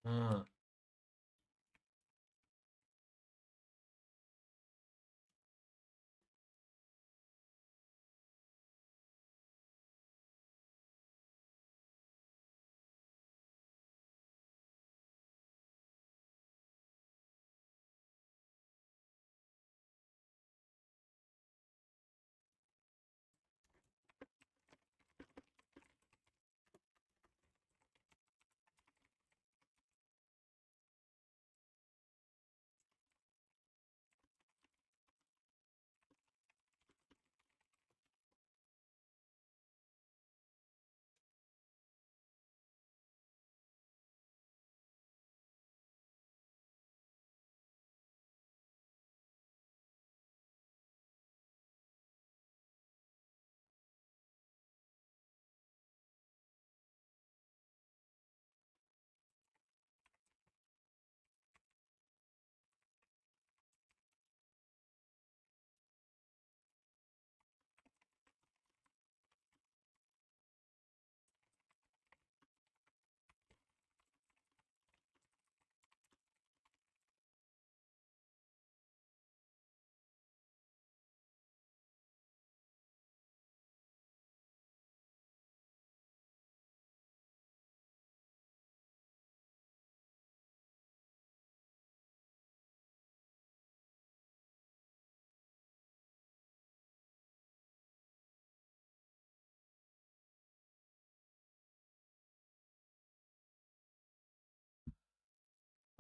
Ah.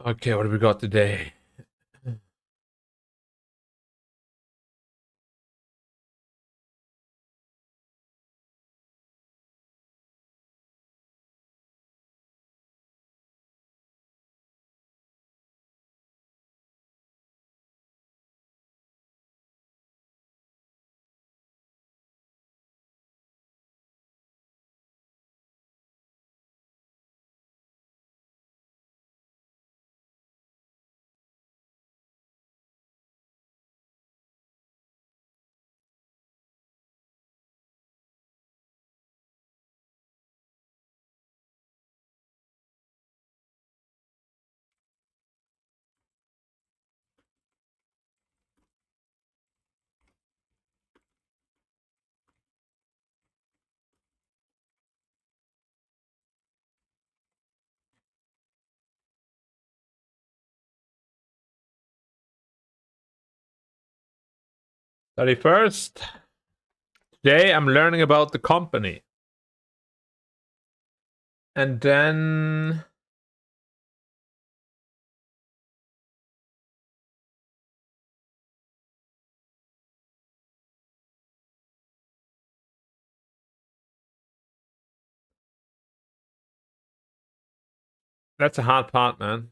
Okay, what do we got today? First, today I'm learning about the company. And then that's a hard part, man.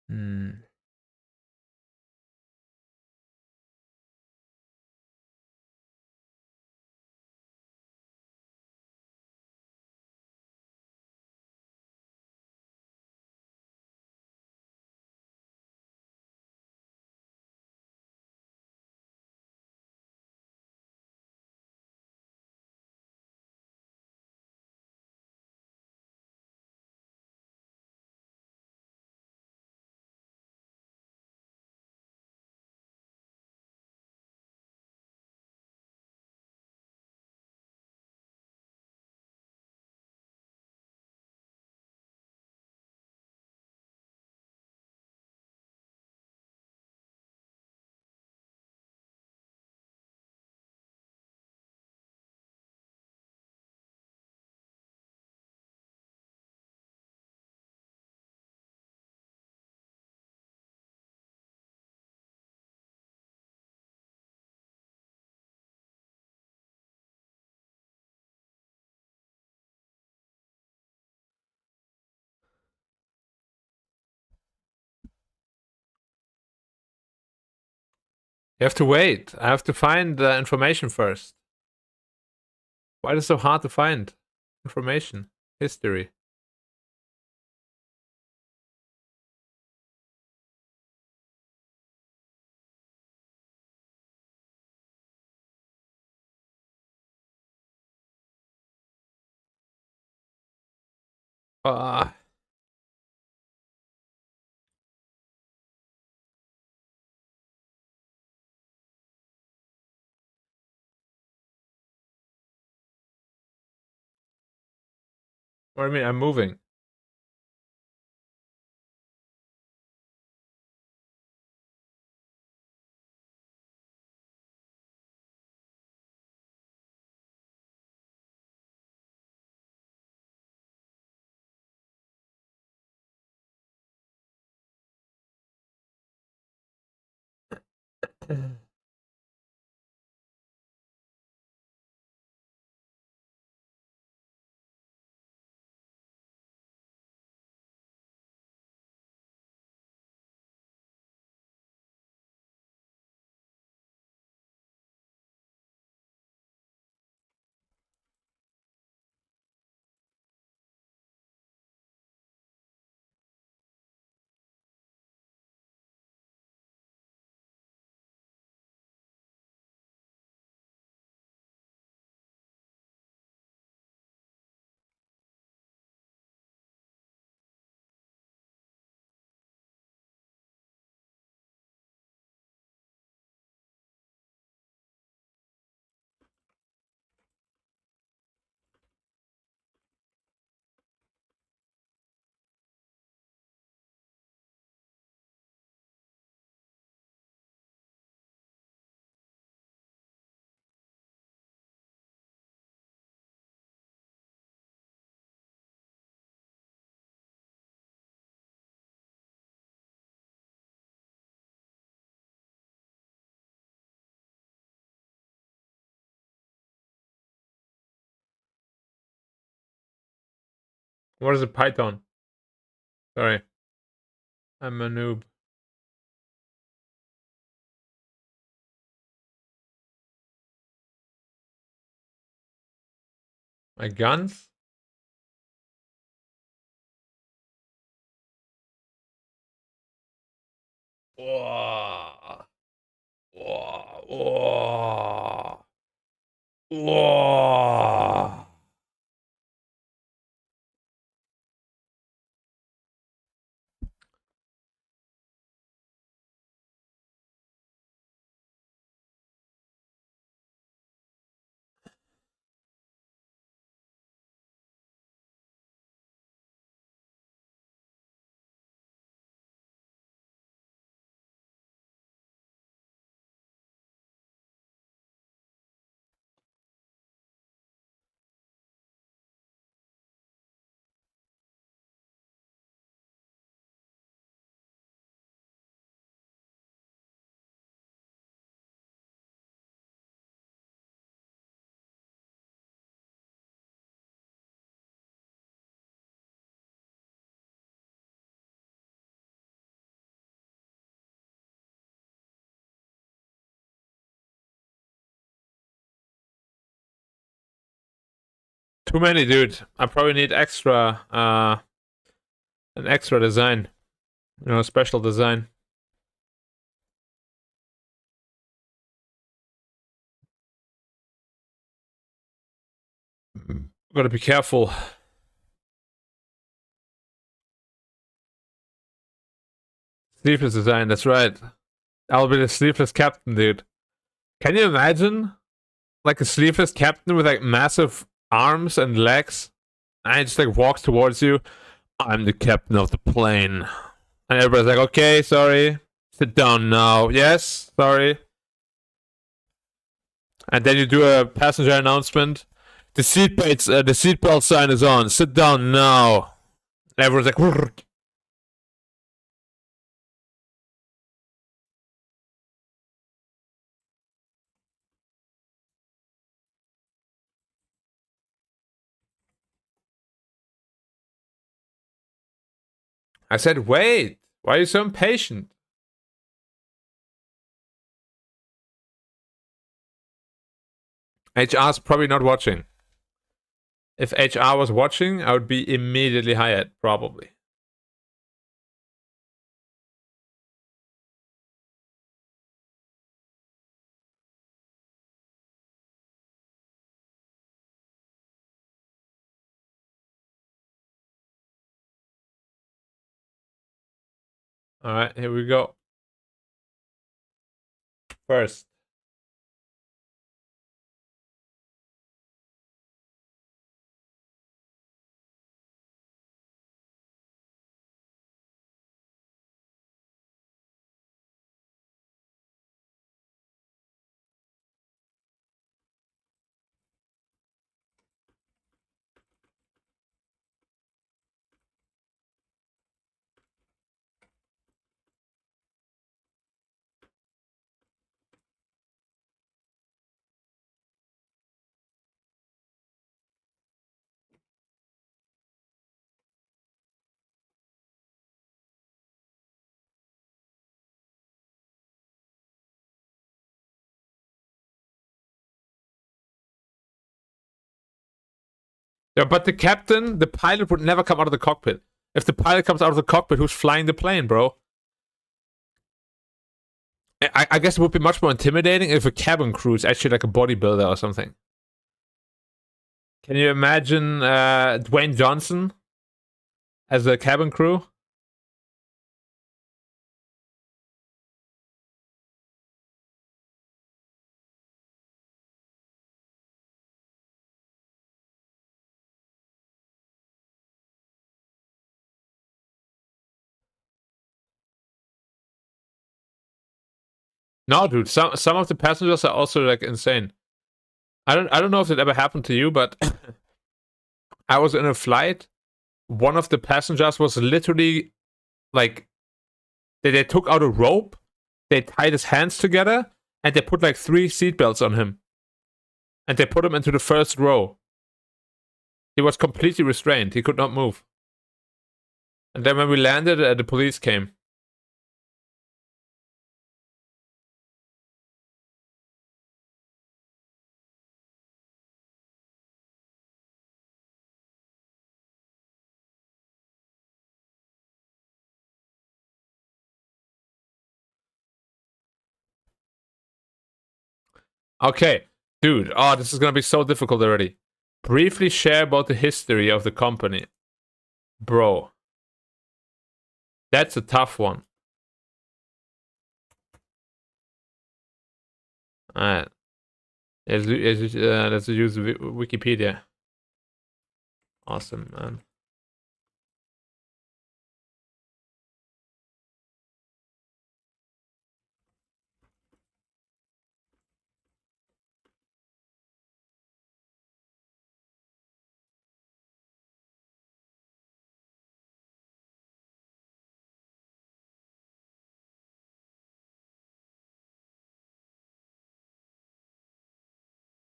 Hmm. You have to wait. I have to find the information first. Why is it so hard to find information? History. Ah. What do you mean? I'm moving. What is a Python? Sorry. I'm a noob. My guns? Whoa. Whoa. Whoa. Whoa. Too many, dude. I probably need an extra design. Special design. Gotta be careful. Sleeveless design, that's right. I'll be the sleeveless captain, dude. Can you imagine? Like a sleeveless captain with like massive arms and legs. And he just like walks towards you. I'm the captain of the plane. And everybody's like, okay, sorry. Sit down now. Yes, sorry. And then you do a passenger announcement. The seatbelt sign is on. Sit down now. And everyone's like, "Rrr." I said, wait. Why are you so impatient? HR's probably not watching. If HR was watching, I would be immediately hired, probably. Alright, here we go. First. Yeah, but the captain, the pilot would never come out of the cockpit. If the pilot comes out of the cockpit, who's flying the plane, bro? I guess it would be much more intimidating if a cabin crew is actually like a bodybuilder or something. Can you imagine Dwayne Johnson as a cabin crew? No, dude. Some of the passengers are also like insane. I don't know if it ever happened to you, but I was in a flight. One of the passengers was literally like they took out a rope, they tied his hands together, and they put like 3 seatbelts on him. And they put him into the first row. He was completely restrained. He could not move. And then when we landed, the police came. Okay, dude. Oh, this is gonna be so difficult already. Briefly share about the history of the company. Bro, that's a tough one. Alright. Let's use Wikipedia. Awesome, man.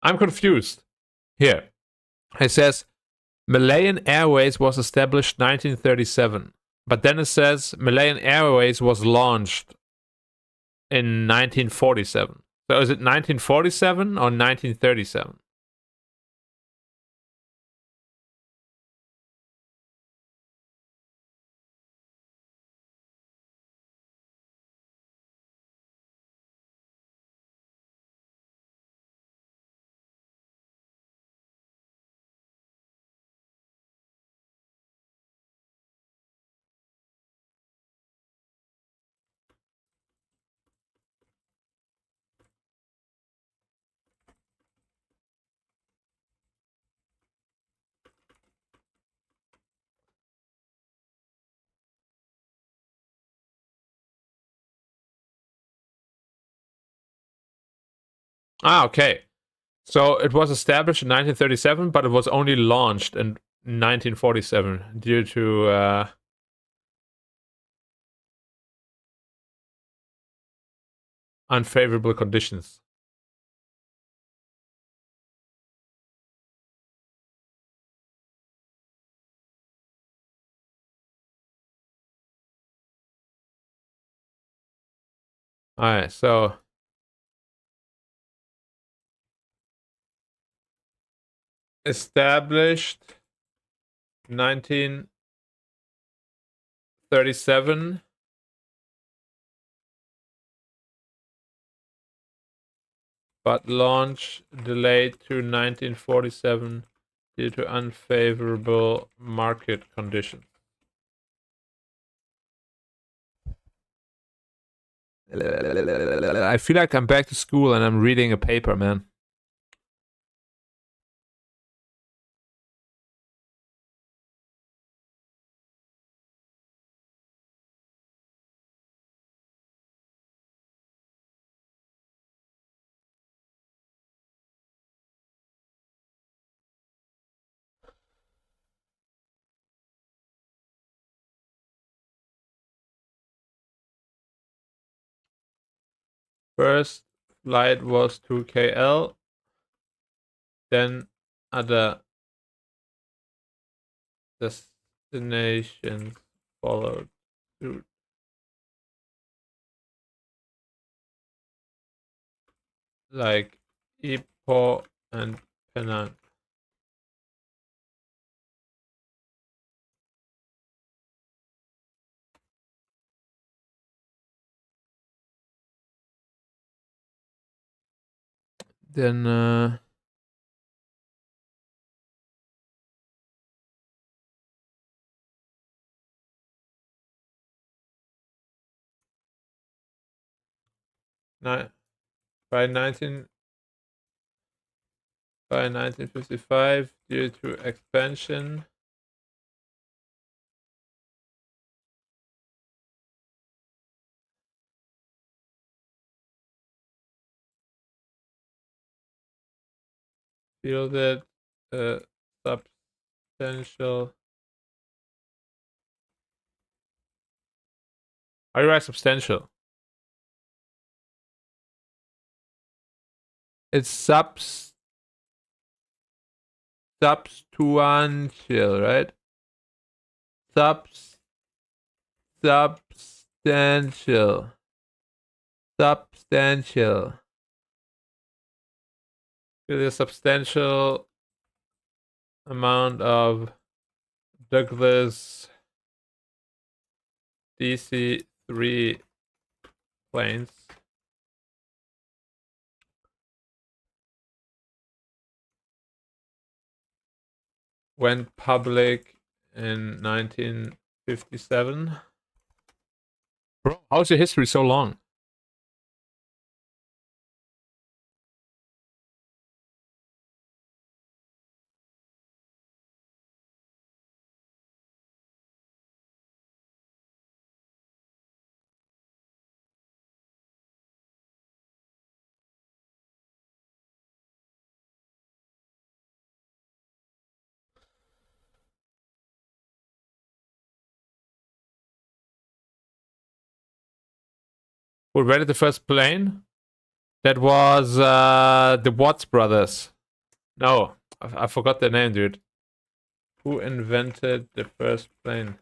I'm confused. Here. It says Malayan Airways was established 1937. But then it says Malayan Airways was launched in 1947. So is it 1947 or 1937? Ah, okay. So it was established in 1937, but it was only launched in 1947 due to unfavorable conditions. Alright, so established 1937, but launch delayed to 1947 due to unfavorable market conditions. I feel like I'm back to school and I'm reading a paper, man. First flight was to KL, then other destinations followed suit, like Ipoh and Penang. Then by 1955, due to expansion, fielded a substantial. How do you write substantial? It's substantial, right? Substantial. Substantial. With a substantial amount of Douglas DC-3 planes. Went public in 1957. Bro, how's your history so long? Who rented the first plane? That was the Watts brothers. No, I forgot their name, dude. Who invented the first plane?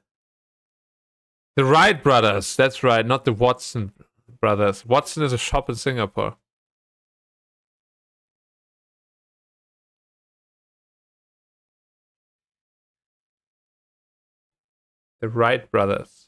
The Wright brothers. That's right, not the Watson brothers. Watson is a shop in Singapore. The Wright brothers.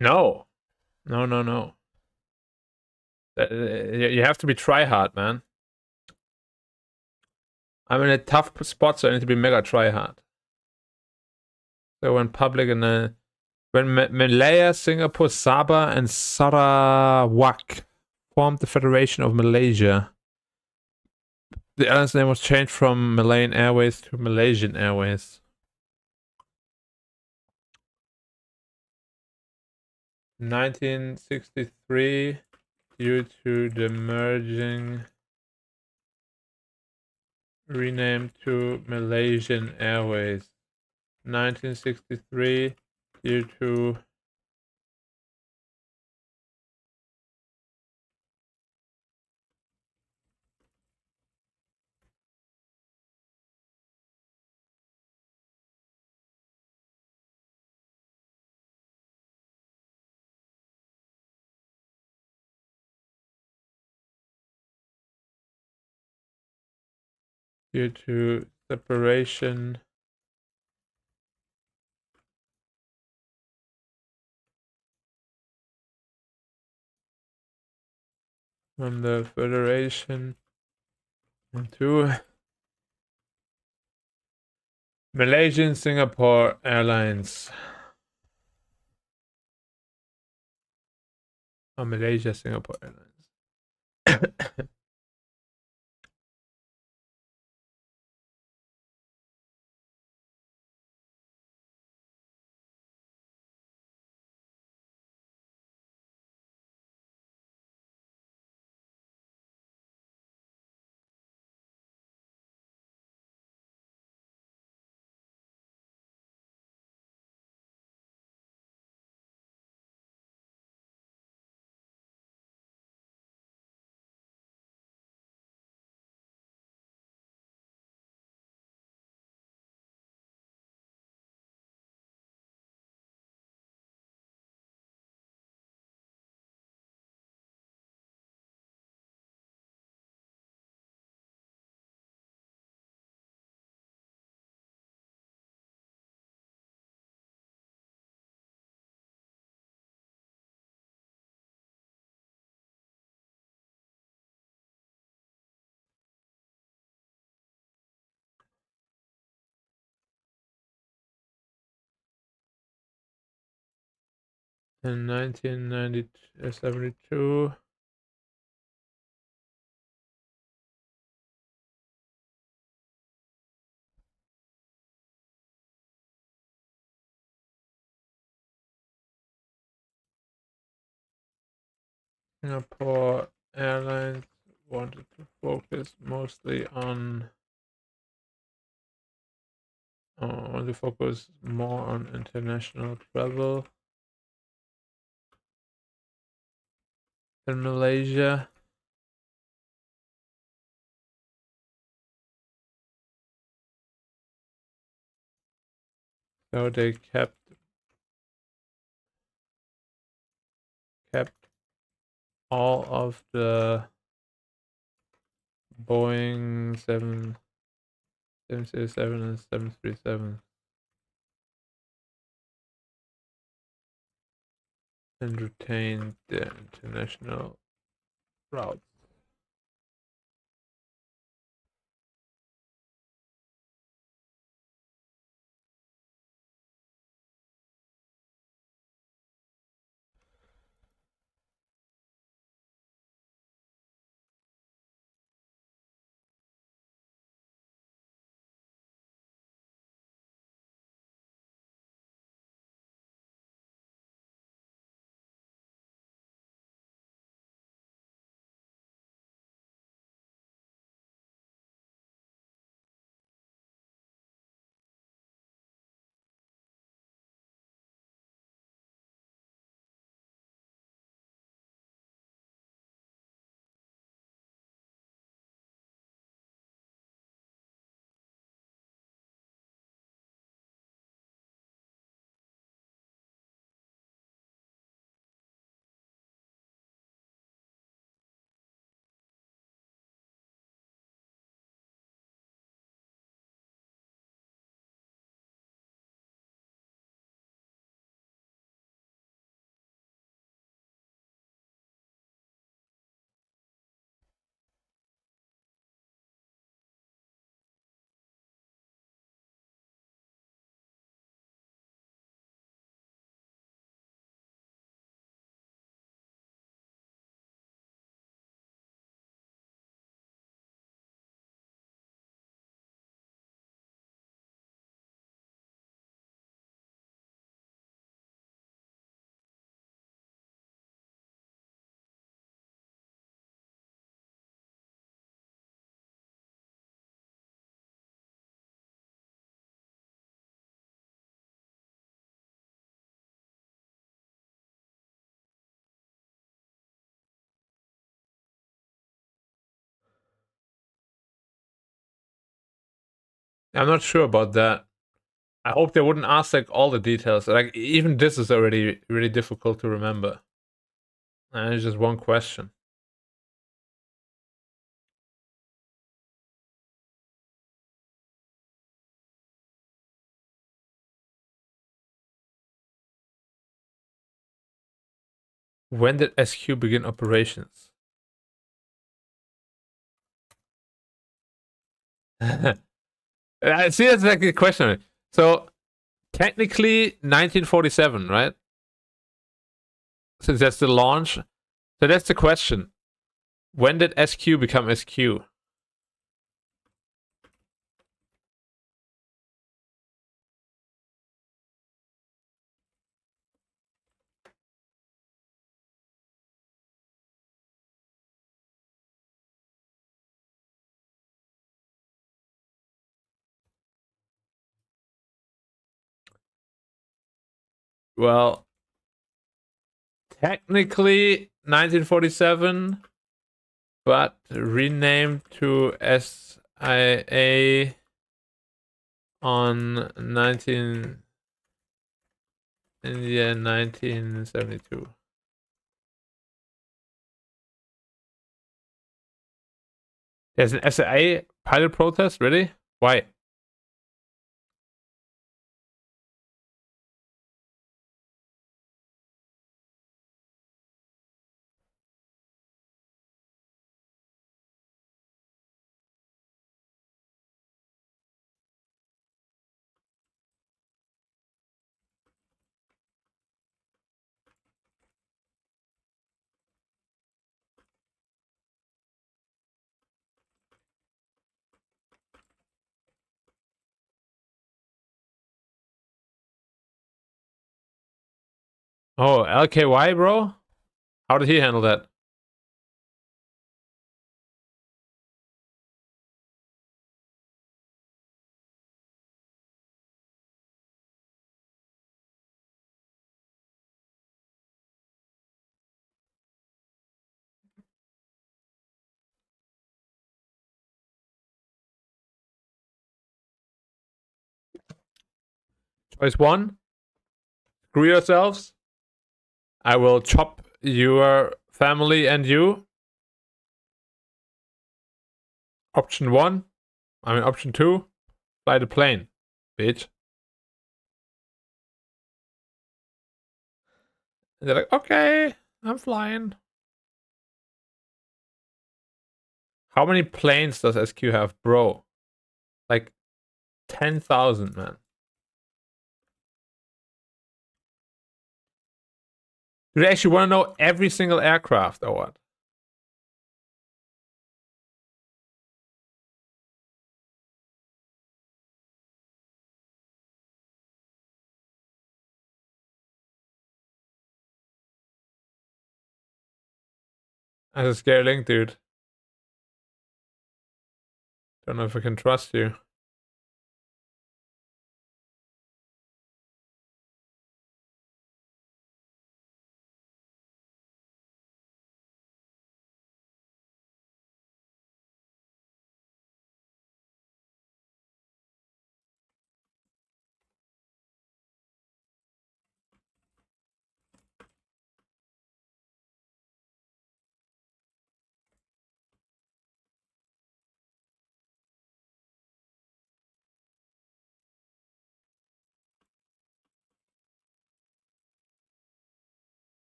No, no, no, no. You have to be try hard, man. I'm in a tough spot, so I need to be mega try hard. So when public and when Malaya, Singapore, Sabah, and Sarawak formed the Federation of Malaysia, the airline's name was changed from Malayan Airways to Malaysian Airways. 1963, due to the merging, renamed to Malaysian Airways. 1963, due to separation from the Federation into Malaysian Singapore Airlines. Oh, Malaysia Singapore Airlines. In 1972, Singapore Airlines wanted to focus mostly on only focus more on international travel in Malaysia. So they kept all of the Boeing 767 and 737 and retained the international routes. I'm not sure about that. I hope they wouldn't ask like all the details. Like even this is already really difficult to remember. And it's just one question. When did SQ begin operations? I see that's like the question. So technically 1947, right? Since that's the launch. So that's the question. When did SQ become SQ? Well, technically 1947, but renamed to SIA on 19 India 1972. There's an SIA pilot protest, really? Why? Oh, LKY, bro? How did he handle that? Choice one, screw yourselves. I will chop your family and you. Option one, option two, fly the plane, bitch. And they're like, okay, I'm flying. How many planes does SQ have, bro? Like 10,000, man. Do they actually want to know every single aircraft or what? That's a scary link, dude. Don't know if I can trust you.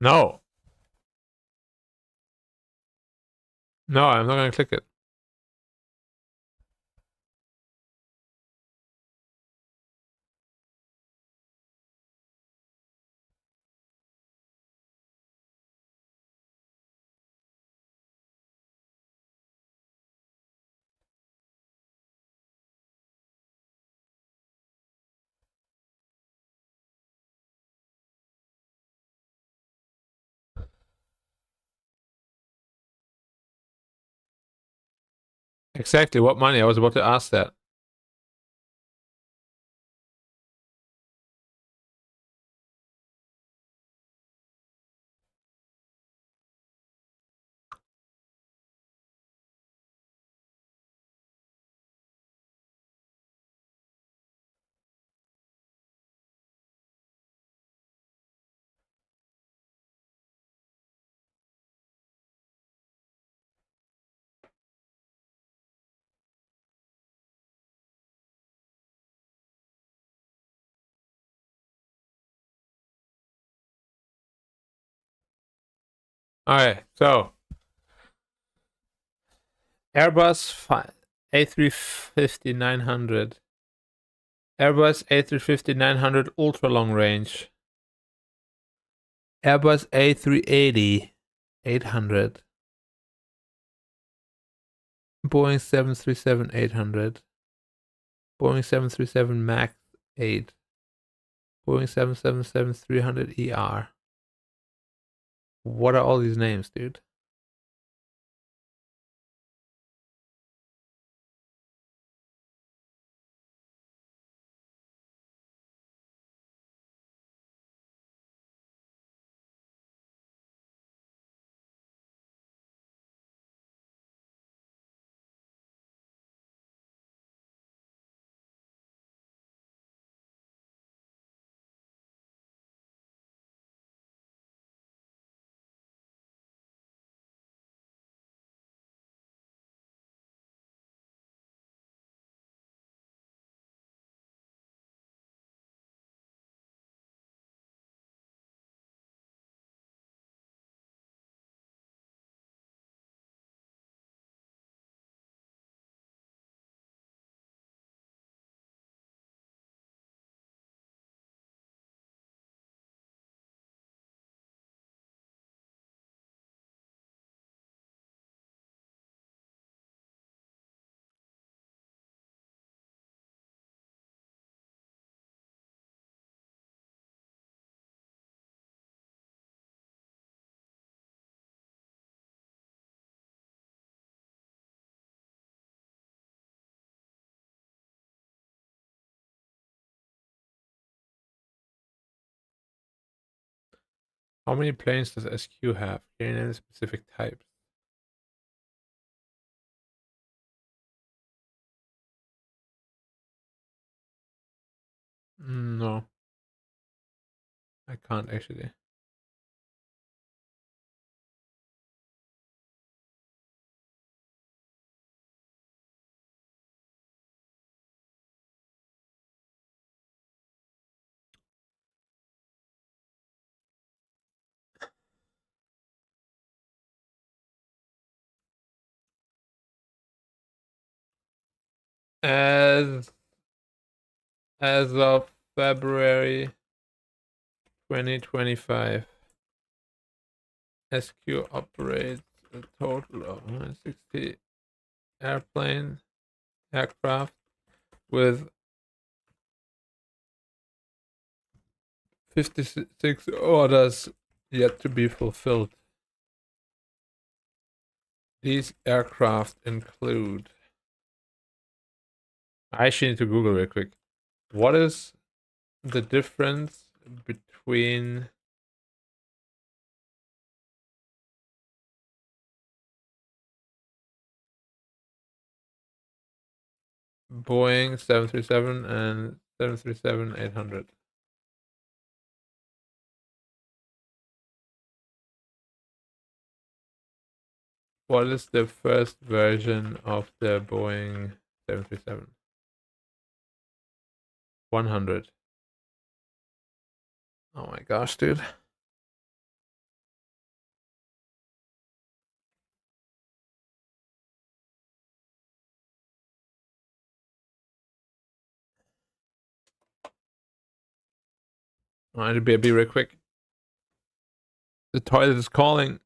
No. No, I'm not gonna click it. Exactly. What money? I was about to ask that. Alright, so A350-900. Airbus A350-900 ultra long range. Airbus A380-800. Boeing 737-800. Boeing 737 MAX 8. Boeing 777-300ER. What are all these names, dude? How many planes does SQ have? Can you name the specific types? No, I can't actually. As as of February 2025, SQ operates a total of 160 aircraft with 56 orders yet to be fulfilled. These aircraft include. I actually need to Google real quick. What is the difference between Boeing 737 and 737-800? What is the first version of the Boeing 737? 100. Oh my gosh, dude. I need to be real quick. The toilet is calling.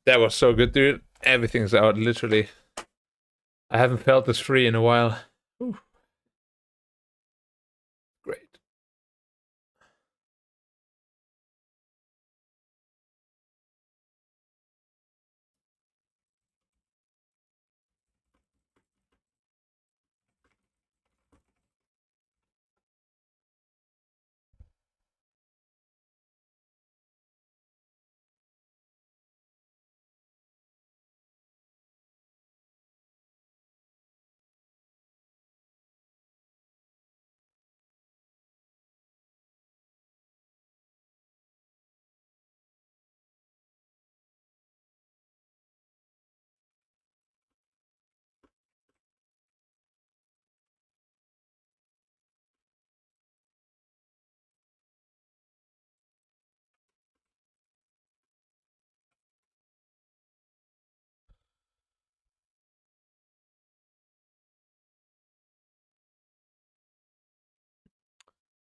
That was so good, dude. Everything's out, literally. I haven't felt this free in a while. Whew. Great.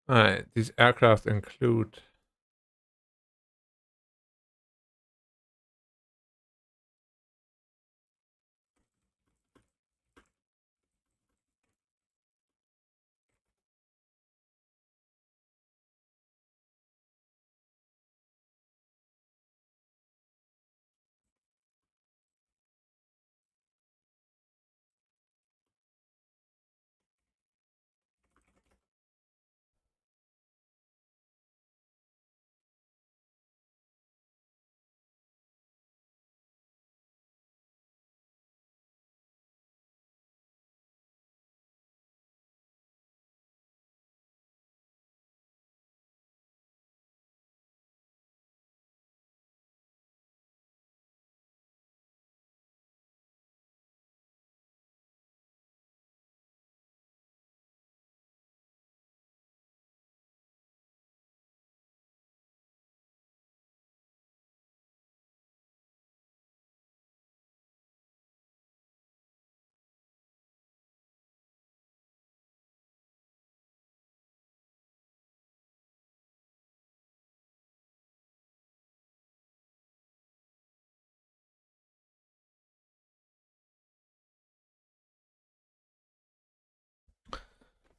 Alright, these aircraft include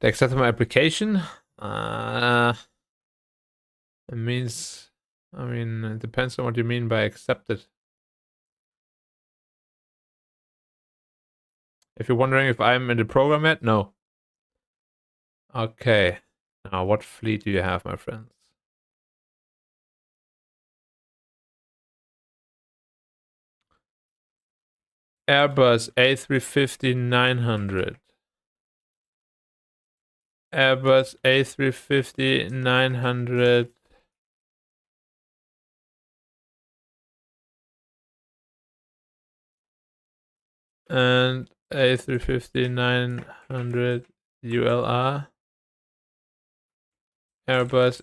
they accepted my application. It means, I mean, it depends on what you mean by accepted. If you're wondering if I'm in the program yet, no. Okay. Now, what fleet do you have, my friends? Airbus A350-900. Airbus A350-900. And A350-900 ULR. Airbus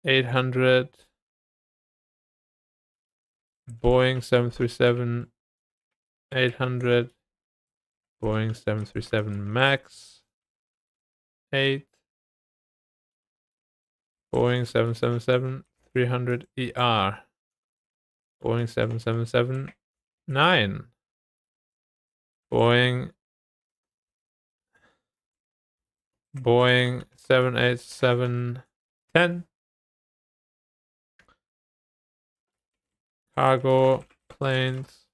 A380-800. Boeing 737-800. Boeing 737 MAX 8. Boeing 777-300ER. Boeing 777-9. Boeing 787-10. Cargo planes.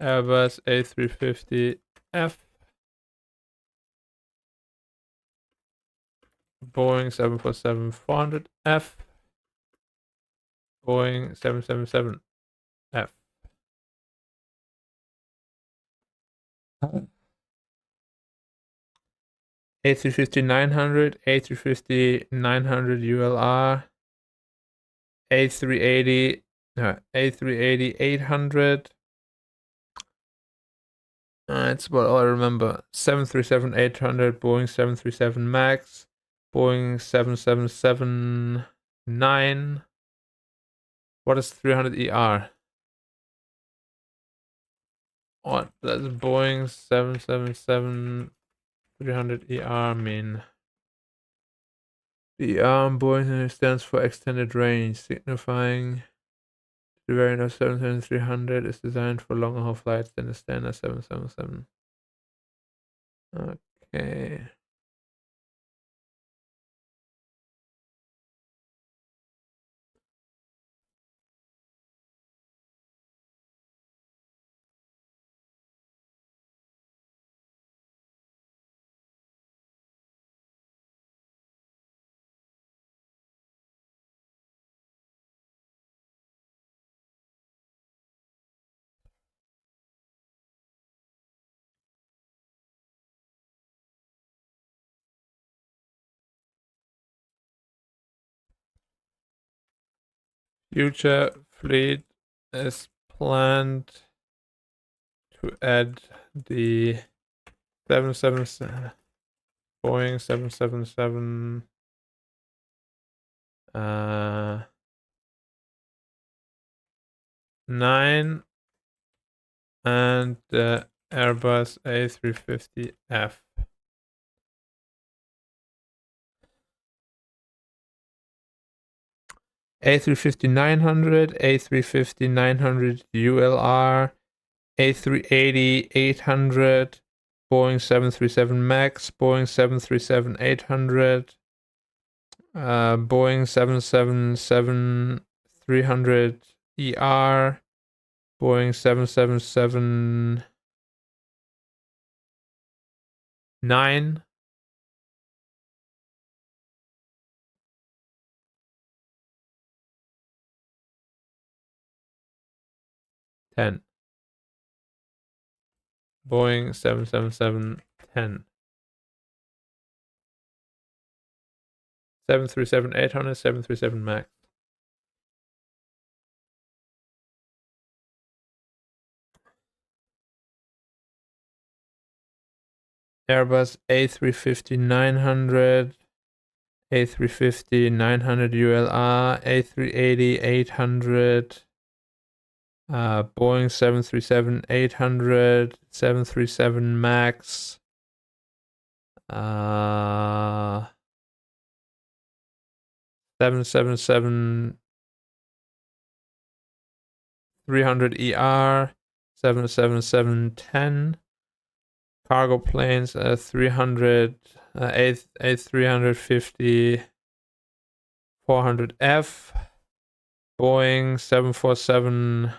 Airbus A350F. Boeing 747-400F. Boeing 777F. A350-900, A350-900 ULR, A380, A380-800. That's about all I remember. 737-800, Boeing 737 MAX, Boeing 777-9. What is 300ER? What does Boeing 777-300ER mean? The Boeing stands for extended range, signifying The variant of 777-300 is designed for longer haul flights than the standard 777. Okay. Future fleet is planned to add the 777 Boeing 777 9 and the Airbus A350F. A350-900, A350-900 ULR, A380-800, Boeing 737 MAX, Boeing 737-800, Boeing 777-300ER, Boeing 777-9, 10. Boeing 777-10. 737-800, 737 MAX. Airbus A350-900, A350-900 ULR, A380-800, Boeing 737-800, 737 MAX, 777 300ER, 777-10, cargo planes, 300, A350, 400F, Boeing 747F,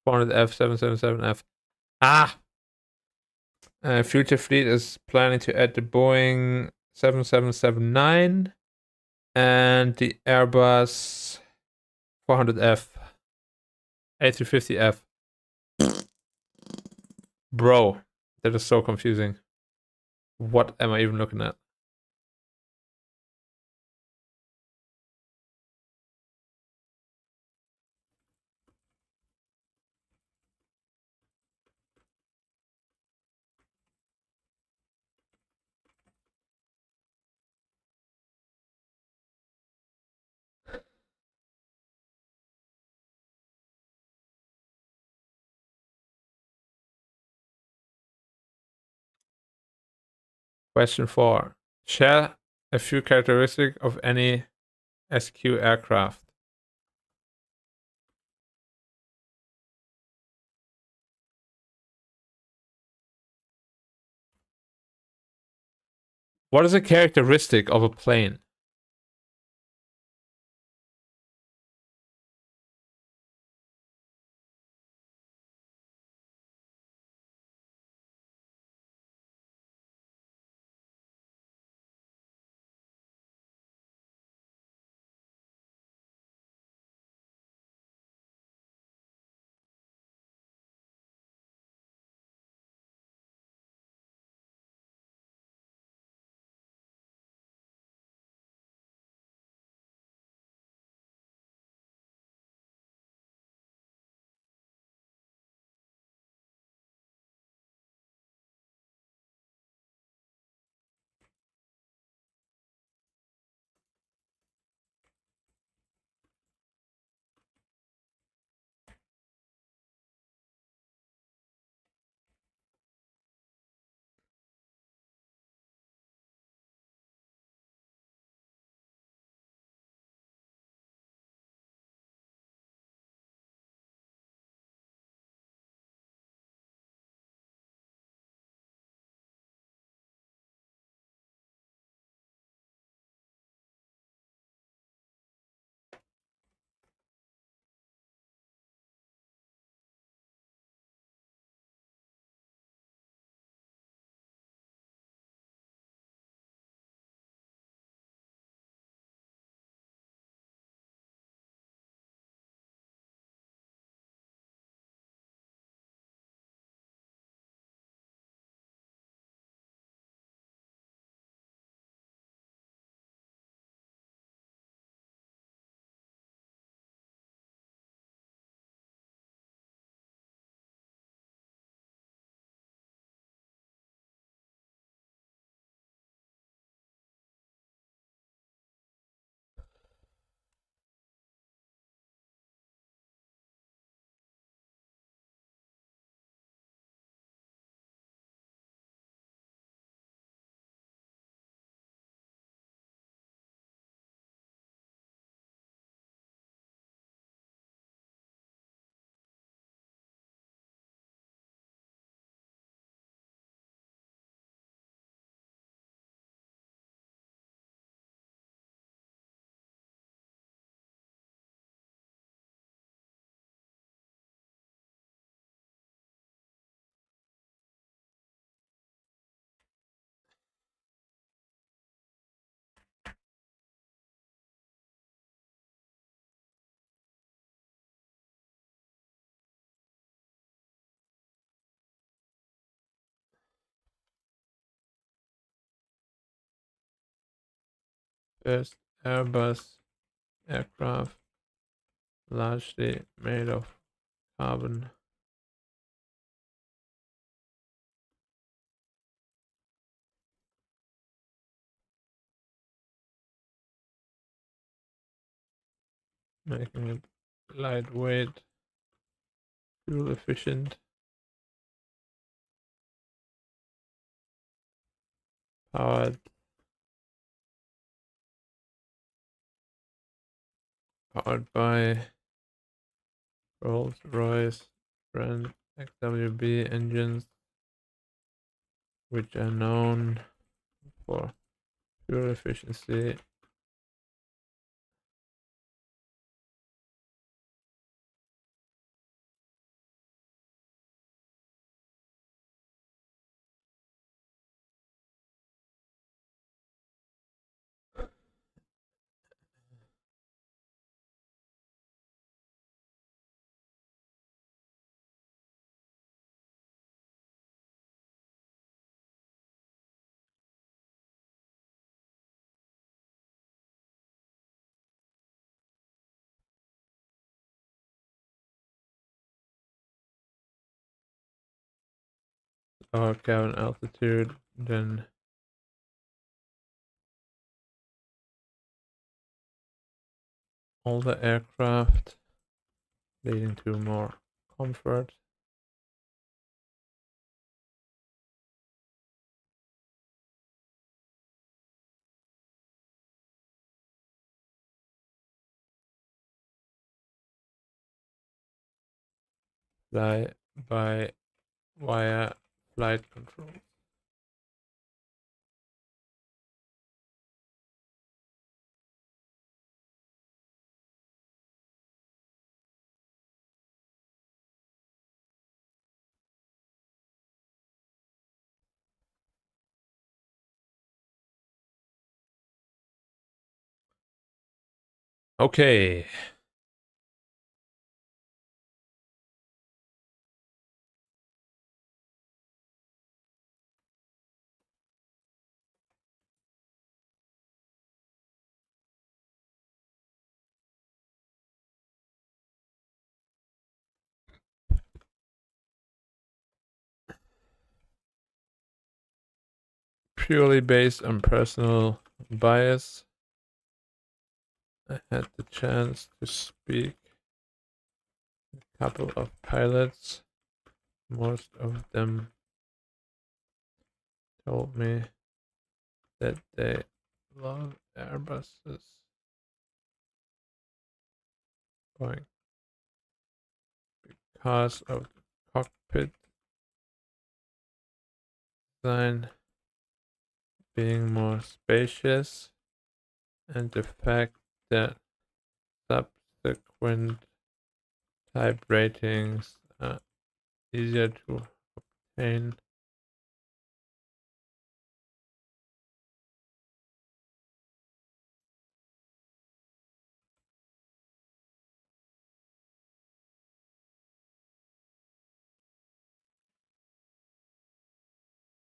400F, 777F. Future fleet is planning to add the Boeing 777-9 and the Airbus 400F, A350F. Bro, that is so confusing. What am I even looking at? Question 4. Share a few characteristics of any SQ aircraft. What is a characteristic of a plane? First Airbus aircraft largely made of carbon. Making it lightweight, fuel efficient, powered by Rolls-Royce brand XWB engines, which are known for fuel efficiency. Lower cabin altitude than older aircraft, leading to more comfort. Fly by wire flight control. Okay. Purely based on personal bias, I had the chance to speak to a couple of pilots. Most of them told me that they love Airbuses. Boeing because of the cockpit design being more spacious and the fact that subsequent type ratings are easier to obtain.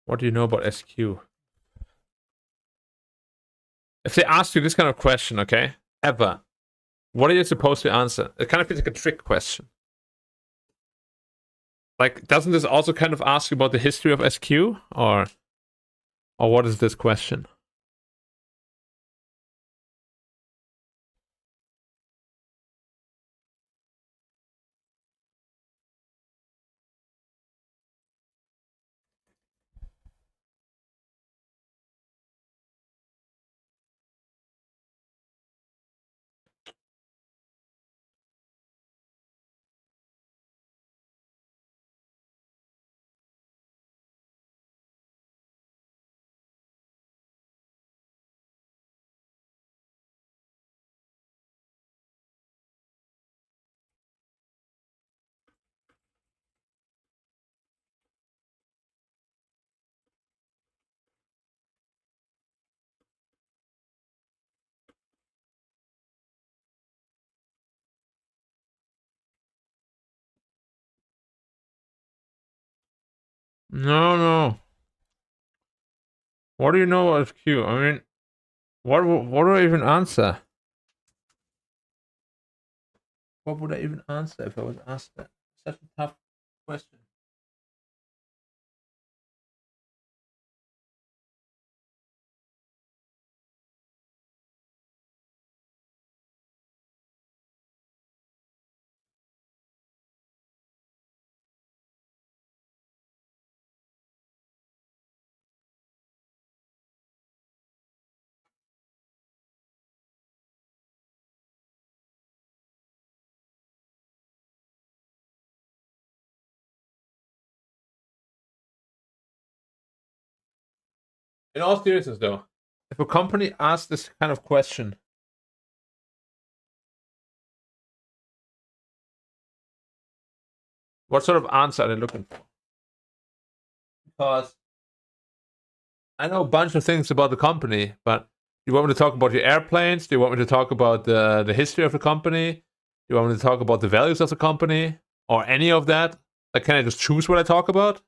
What do you know about SQ? If they ask you this kind of question, okay, ever, what are you supposed to answer? It kind of feels like a trick question. Like, doesn't this also kind of ask you about the history of SQ, or what is this question? No. What do you know about SQ? I mean, What do I even answer? What would I even answer if I was asked that? Such a tough question. In all seriousness, though, if a company asks this kind of question, what sort of answer are they looking for? Because I know a bunch of things about the company, but do you want me to talk about your airplanes? Do you want me to talk about the history of the company? Do you want me to talk about the values of the company? Or any of that? Like, can I just choose what I talk about?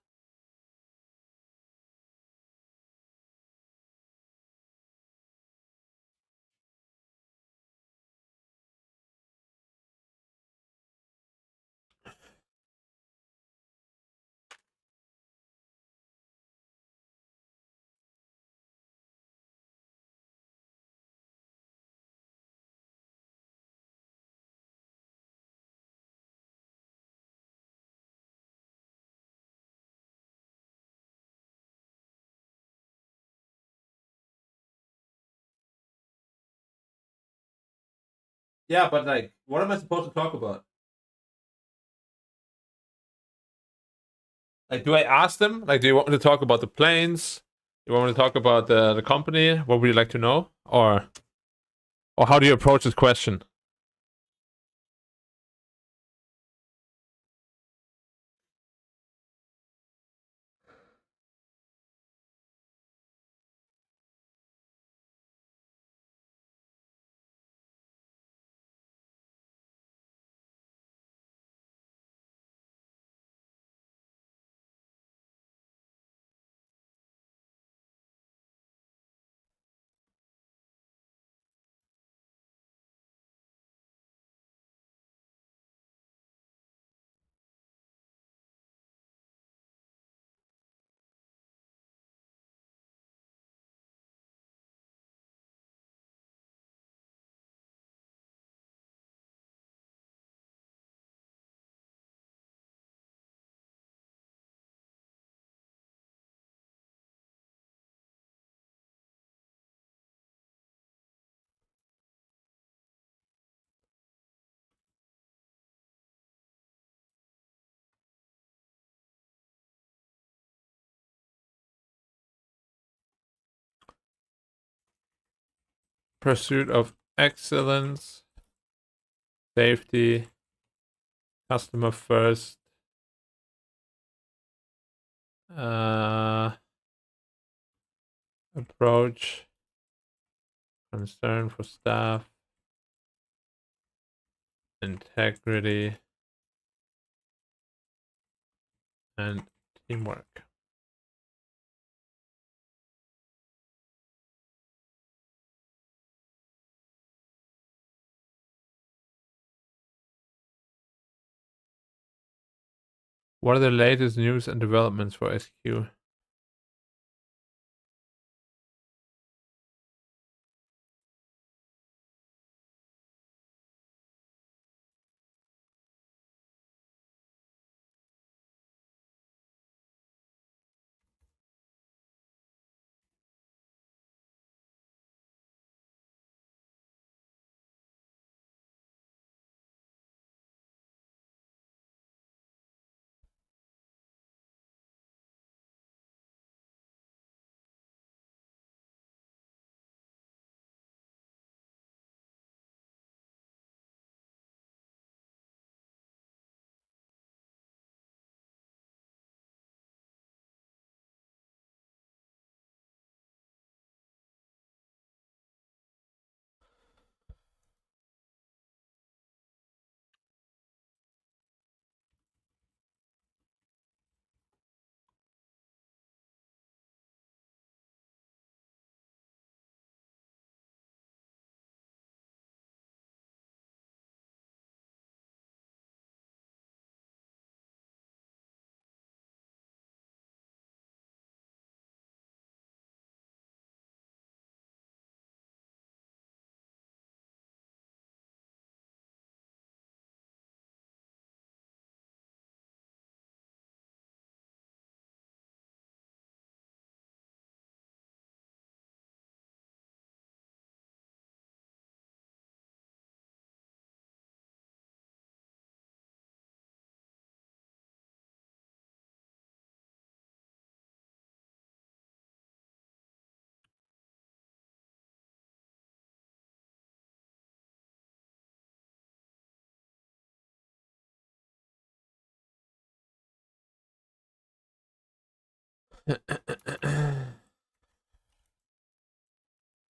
Yeah, but like, what am I supposed to talk about? Like, do I ask them? Like, do you want me to talk about the planes? Do you want me to talk about the company? What would you like to know? Or how do you approach this question? Pursuit of excellence, safety, customer first, uh, approach, concern for staff, integrity, and teamwork. What are the latest news and developments for SQ?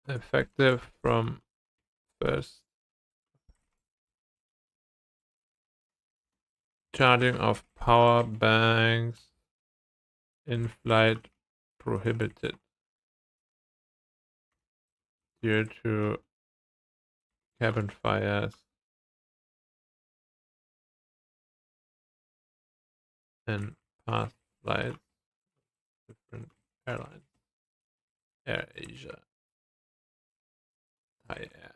Effective from first charging of power banks in flight prohibited due to cabin fires and past flights, different airlines, Air Asia, Thai Air.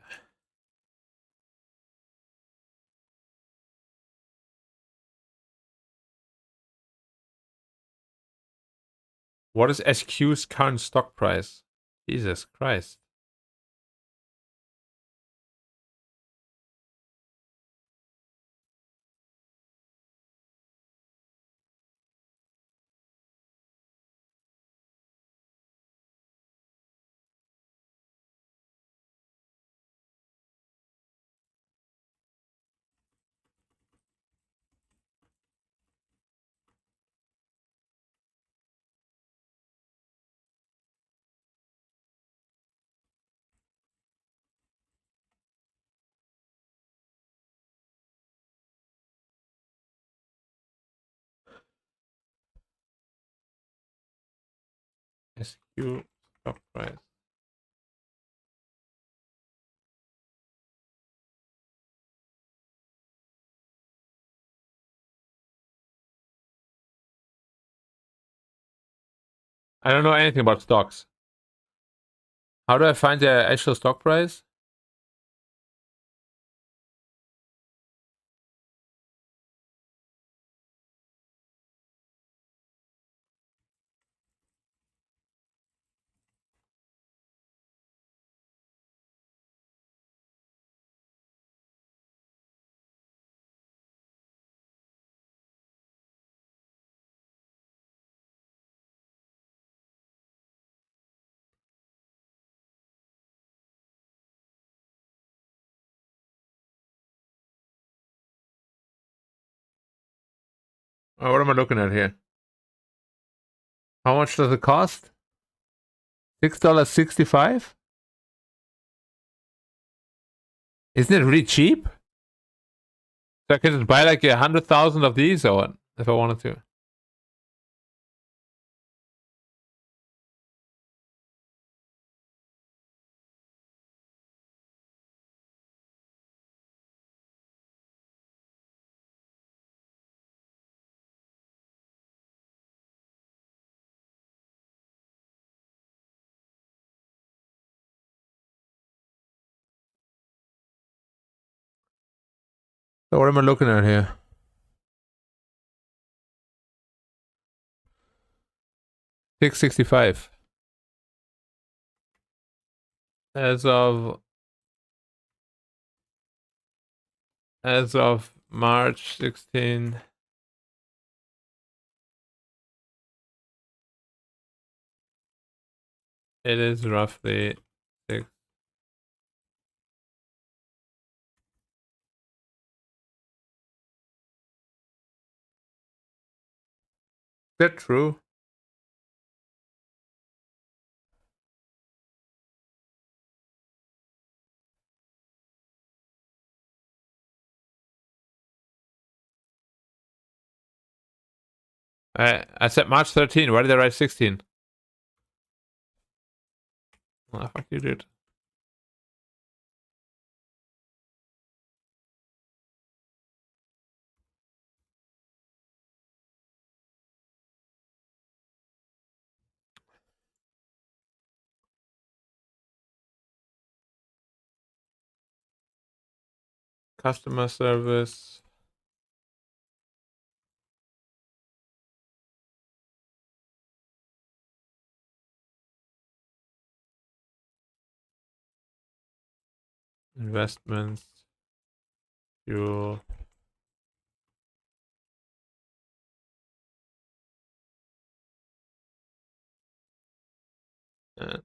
What is SQ's current stock price? Jesus Christ. SQ stock price. I don't know anything about stocks. How do I find the actual stock price? Oh, what am I looking at here? How much does it cost? $6.65? Isn't it really cheap? So I could just buy like 100,000 of these or what, if I wanted to. So what am I looking at here? $6.65. As of March 16, it is roughly 6. Is that true? I said March 13. Why did I write 16? Oh, fuck you, dude. Customer service. Investments. Fuel. Uh,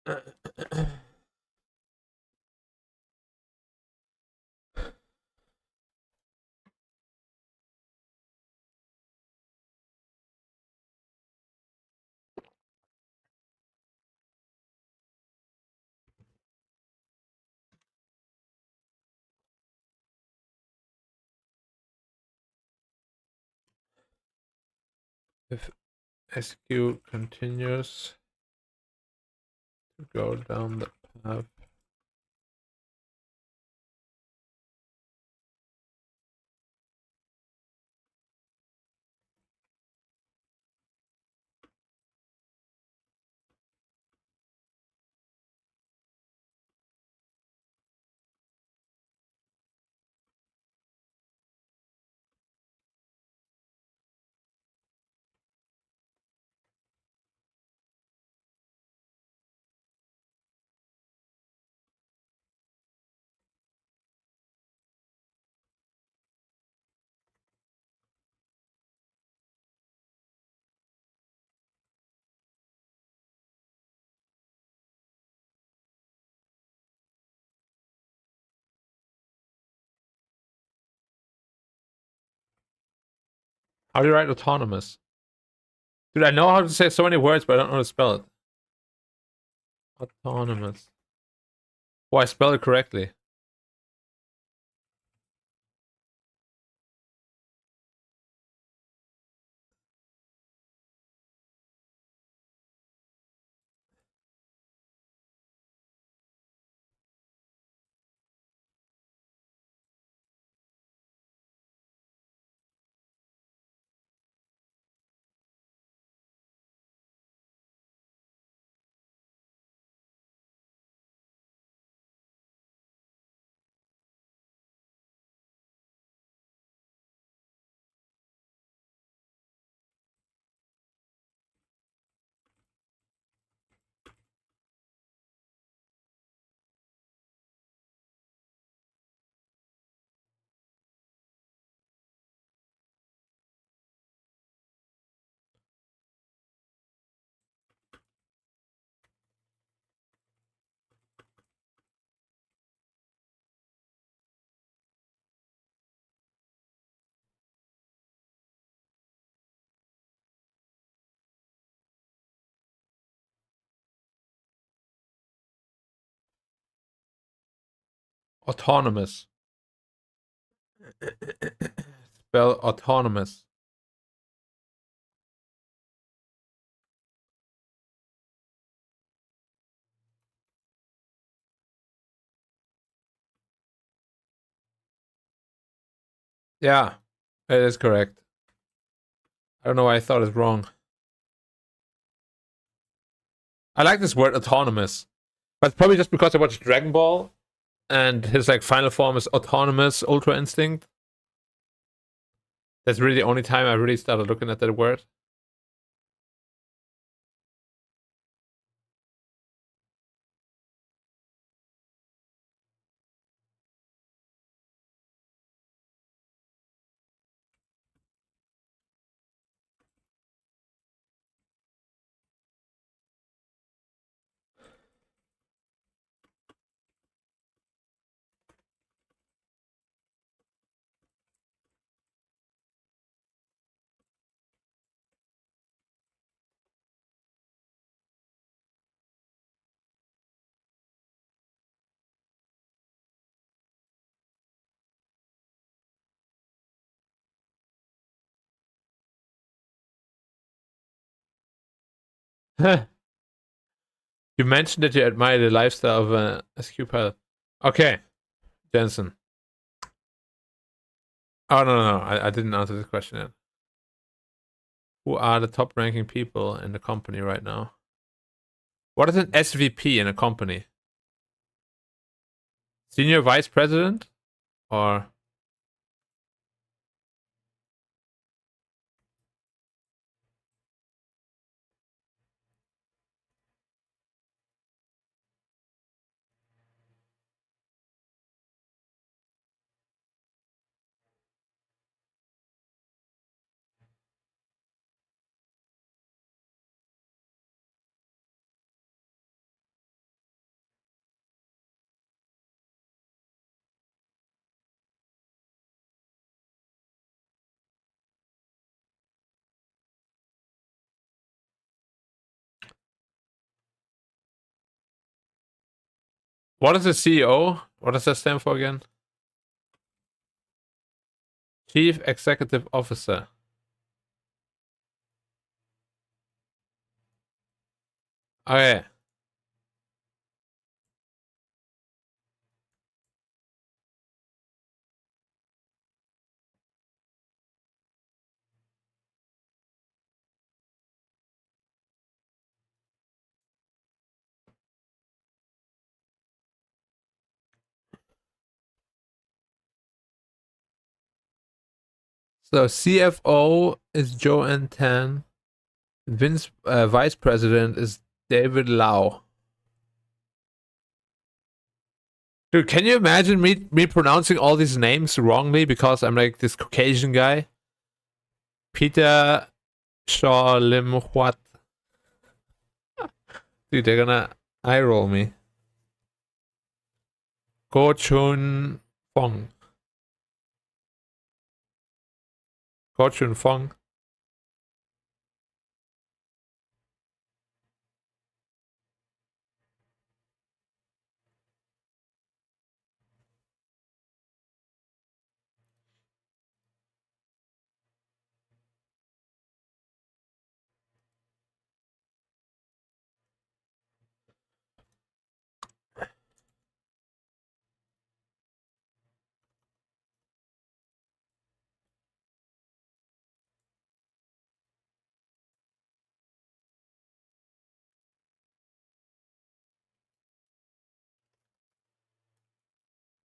If SQ continues to go down the path. How do you write autonomous? Dude, I know how to say so many words, but I don't know how to spell it. Autonomous. Oh, I spelled it correctly. Autonomous. Spell autonomous. Yeah, it is correct. I don't know why I thought it's wrong. I like this word autonomous, but it's probably just because I watched Dragon Ball and his like final form is autonomous Ultra Instinct. That's really the only time I really started looking at that word. You mentioned that you admire the lifestyle of a SQ pilot. Okay, Jensen. Oh no, I didn't answer this question yet. Who are the top ranking people in the company right now? What is an SVP in a company? Senior vice president or What is the CEO? What does that stand for again? Chief Executive Officer. Okay. So CFO is Joanne Tan. Vice President is David Lau. Dude, can you imagine me pronouncing all these names wrongly because I'm like this Caucasian guy? Peter Shaw Lim Huat. Dude, they're gonna eye roll me. Go Chun Fong. Go Chun Fong.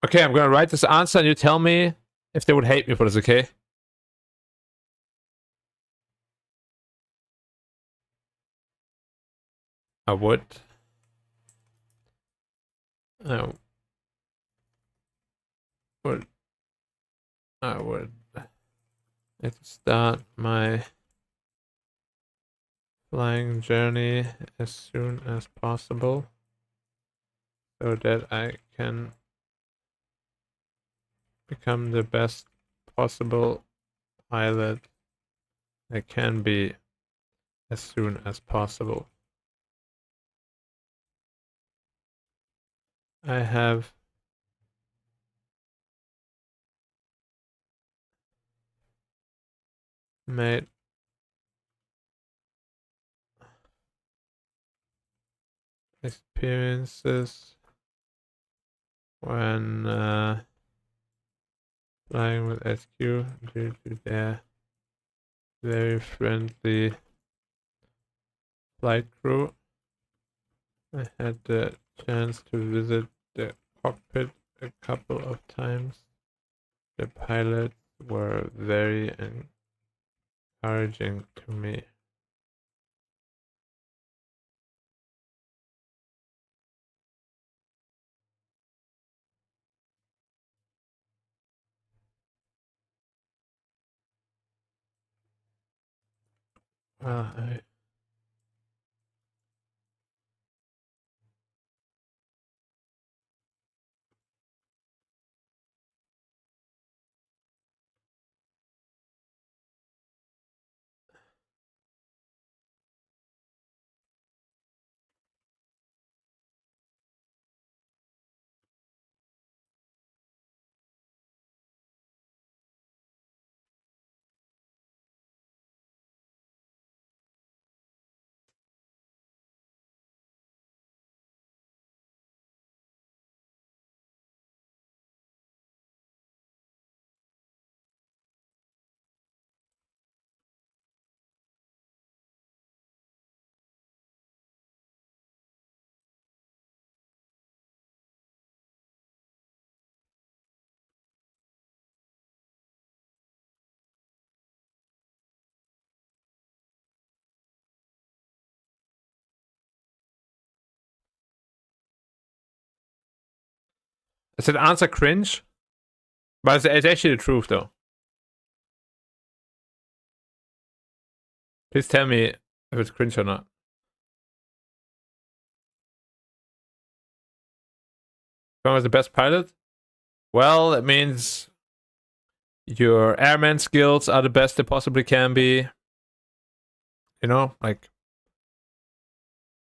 Okay, I'm gonna write this answer and you tell me if they would hate me for this, okay? I would. I would. I would. Let's start my flying journey as soon as possible so that I can become the best possible pilot I can be as soon as possible. I have made experiences when flying with SQ due to their very friendly flight crew. I had the chance to visit the cockpit a couple of times. The pilots were very encouraging to me. I said answer cringe, but it's actually the truth though. Please tell me if it's cringe or not. If I was the best pilot, well, it means your airman skills are the best they possibly can be. You know, like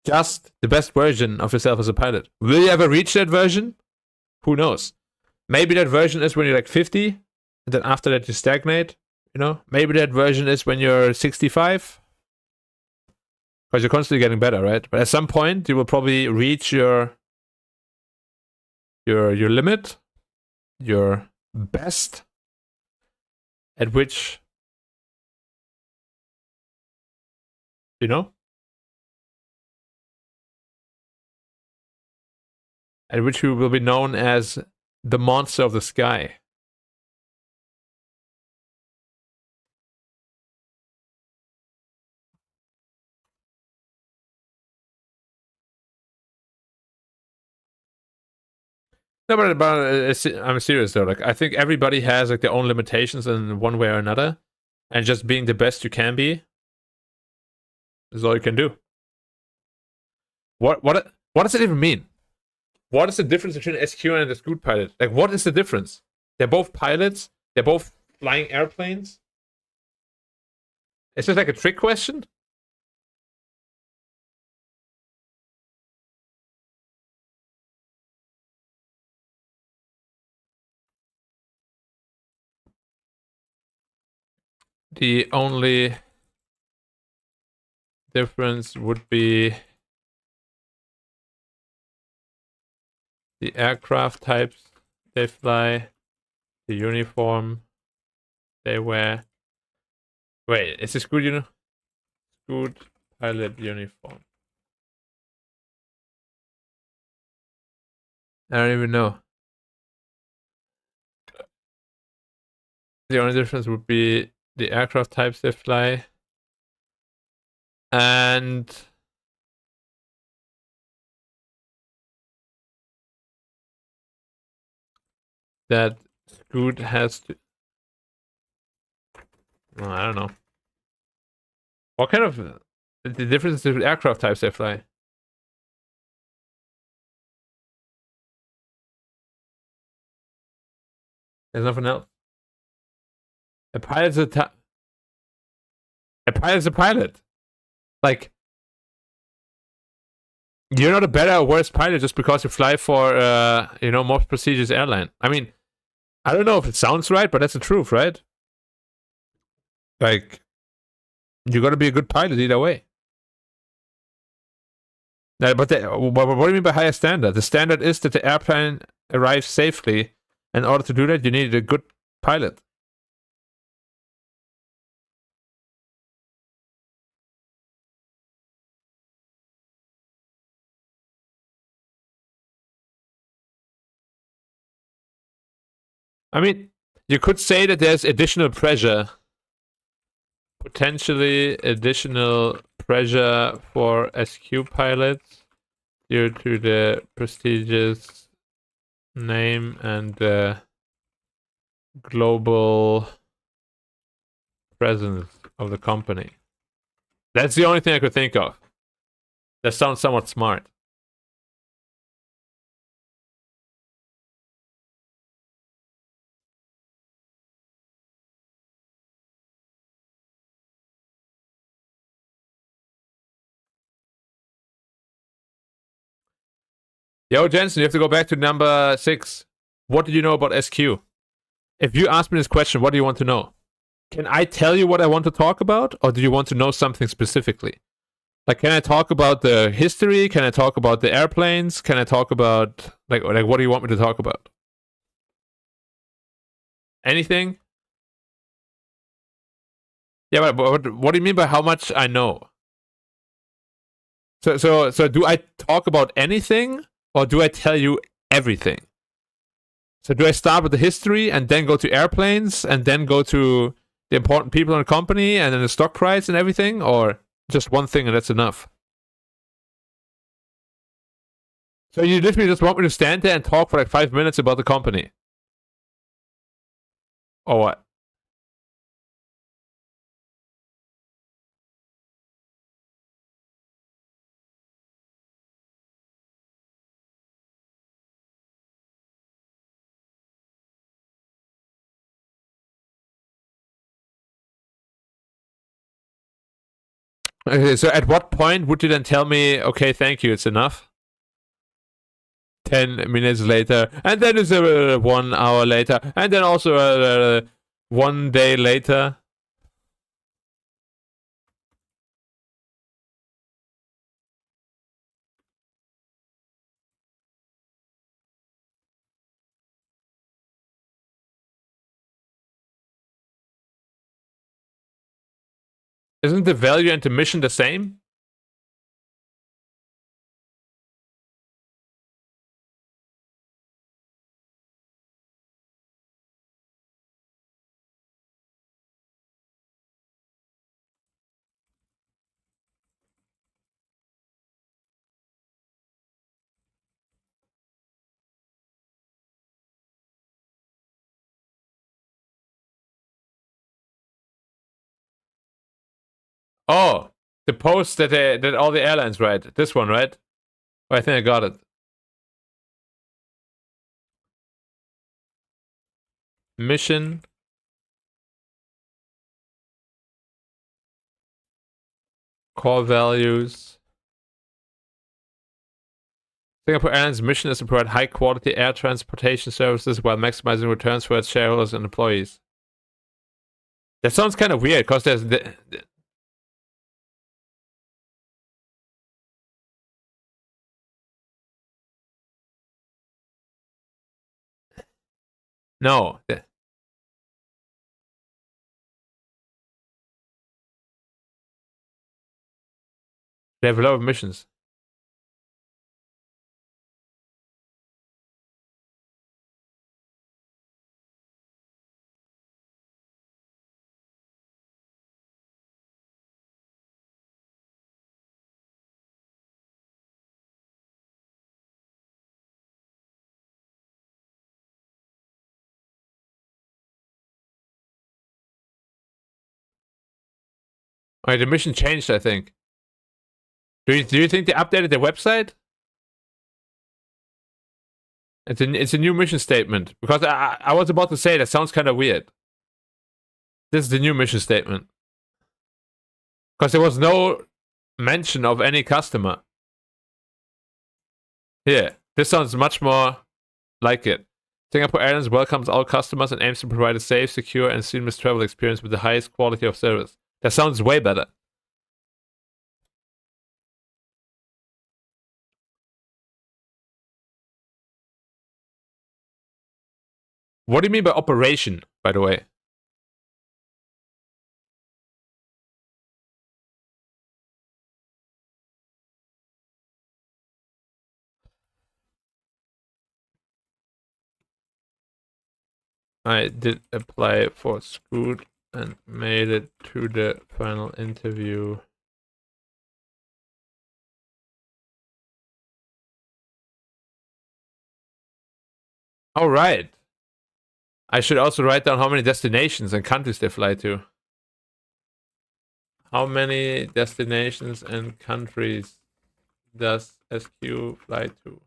just the best version of yourself as a pilot. Will you ever reach that version? Who knows? Maybe that version is when you're like 50, and then after that you stagnate. You know, maybe that version is when you're 65, because you're constantly getting better, right? But at some point, you will probably reach your limit, your best, at which, you know, at which you will be known as the monster of the sky. No, but I'm serious though. Like, I think everybody has like their own limitations in one way or another, and just being the best you can be is all you can do. What does it even mean? What is the difference between an SQ and a Scoot pilot? Like, what is the difference? They're both pilots. They're both flying airplanes. Is this like a trick question? The only difference would be the aircraft types they fly, the uniform they wear. Wait, is this good? Good pilot uniform. I don't even know. The only difference would be the aircraft types they fly. And that Scoot has to... Oh, I don't know. What kind of... The difference is the aircraft types they fly. There's nothing else. A pilot's a pilot's a pilot. Like, you're not a better or worse pilot just because you fly for, most prestigious airline. I mean, I don't know if it sounds right, but that's the truth, right? Like, you gotta be a good pilot either way. But what do you mean by higher standard? The standard is that the airplane arrives safely. In order to do that, you need a good pilot. I mean, you could say that there's additional pressure, potentially additional pressure for SQ pilots due to the prestigious name and global presence of the company. That's the only thing I could think of. That sounds somewhat smart. Yo, Jensen, you have to go back to number 6. What do you know about SQ? If you ask me this question, what do you want to know? Can I tell you what I want to talk about, or do you want to know something specifically? Like, can I talk about the history? Can I talk about the airplanes? Can I talk about like what do you want me to talk about? Anything? Yeah, but what do you mean by how much I know? So do I talk about anything, or do I tell you everything? So do I start with the history and then go to airplanes and then go to the important people in the company and then the stock price and everything, or just one thing and that's enough? So you literally just want me to stand there and talk for like 5 minutes about the company? Or what? Okay, so at what point would you then tell me, okay, thank you, it's enough? 10 minutes later, and then it's 1 hour later, and then also 1 day later. Isn't the value and the mission the same? Oh, the post that all the airlines write. This one, right? Oh, I think I got it. Mission, core values. Singapore Airlines' mission is to provide high quality air transportation services while maximizing returns for its shareholders and employees. That sounds kind of weird because there's no. They have a lot of missions. Alright, the mission changed, I think. Do you think they updated their website? It's a new mission statement. Because I was about to say that sounds kind of weird. This is the new mission statement. Because there was no mention of any customer. Yeah, this sounds much more like it. Singapore Airlines welcomes all customers and aims to provide a safe, secure, and seamless travel experience with the highest quality of service. That sounds way better. What do you mean by operation, by the way? I did apply for Scoot and made it to the final interview. All right. I should also write down how many destinations and countries they fly to. How many destinations and countries does SQ fly to?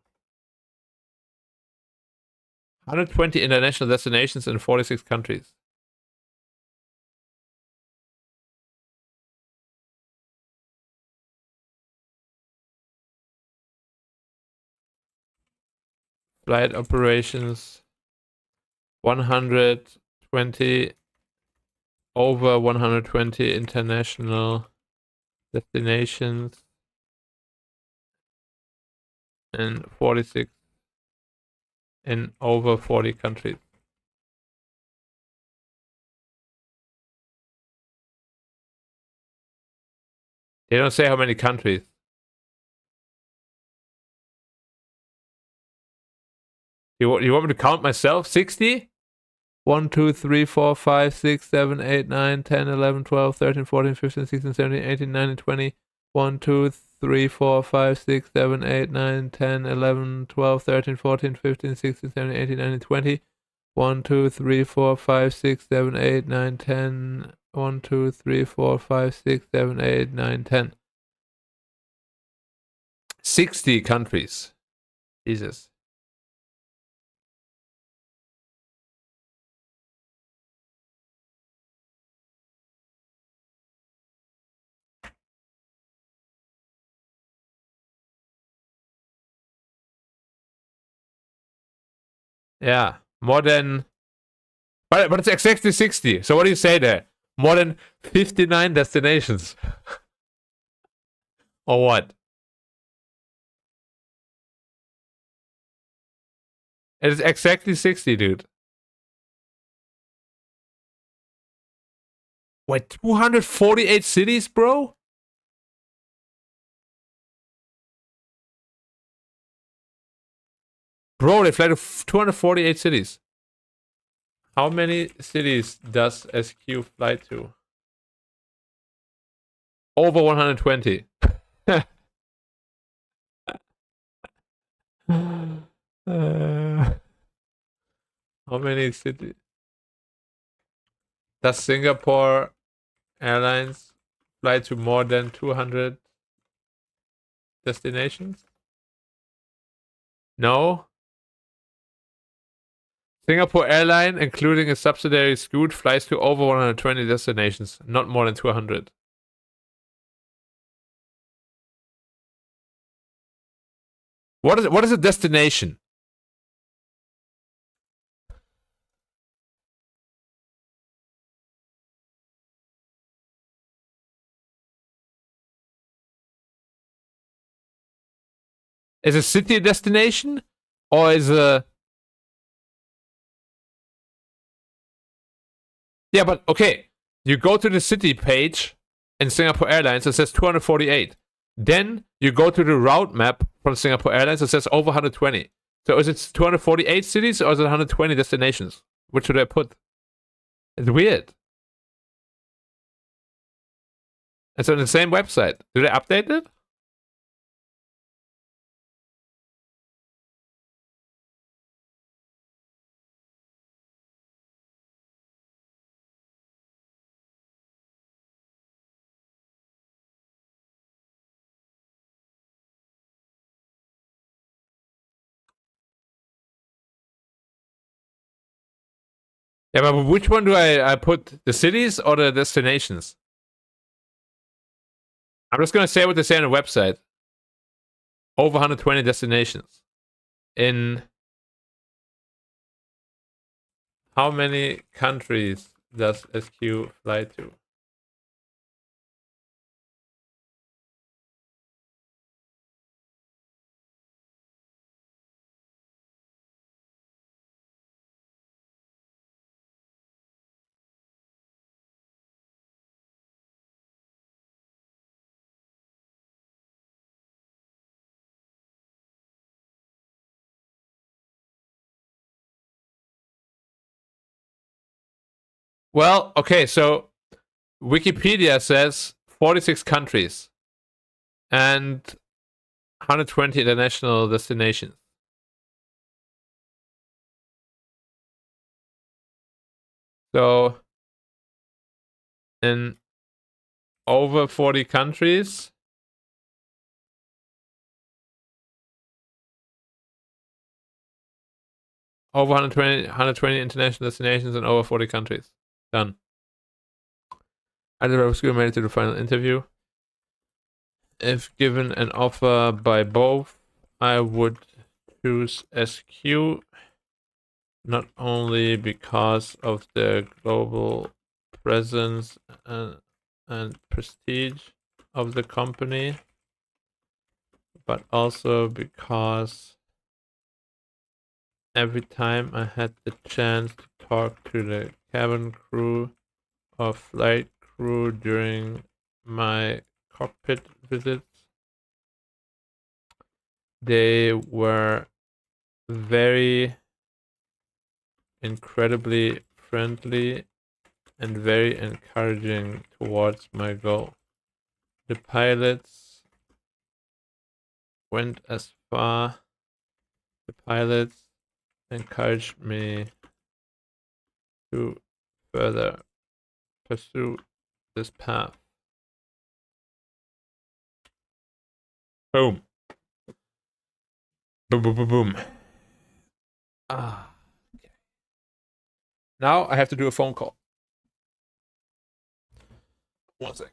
120 international destinations in 46 countries. Flight operations 120 over 120 international destinations and 46 in over 40 countries. They don't say how many countries. You want me to count myself? 60? 1, 2, 3, 4, 5, 6, 7, 8, 9, 10, 11, 12, 13, 14, 15, 16, 17, 18, 19, 20. 1, 2, 3, 4, 5, 6, 7, 8, 9, 10, 11, 12, 13, 14, 15, 16, 17, 18, 19, 20. 1, 2, 3, 4, 5, 6, 7, 8, 9, 10. 1, 2, 3, 4, 5, 6, 7, 8, 9, 10. 60 countries. Jesus. Yeah, more than. But it's exactly 60. So what do you say there? More than 59 destinations. Or what? It is exactly 60, dude. Wait, 248 cities, bro? Bro, they fly to 248 cities. How many cities does SQ fly to? Over 120. How many cities? Does Singapore Airlines fly to more than 200 destinations? No. Singapore Airline, including a subsidiary Scoot, flies to over 120 destinations, not more than 200. What is a destination? Is a city a destination? Or is a. Yeah, but okay. You go to the city page in Singapore Airlines, it says 248. Then you go to the route map from Singapore Airlines, it says over 120. So is it 248 cities or is it 120 destinations? Which should I put? It's weird. It's on the same website. Do they update it? Yeah, but which one do I put? The cities or the destinations? I'm just gonna say what they say on the website. Over 120 destinations. In how many countries does SQ fly to? Well, okay, so Wikipedia says 46 countries and 120 international destinations. So in over 40 countries, over 120 international destinations in over 40 countries. Done. I did school made it to the final interview. If given an offer by both, I would choose SQ not only because of their global presence and prestige of the company, but also because every time I had the chance to talk to the cabin crew or flight crew during my cockpit visits, they were very incredibly friendly and very encouraging towards my goal. The pilots went as far. The pilots encouraged me to further pursue this path. Boom. Boom, boom, boom, boom. Ah. Okay. Now I have to do a phone call. One sec.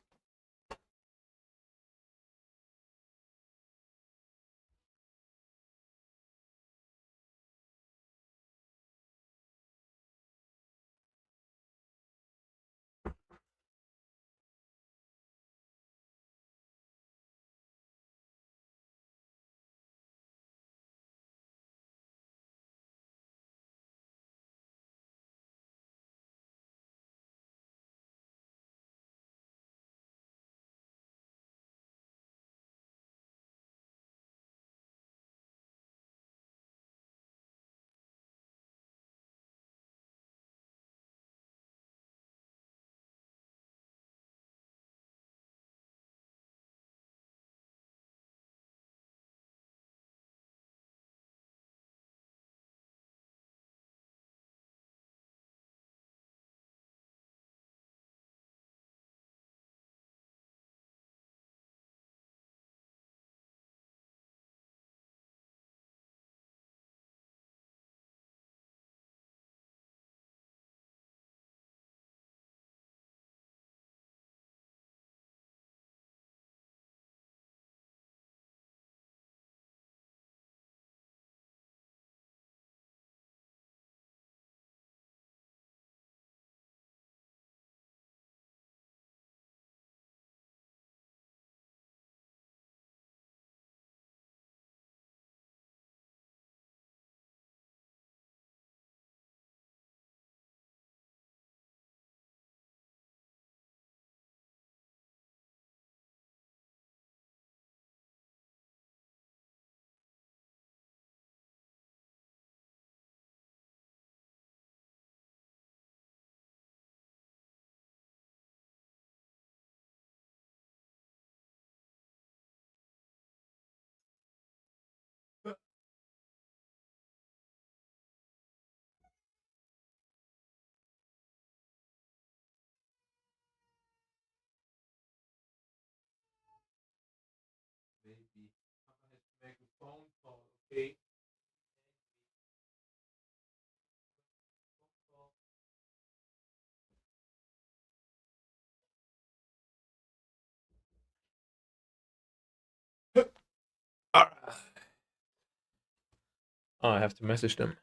Oh, I have to message them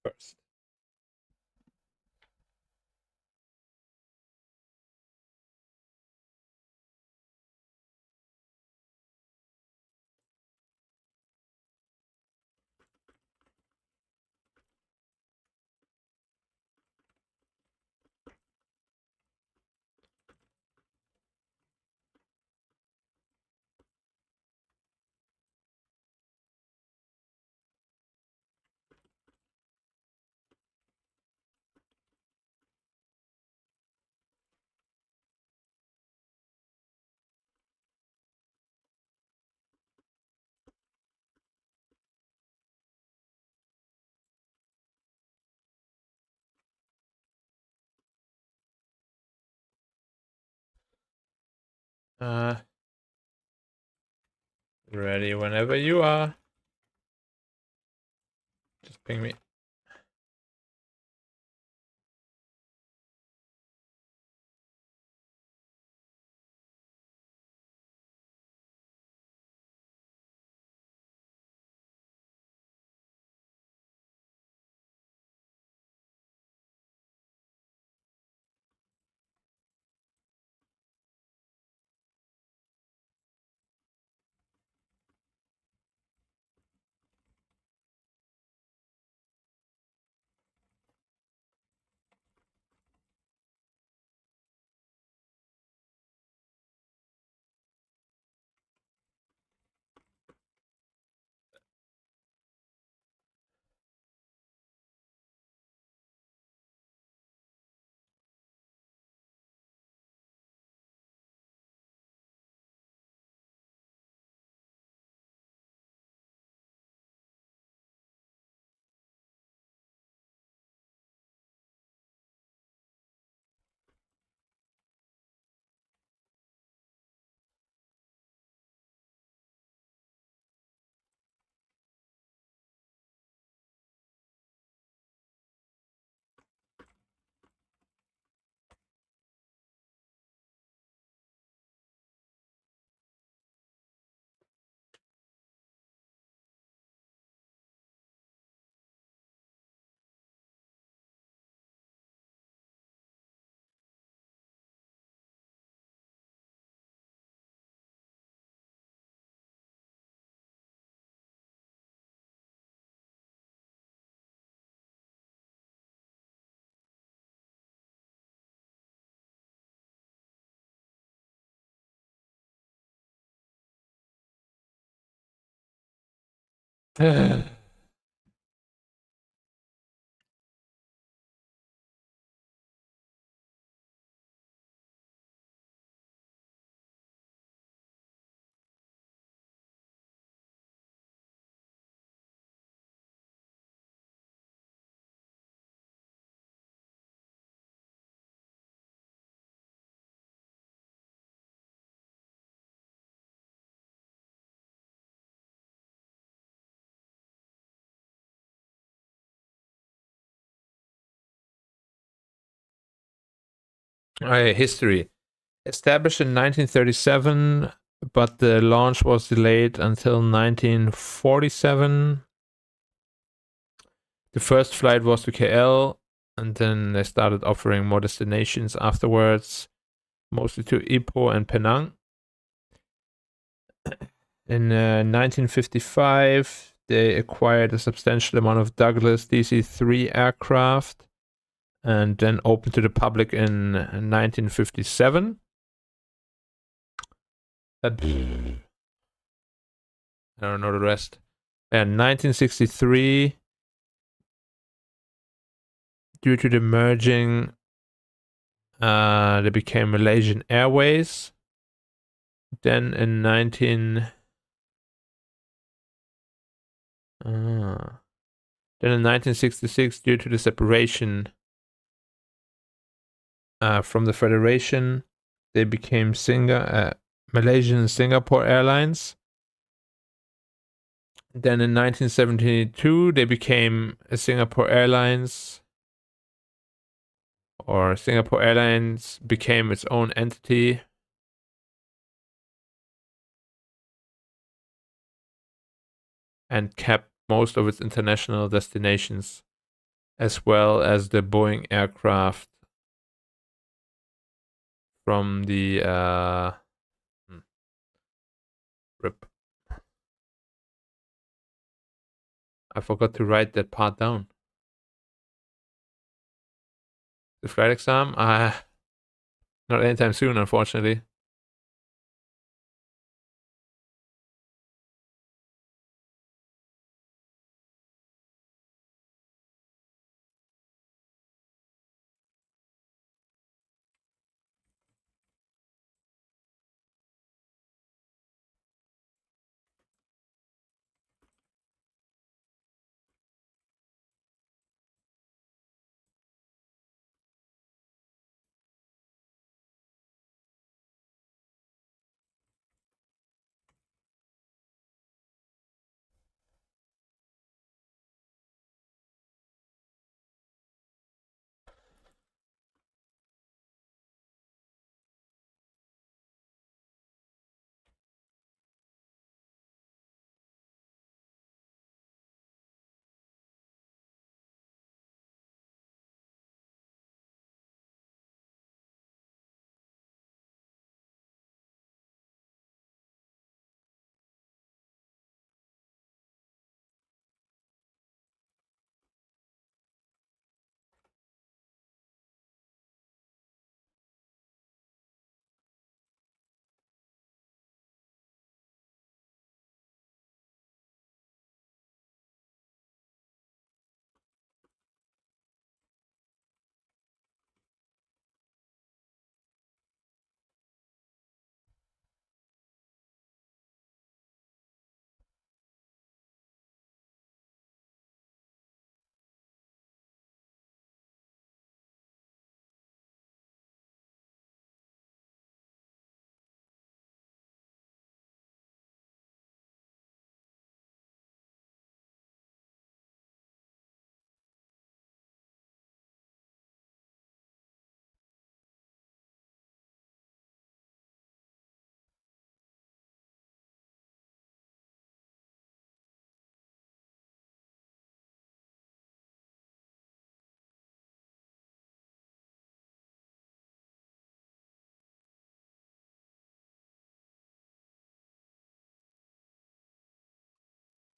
first. Ready whenever you are. Just ping me. History. Established in 1937, but the launch was delayed until 1947. The first flight was to KL, and then they started offering more destinations afterwards, mostly to Ipoh and Penang. In 1955, they acquired a substantial amount of Douglas DC-3 aircraft and then opened to the public in 1957. I don't know the rest. And 1963, due to the merging, they became Malaysian Airways. Then in 1966, due to the separation from the Federation, they became Malaysian Singapore Airlines. Then in 1972, they became a Singapore Airlines, or Singapore Airlines became its own entity. And kept most of its international destinations, as well as the Boeing aircraft from the RIP. I forgot to write that part down. The flight exam? Not anytime soon, unfortunately.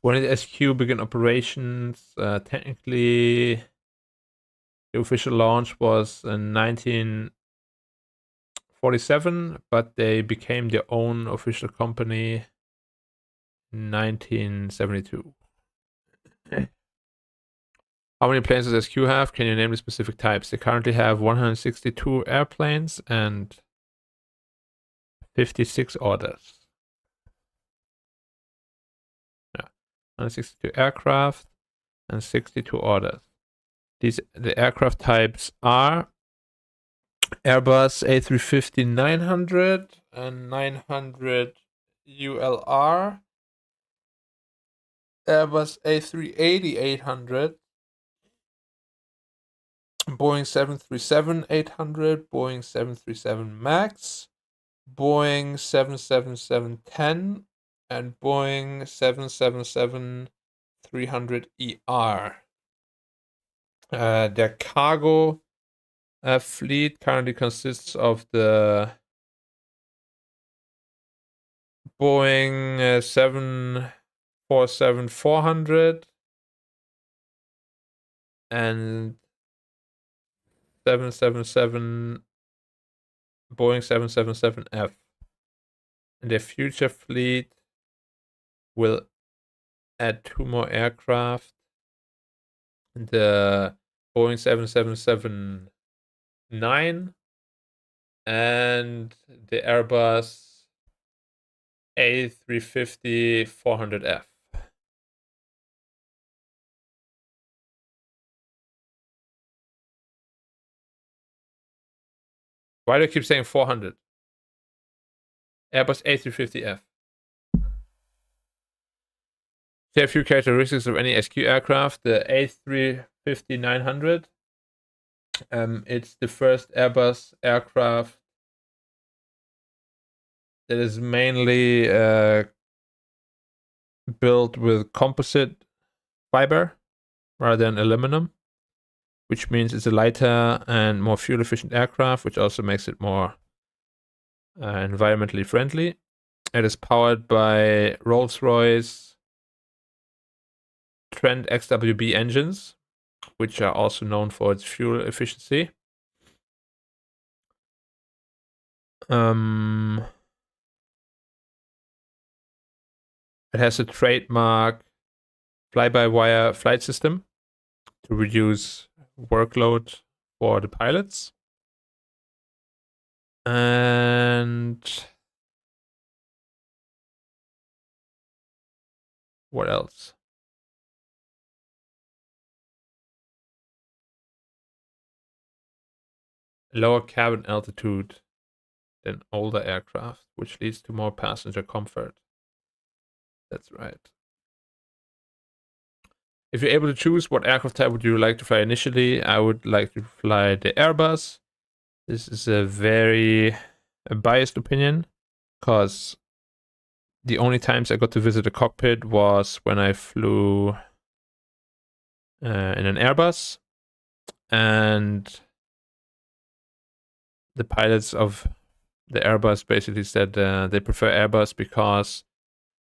When did SQ begin operations? Technically, the official launch was in 1947, but they became their own official company in 1972. How many planes does SQ have? Can you name the specific types? They currently have 162 airplanes and 56 orders. Yeah, 162 aircraft and 62 orders. The aircraft types are Airbus A350-900 and 900 ULR, Airbus A380-800, Boeing 737-800, Boeing 737 MAX, Boeing 777-10, and Boeing 777-300ER. Their cargo fleet currently consists of the Boeing 747-400 and 777 Boeing 777F. And their future fleet will add 2 more aircraft. The Boeing 777-9 and the Airbus A350-400F. Why do I keep saying 400? Airbus A350F. There are a few characteristics of any SQ aircraft. The A350-900. It's the first Airbus aircraft that is mainly built with composite fiber rather than aluminum, which means it's a lighter and more fuel efficient aircraft, which also makes it more environmentally friendly. It is powered by Rolls-Royce Trent XWB engines, which are also known for its fuel efficiency. It has a trademark fly-by-wire flight system to reduce workload for the pilots. And what else? Lower cabin altitude than older aircraft, which leads to more passenger comfort. That's right. If you're able to choose, what aircraft type would you like to fly initially? I would like to fly the Airbus. This is a very biased opinion, because the only times I got to visit a cockpit was when I flew in an Airbus, and the pilots of the Airbus basically said they prefer Airbus because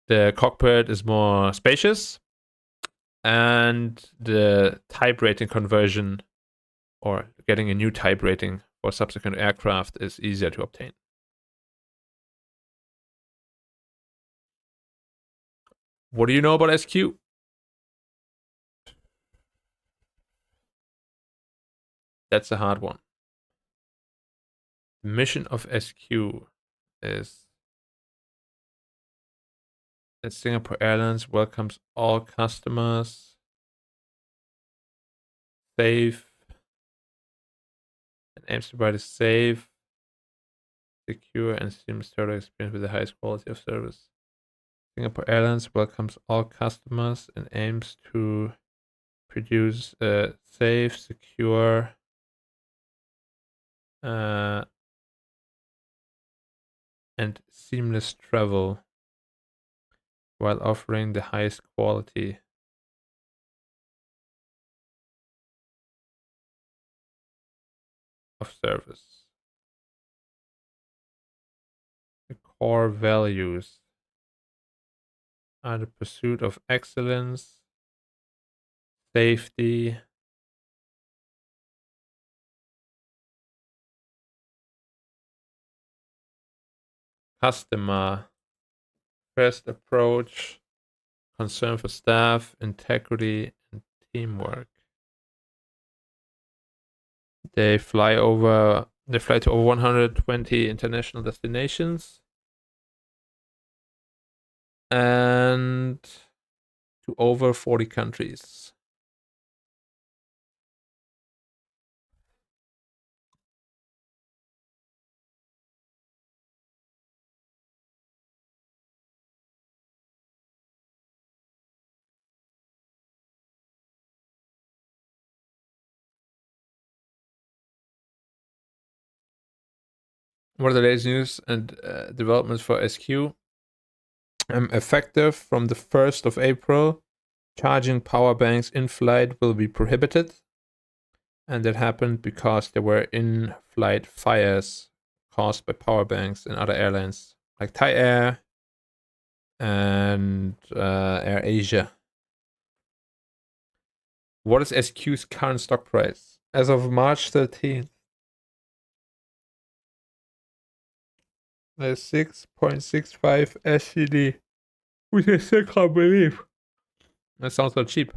the cockpit is more spacious and the type rating conversion, or getting a new type rating for subsequent aircraft, is easier to obtain. What do you know about SQ? That's a hard one. The mission of SQ is that Singapore Airlines welcomes all customers safe and aims to provide a safe, secure, and seamless travel experience with the highest quality of service. Singapore Airlines welcomes all customers and aims to produce a safe, secure, and seamless travel while offering the highest quality of service. The core values are the pursuit of excellence, safety, customer first approach, concern for staff, integrity, and teamwork. They fly to over 120 international destinations and to over 40 countries. What are the latest news and developments for SQ? Effective from the 1st of April, charging power banks in flight will be prohibited. And that happened because there were in-flight fires caused by power banks in other airlines, like Thai Air and Air Asia. What is SQ's current stock price? As of March 13th, there's 6.65 SCD, which I still can't believe. That sounds so cheap.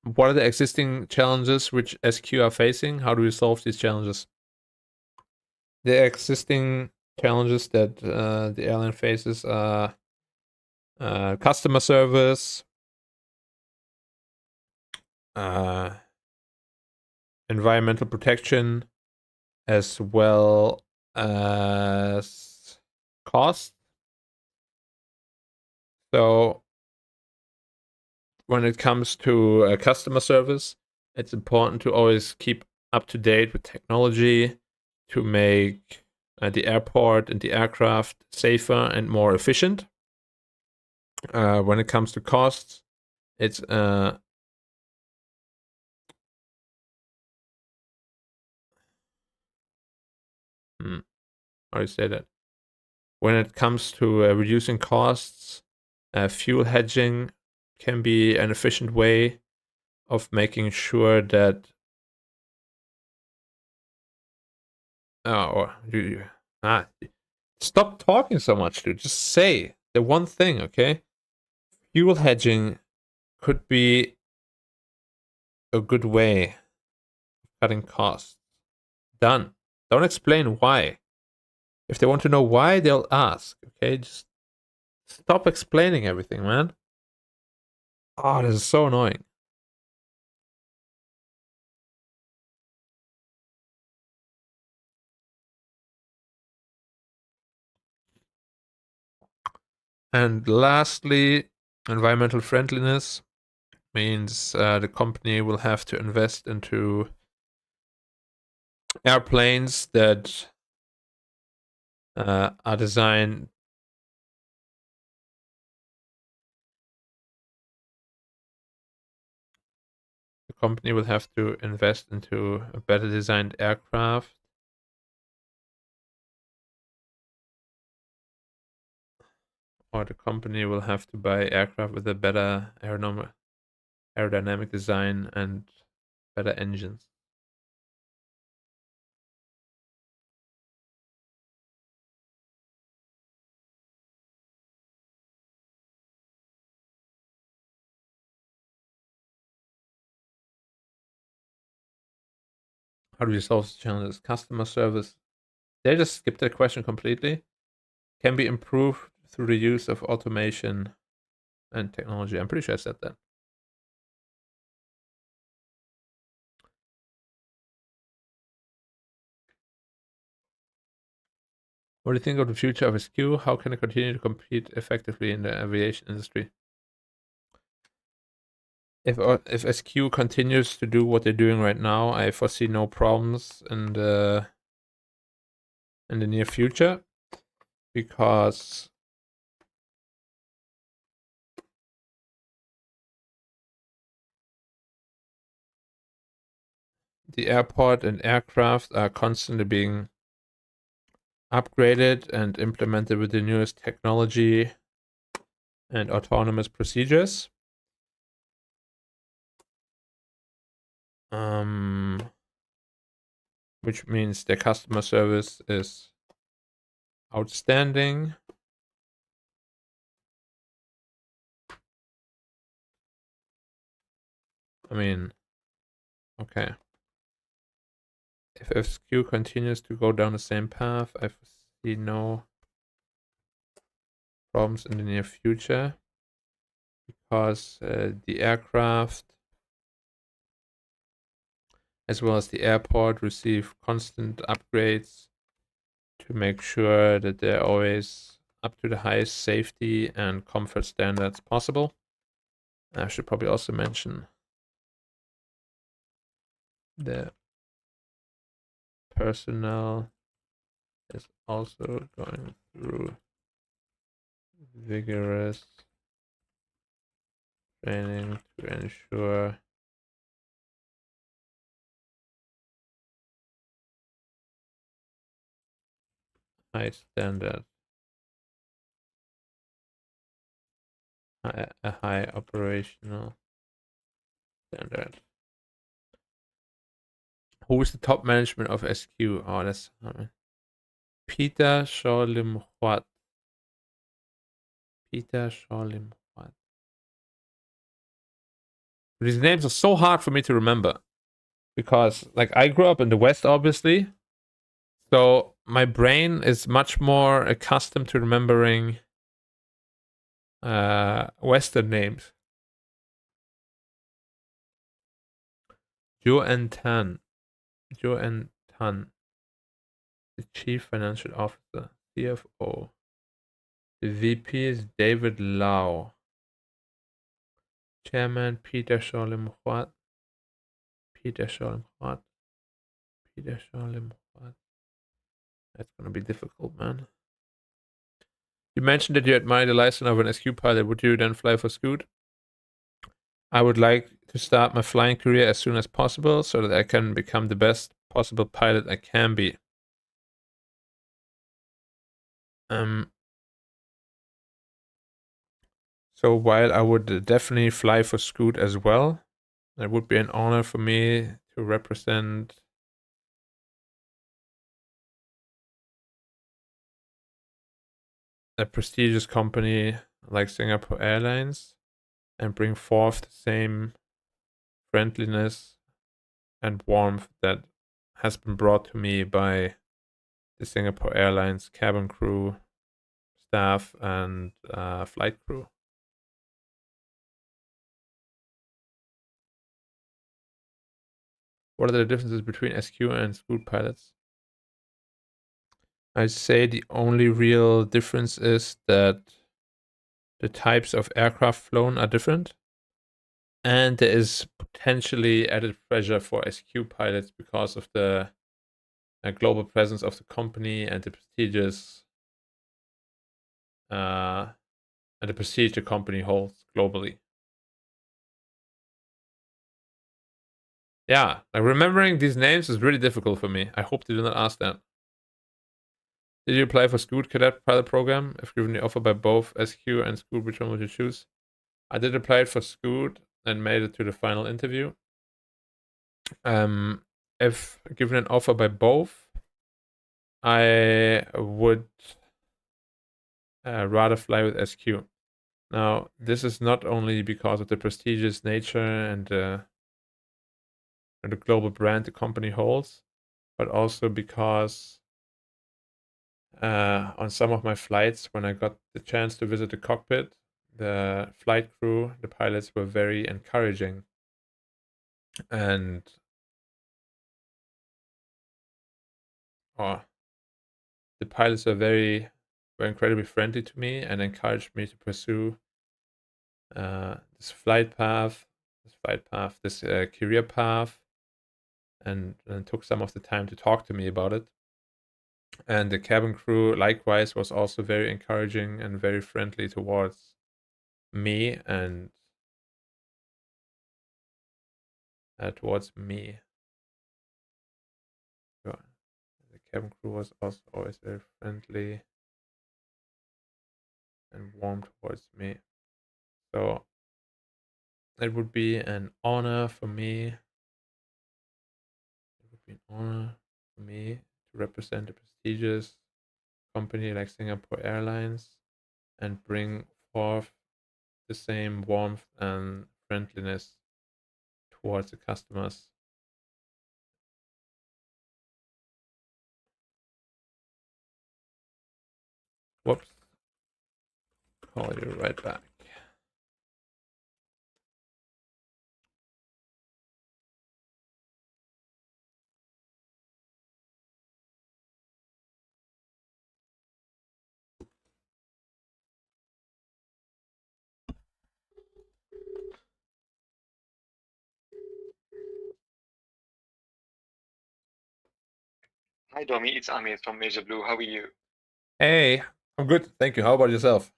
What are the existing challenges which SQ are facing? How do we solve these challenges? The existing challenges that the airline faces are customer service, environmental protection, as well as cost. So when it comes to customer service, it's important to always keep up to date with technology to make the airport and the aircraft safer and more efficient. When it comes to costs, it's how do you say that? When it comes to reducing costs, fuel hedging can be an efficient way of making sure that stop talking so much, dude. Just say the one thing, okay? Fuel hedging could be a good way of cutting costs. Done. Don't explain why. If they want to know why, they'll ask, okay? Just stop explaining everything, man. Oh, this is so annoying. And lastly, environmental friendliness means the company will have to invest into airplanes that are designed the company will have to invest into a better designed aircraft or the company will have to buy aircraft with a better aerodynamic design and better engines. How do you solve the challenges? Customer service. They just skipped that question completely. Can be improved through the use of automation and technology. I'm pretty sure I said that. What do you think of the future of SQ? How can it continue to compete effectively in the aviation industry? If SQ continues to do what they're doing right now, I foresee no problems in the near future because the airport and aircraft are constantly being upgraded and implemented with the newest technology and autonomous procedures. Which means their customer service is outstanding. I mean, okay. If FSQ continues to go down the same path, I foresee no problems in the near future because the aircraft as well as the airport receive constant upgrades to make sure that they're always up to the highest safety and comfort standards possible. I should probably also mention the personnel is also going through vigorous training to ensure high standard, a high operational standard. Who is the top management of SQ? Oh, that's Peter Shaw-Lim-Huat. Peter Shaw-Lim-Huat. These names are so hard for me to remember because, like, I grew up in the West, obviously, so my brain is much more accustomed to remembering Western names. Joanne Tan. Joanne Tan. The Chief Financial Officer. CFO. The VP is David Lau. Chairman Peter Charles Peter Charles Peter Charles. That's gonna be difficult, man. You mentioned that you admire the license of an SQ pilot. Would you then fly for Scoot? I would like to start my flying career as soon as possible so that I can become the best possible pilot I can be. So while I would definitely fly for Scoot as well, it would be an honor for me to represent a prestigious company like Singapore Airlines and bring forth the same friendliness and warmth that has been brought to me by the Singapore Airlines cabin crew, staff, and flight crew. What are the differences between SQ and Scoot pilots? I'd say the only real difference is that the types of aircraft flown are different. And there is potentially added pressure for SQ pilots because of the global presence of the company and the prestigious and the prestige the company holds globally. Yeah, like remembering these names is really difficult for me. I hope they do not ask that. Did you apply for Scoot Cadet Pilot Program? If given the offer by both SQ and Scoot, which one would you choose? I did apply for Scoot and made it to the final interview. If given an offer by both, I would rather fly with SQ. Now, this is not only because of the prestigious nature and the global brand the company holds, but also because on some of my flights, when I got the chance to visit the cockpit, the flight crew, the pilots were very encouraging. And the pilots were incredibly friendly to me and encouraged me to pursue this career path, and took some of the time to talk to me about it. And the cabin crew, likewise, was also very encouraging and very friendly towards me and towards me. So, the cabin crew was also always very friendly and warm towards me. So it would be an honor for me. It would be an honor for me to represent a prestigious company like Singapore Airlines and bring forth the same warmth and friendliness towards the customers. Whoops. Call you right back. Hi, Domi. It's Amir from Major Blue. How are you? Hey, I'm good. Thank you. How about yourself?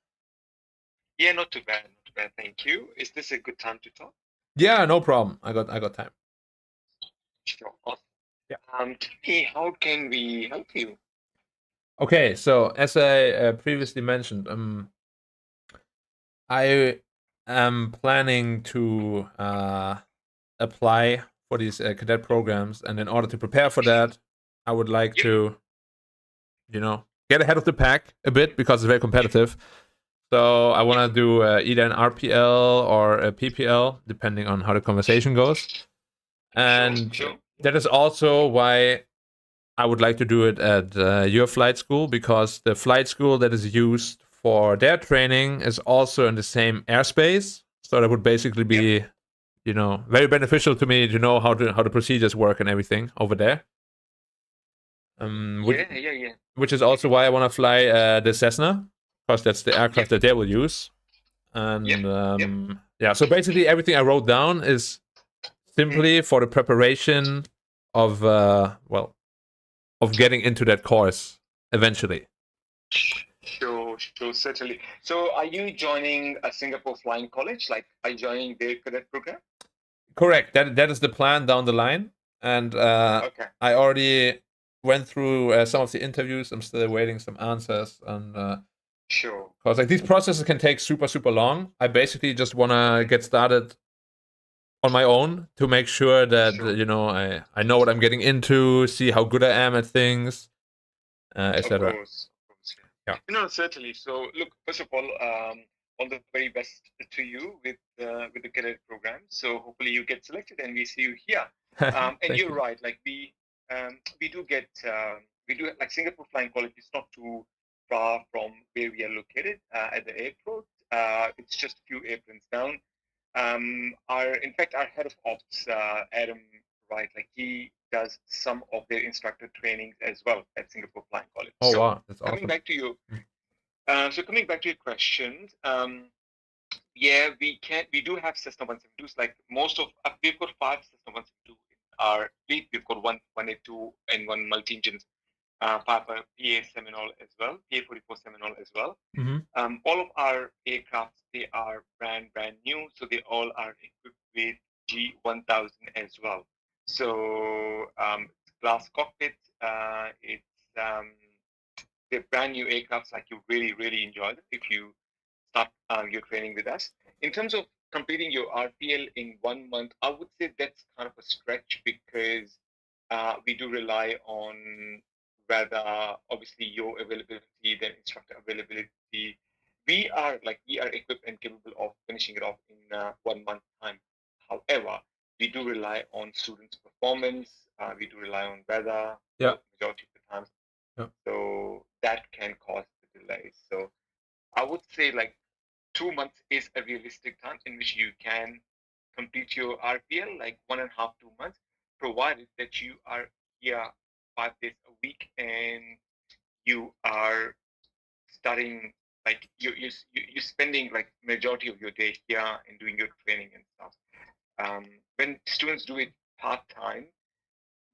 Yeah, not too bad. Not too bad. Thank you. Is this a good time to talk? Yeah, no problem. I got time. Sure. Awesome. Yeah. Tell me, how can we help you? Okay, so as I previously mentioned, I am planning to apply for these cadet programs, and in order to prepare for that, I would like Yeah. to, get ahead of the pack a bit because it's very competitive. So I want to do either an RPL or a PPL, depending on how the conversation goes. And Sure. that is also why I would like to do it at your flight school, because the flight school that is used for their training is also in the same airspace. So that would basically be, very beneficial to me to know how the procedures work and everything over there. Which is also why I want to fly the Cessna, because that's the aircraft that they will use. And Yeah, so basically everything I wrote down is simply for the preparation of of getting into that course eventually. Sure, certainly. So, are you joining a Singapore Flying College? Like, are you joining their cadet program? Correct. That is the plan down the line, and Okay. I already went through some of the interviews. I'm still awaiting some answers, and Sure. because like these processes can take super long. I basically just wanna get started on my own to make sure that Sure. I know what I'm getting into, see how good I am at things, etc. Of course, Yeah. Certainly. So, look, first of all the very best to you with the cadet program. So, hopefully, you get selected, and we see you here. And Thank you're you. right. Like we do get we do like Singapore Flying College is not too far from where we are located at the airport. It's just a few airplanes down. In fact, our head of ops, Adam, right, like he does some of their instructor trainings as well at Singapore Flying College. Oh So wow, that's coming awesome. back to you, coming back to your questions, yeah, we do have Cessna 172s. Like most of, we've got 5 Cessna 172 in our fleet. We've got one 182 and one multi-engine Papa PA Seminole as well, PA 44 Seminole as well. Mm-hmm. All of our aircrafts, they are brand new, so they all are equipped with G1000 as well. So glass cockpits, it's they're brand new aircrafts. Like you really enjoy them if you start your training with us. In terms of completing your RPL in 1 month, I would say that's kind of a stretch because we do rely on rather obviously your availability, then instructor availability. We are equipped and capable of finishing it off in 1 month time. However, we do rely on students' performance. We do rely on weather. Yeah. Majority of the times. Yeah. So that can cause the delays. So I would say like 2 months is a realistic time in which you can complete your RPL, like 1.5, 2 months, provided that you are here 5 days a week and you are studying, like you're spending like majority of your day here and doing your training and stuff. When students do it part time,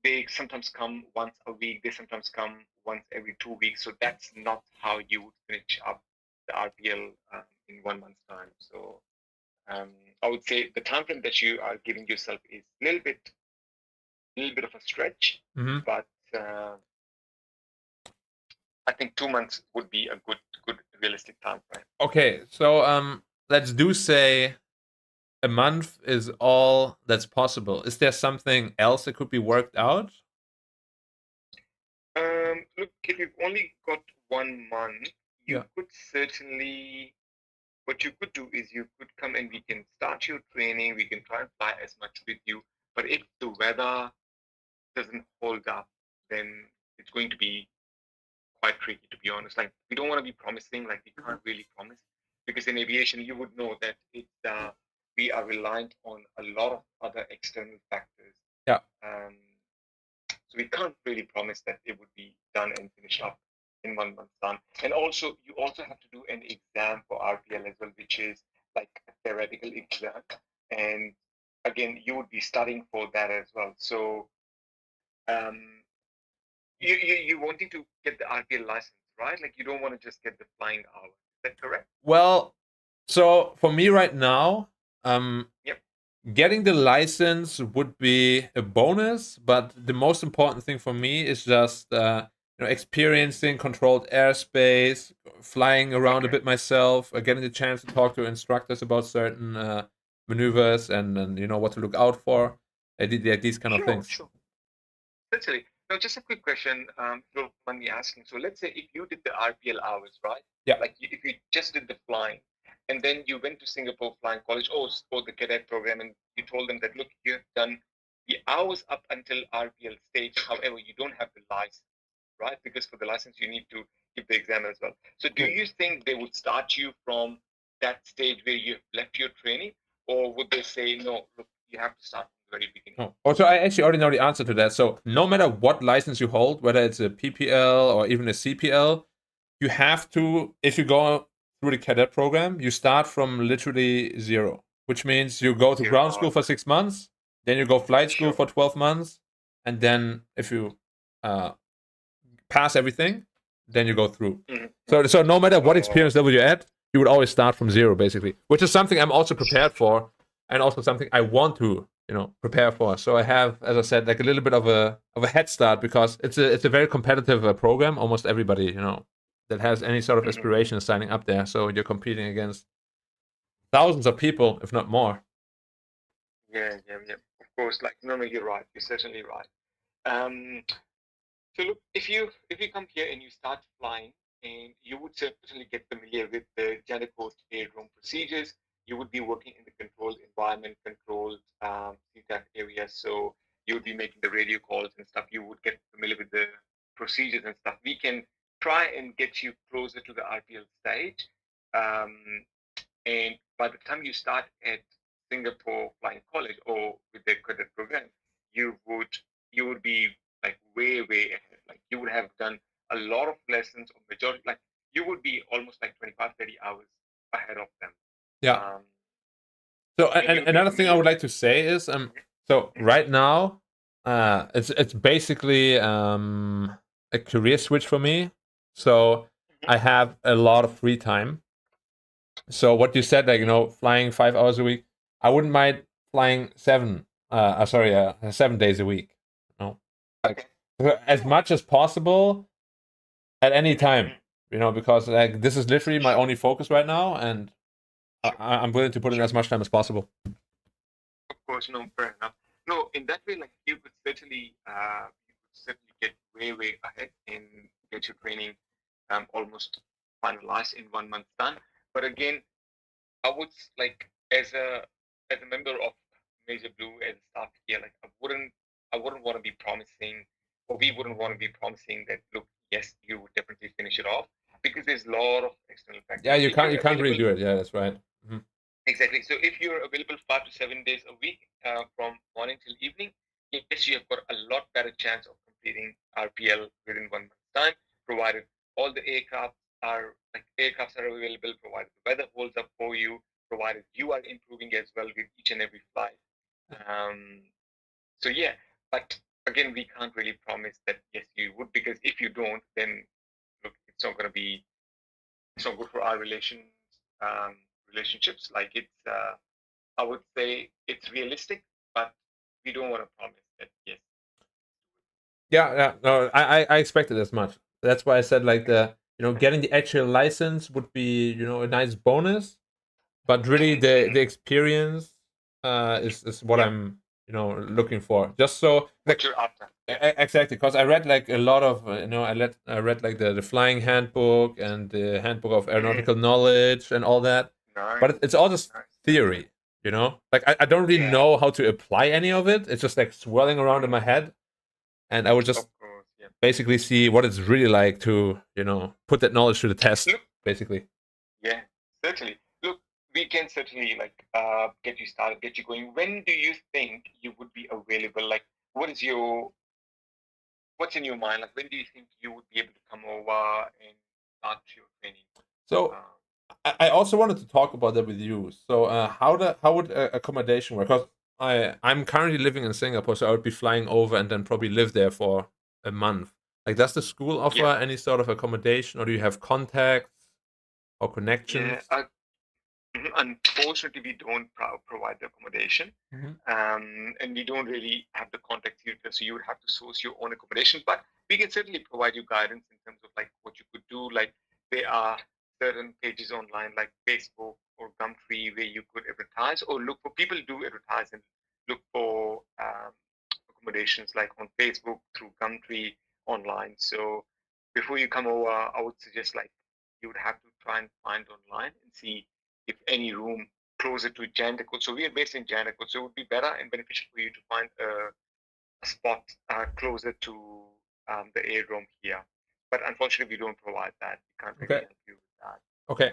they sometimes come once a week. They sometimes come once every 2 weeks. So that's not how you would finish up the RPL in 1 month's time. So I would say the time frame that you are giving yourself is a little bit of a stretch, Mm-hmm. but I think 2 months would be a good realistic time frame. Okay, so let's do say a month is all that's possible. Is there something else that could be worked out? Look, if you've only got 1 month, you Yeah. could certainly. What you could do is you could come and we can start your training. We can try and fly as much with you. But if the weather doesn't hold up, then it's going to be quite tricky, to be honest. Like we don't want to be promising. Like we can't really promise because in aviation, you would know that we are reliant on a lot of other external factors. Yeah. So we can't really promise that it would be done and finished up in 1 month's time. And also, you also have to do an exam for RPL as well, which is like a theoretical exam. And again, you would be studying for that as well. So you wanting to get the RPL license, right? Like you don't want to just get the flying hours. Is that correct? Well, so for me right now, Yep. getting the license would be a bonus, but the most important thing for me is just experiencing controlled airspace, flying around a bit myself, getting the chance to talk to instructors about certain maneuvers and what to look out for, these kind of things. Sure. Certainly. Now, just a quick question, if you don't mind me asking. So, let's say if you did the RPL hours, right? Yeah. Like if you just did the flying, and then you went to Singapore Flying College or the cadet program, and you told them that look, you've done the hours up until RPL stage. However, you don't have the license, right? Because for the license, you need to give the exam as well. So, do you think they would start you from that stage where you've left your training, or would they say no? Look, you have to start from the very beginning. Oh. Also, I actually already know the answer to that. So no matter what license you hold, whether it's a PPL or even a CPL, you have to, if you go through the cadet program, you start from literally zero. which means you go to 0 ground school hours. for 6 months, then you go flight school Sure. for 12 months, and then if you pass everything, then you go through. Mhm. So no matter what Oh, experience level you're at, you would always start from zero, basically, which is something I'm also prepared for, and also something I want to, prepare for. So I have, as I said, like a little bit of a head start because it's a very competitive program. Almost everybody, that has any sort of mhm. aspiration is signing up there. So you're competing against thousands of people, if not more. Yeah, yeah, yeah. Of course, like no, no, you're right. You're certainly right. Um, so look, if you come here and you start flying, and you would certainly get familiar with the Jana Coast aerodrome procedures. You would be working in the controlled environment, controlled CTAC area. So you would be making the radio calls and stuff. You would get familiar with the procedures and stuff. We can try and get you closer to the RPL stage. Um, And by the time you start at Singapore Flying College or with their credit program, you would you would be like way ahead. Like you would have done a lot of lessons or majority like you would be almost like 25, 30 hours ahead of them. Yeah. Um, So and and you'll be another thing I familiar would with like to say is so it. right now it's basically a career switch for me. So I have a lot of free time. So what you said, like flying 5 hours a week, I wouldn't mind flying 7 days a week. Okay. Like as much as possible at any time. Because like this is literally my Sure. only focus right now, and Sure. I'm willing to put in Sure. as much time as possible. Of course, no, fair enough. No, in that way, like you could certainly get way ahead and get your training almost finalized in 1 month's time. But again, I would like as a member of Major Blue as a staff here, like I wouldn't want to be promising, or we wouldn't want to be promising that look, yes, you would definitely finish it off because there's a lot of external Yeah, factors. you If can't you're you can't really available do it. Yeah, that's right. exactly. So if you're available 5 to 7 days a week from morning till evening, yes, you have got a lot better chance of completing RPL within 1 month's time, provided all the aircrafts are available, provided the weather holds up for you, provided you are improving as well with each and every flight. Um, so yeah, but again, we can't really promise that yes, you would because if you don't, then look, it's not good for our um, relationships. Like I would say it's realistic, but we don't want to promise that yes. Yeah. No, I expected as much. That's why I said like the getting the actual license would be a nice bonus, but really the experience is what Yeah, I'm looking for. Just so what like you're after. Yeah. exactly because I read like a lot of I read like the flying handbook and the handbook of Mm-hmm. aeronautical knowledge and all that, but Nice, it's all just nice. theory. Like I don't really Yeah, know how to apply any of it. It's just like swirling around in my head, and I would of just course. Yeah. basically see what it's really like to put that knowledge to the test. Look, Basically. yeah, certainly. Look, we can certainly like get you started, get you going. When do you think you would be available? Like, what's in your mind? Like, when do you think you would be able to come over and start your training? So Uh, I also wanted to talk about that with you. So how would accommodation work? Because I'm currently living in Singapore, so I would be flying over and then probably live there for a month. Like, does the school offer yeah, any sort of accommodation, or do you have contacts or yeah. connections? Unfortunately, we don't provide the accommodation, Hmm. and we don't really have the contact here, so you would have to source your own accommodation. But we can certainly provide you guidance in terms of like what you could do. Like there are certain pages online, like Facebook or Gumtree, where you could advertise or look for people do advertise and look for accommodations like on Facebook through Gumtree online. So before you come over, I would suggest like you would have to try and find online and see if any room closer to Jandakot. So we are based in Jandakot, so it would be better and beneficial for you to find a spot closer to the aerodrome here. But unfortunately, we don't provide that. We can't really Okay. help you with that. Okay.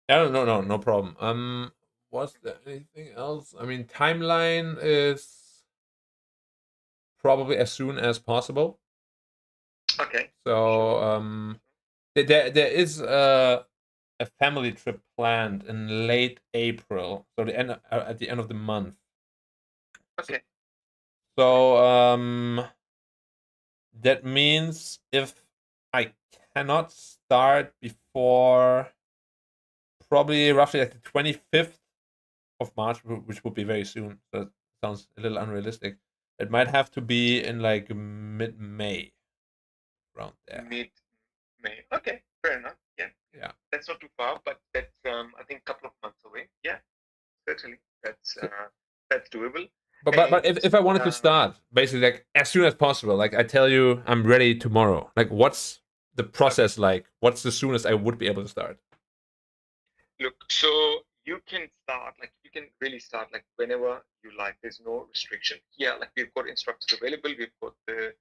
Yeah, no problem. Was there anything else? I mean, timeline is probably as soon as possible. Okay, sure. So there is a family trip planned in late April, so at the end of the month. Okay. So that means if I cannot start before probably roughly like the 25th of March, which would be very soon. So that sounds a little unrealistic. It might have to be in like mid-May, around there. Mid-May. Okay, fair enough. Yeah, Yeah. that's not too far, but that's I think a couple of months away. Yeah, certainly So, that's doable. but And if I wanted to start basically like as soon as possible, like I tell you I'm ready tomorrow. Like what's the okay, process like? What's the soonest I would be able to start? look, so you can start like you can really start like whenever you like. There's no restriction. Yeah, like we've got instructors available. We've got the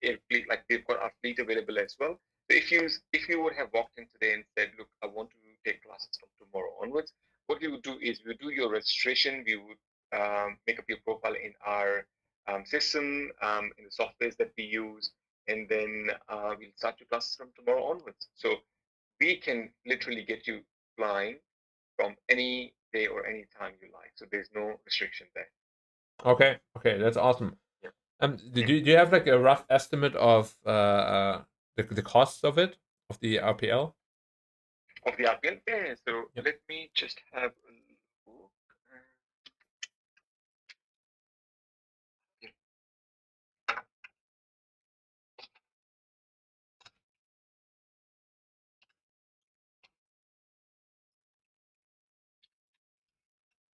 air fleet, like we've got our fleet available as well. So if you would have walked in today and said, look, I want to take classes from tomorrow onwards, what we would do is we would do your registration. We would make up your profile in our system, in the softwares that we use, and then we'll start your classes from tomorrow onwards. So we can literally get you flying from any day or any time you like. So there's no restriction there. Okay, that's awesome. Yeah. Do you have like a rough estimate of the costs of it, of the RPL? Of the RPL? Yeah. So Yep. let me just have a look. Yeah.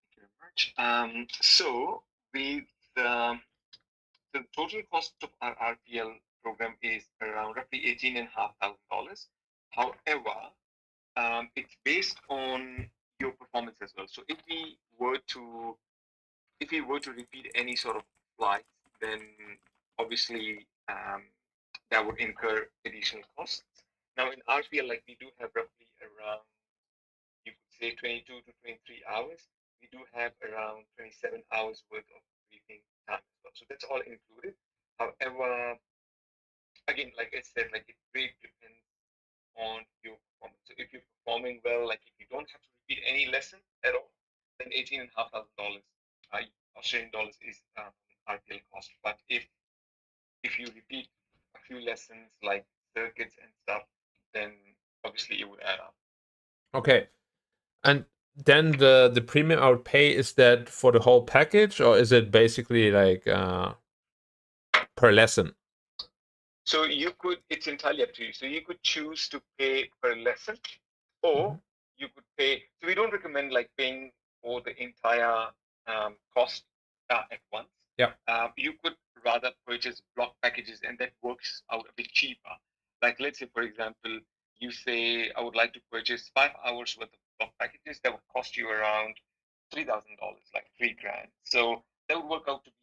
Thank you very much. So with the total cost of our RPL program is around roughly $18,500. However, it's based on your performance as well. So if we were to repeat any sort of flights, then obviously that would incur additional costs. Now in RPL, like we do have roughly around, you could say 22 to 23 hours. We do have around 27 hours worth of briefing time as well. So that's all included. However, again, like I said, like it really depends on your performance. So if you're performing well, like if you don't have to repeat any lesson at all, then $18,500 Australian dollars is RPL cost. But if you repeat a few lessons like circuits and stuff, then obviously it would add up. Okay. And then the premium I would pay, is that for the whole package, or is it basically like per lesson? So it's entirely up to you. So you could choose to pay per lesson, or Mhm. you could pay. So we don't recommend like paying for the entire cost at once. Yeah. You could rather purchase block packages, and that works out a bit cheaper. Like let's say, for example, you say I would like to purchase 5 hours worth of block packages. That would cost you around $3,000, like $3,000. So that would work out to be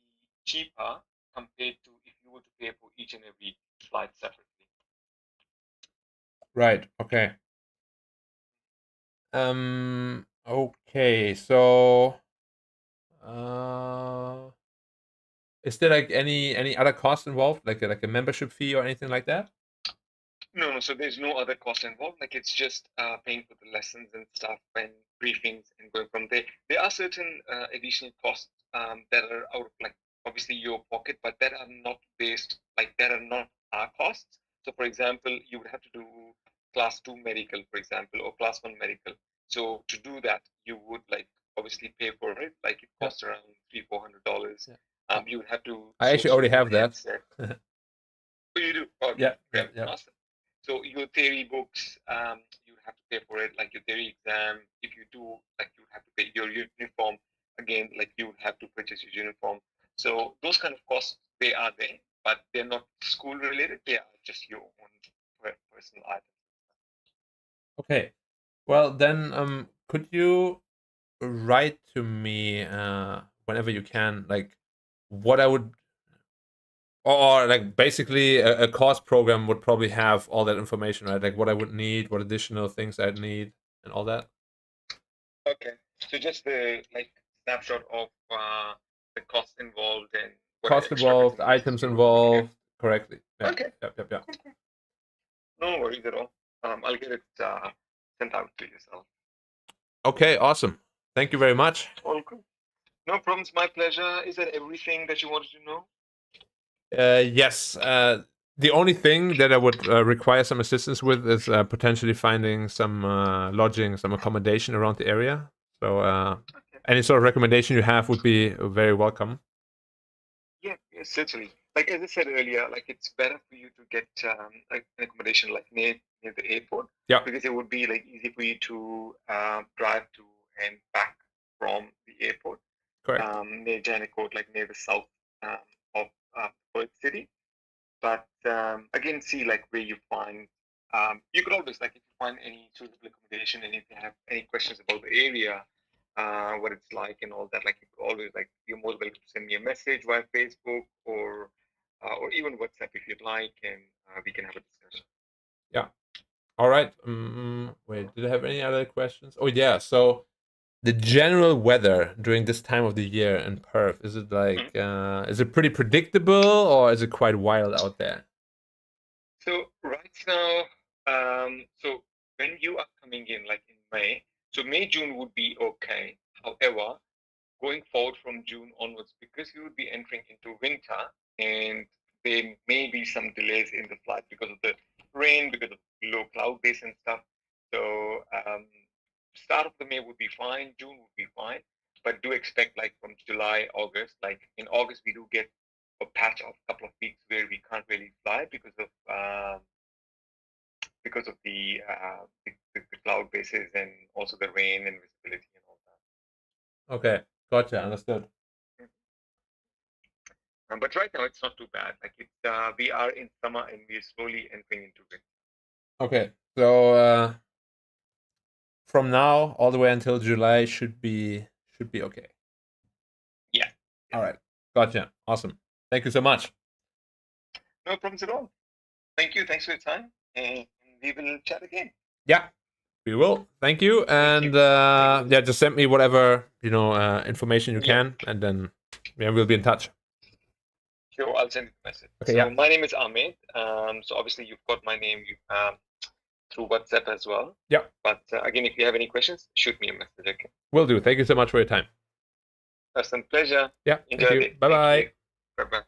cheaper compared to if you were to pay for each and every flight separately. Right. Okay. Okay. So, uh, is there like any other cost involved, like a membership fee or anything like that? No. So there's no other cost involved. Like it's just paying for the lessons and stuff and briefings and going from there. There are certain additional costs that are out of like obviously your pocket, but that are not based like that are not our costs. So for example, you would have to do class 2 medical, for example, or class 1 medical. So to do that, you would like obviously pay for it. Like it Yeah. costs around $300-400. Yeah. You would have to I actually source your already own have that. headset. Oh, you do? Okay, Yeah. Yeah. great, Yeah. awesome. So your theory books, you have to pay for it, like your theory exam. If you do, like you have to pay your uniform again, like you would have to purchase your uniform. So those kind of costs they are there, but they're not school related. They are just your own personal items. Okay. Well, then, could you write to me whenever you can, like what I would, or like basically a course program would probably have all that information, right? Like what I would need, what additional things I'd need, and all that. Okay. So just the like snapshot of the costs involved and what Cost extra bits involved, and pieces items you would be looking at. involved, correctly. Yeah. Okay. Yep. Yep. Yep. No worries at all. I'll get it sent out to yourself. Okay, awesome. Thank you very much. All good. No problems. My pleasure. Is that everything that you wanted to know? Yes. The only thing that I would require some assistance with is potentially finding some lodging, some accommodation around the area. So, Okay. any sort of recommendation you have would be very welcome. Yeah, certainly. Like as I said earlier, like it's better for you to get like an accommodation like near the airport, Yeah. because it would be like easy for you to drive to and back from the airport. Correct. Near Janicourt, like near the south um, of Perth City. But again, see like where you find. You could always like if you find any suitable accommodation and if you have any questions about the area, what it's like and all that, like you could always like you're more welcome to send me a message via Facebook or even WhatsApp if you'd like, and we can have a discussion. Yeah. All right. Wait, did I have any other questions? Oh, yeah. So, the general weather during this time of the year in Perth, is it like, Mhm. is it pretty predictable or is it quite wild out there? So right now, so when you are coming in, like in May, so May June would be okay. However, going forward from June onwards, because you would be entering into winter and there may be some delays in the flight because of the rain, because of low cloud base and stuff. So start of the May would be fine, June would be fine, but do expect like from July, August, like in August we do get a patch of a couple of weeks where we can't really fly because of the cloud bases and also the rain and visibility and all Okay. Gotcha. Understood. that. But right now it's not too bad. Like we are in summer and we're slowly entering into winter. Okay. So, from now all the way until July should be okay. Yeah, All right. Gotcha. Awesome. Thank you so much. no problems at all. Thank you. Thanks for your time, and we will chat again. Yeah, we will. Thank you. Thank And you. Thank you. yeah, just send me whatever, information you Yeah, can, and then yeah, we'll be in touch. sure. I'll send you a message. Okay, So yeah. my name is Ahmed. So obviously you've got my name through WhatsApp as well. Yeah, But again, if you have any questions, shoot me a message. Okay. will do. Thank you so much for your time. That's a pleasure. Yeah, thank Enjoy you. it. Bye Thank bye. you. Bye bye.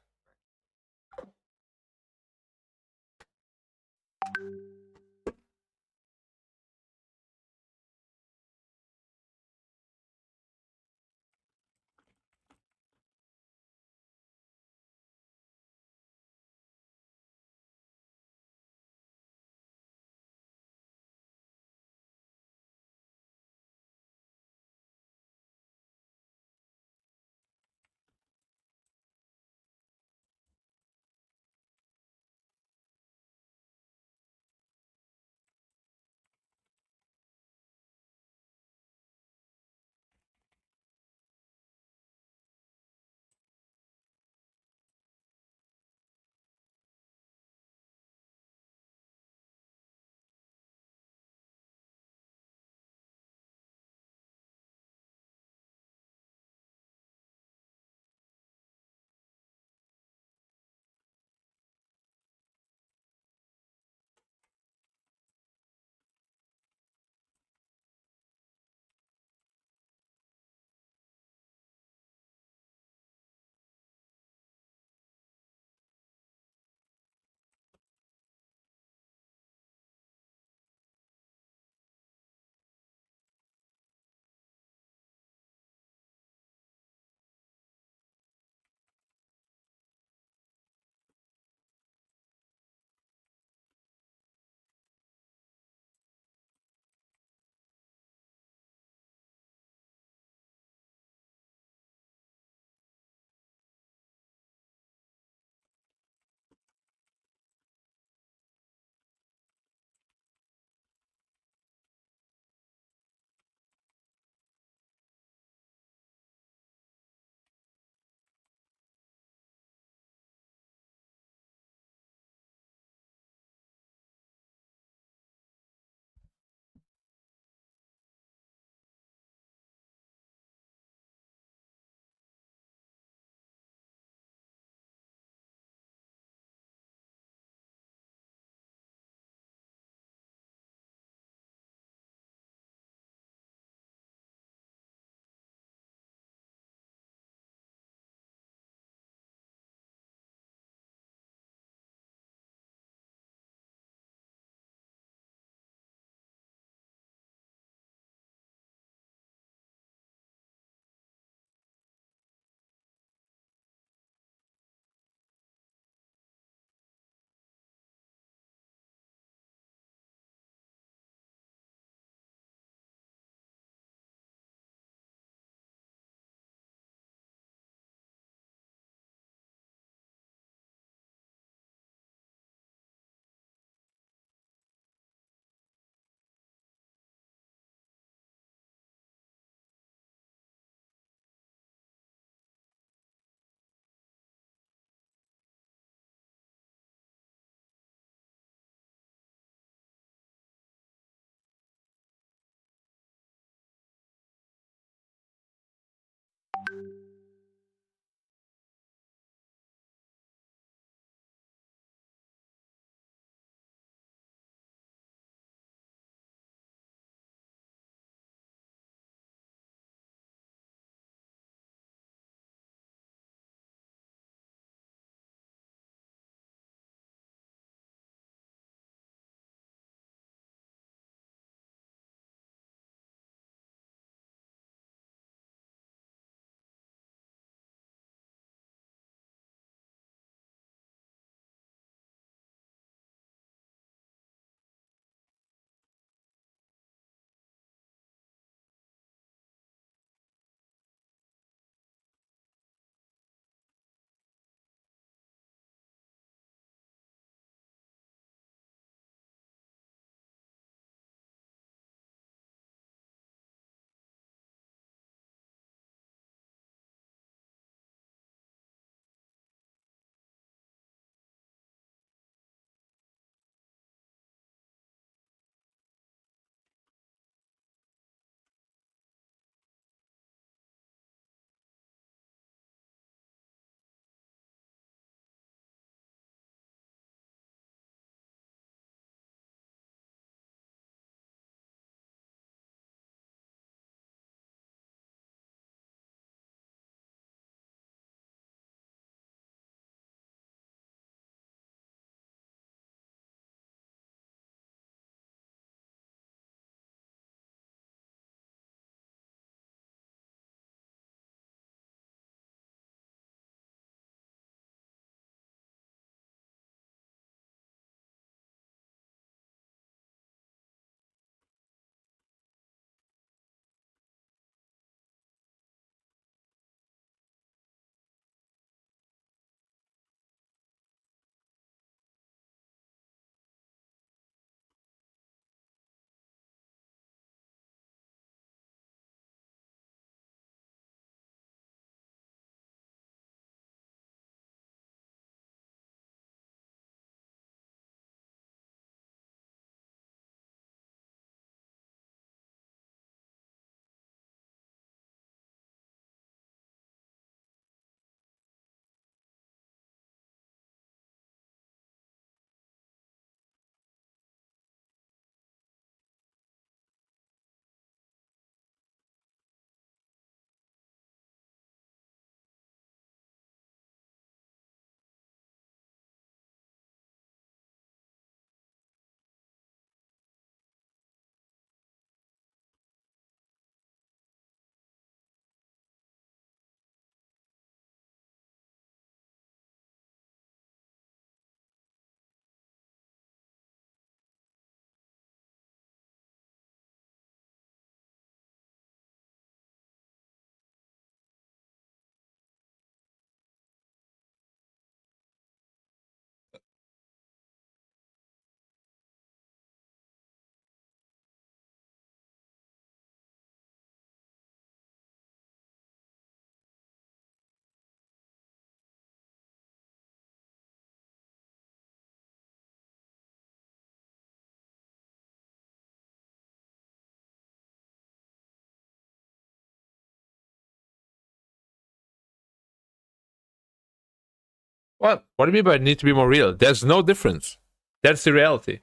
What? What do you mean by need to be more real? There's no difference. That's the reality.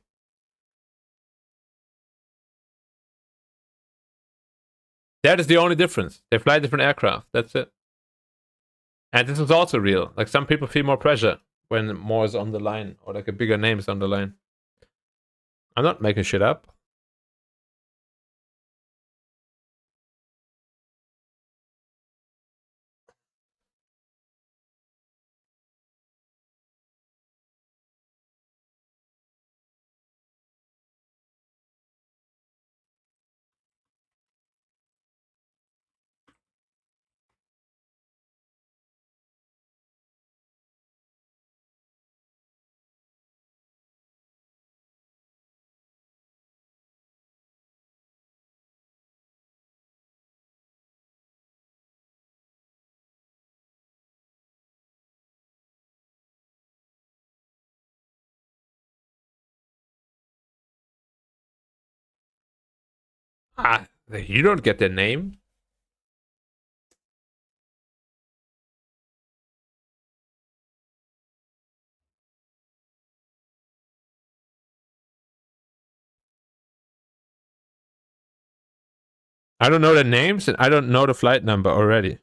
That is the only difference. They fly different aircraft. That's it. And this is also real. Like some people feel more pressure when more is on the line or like a bigger name is on the line. I'm not making shit up. Ah, you don't get their name. I don't know the names and I don't know the flight number already.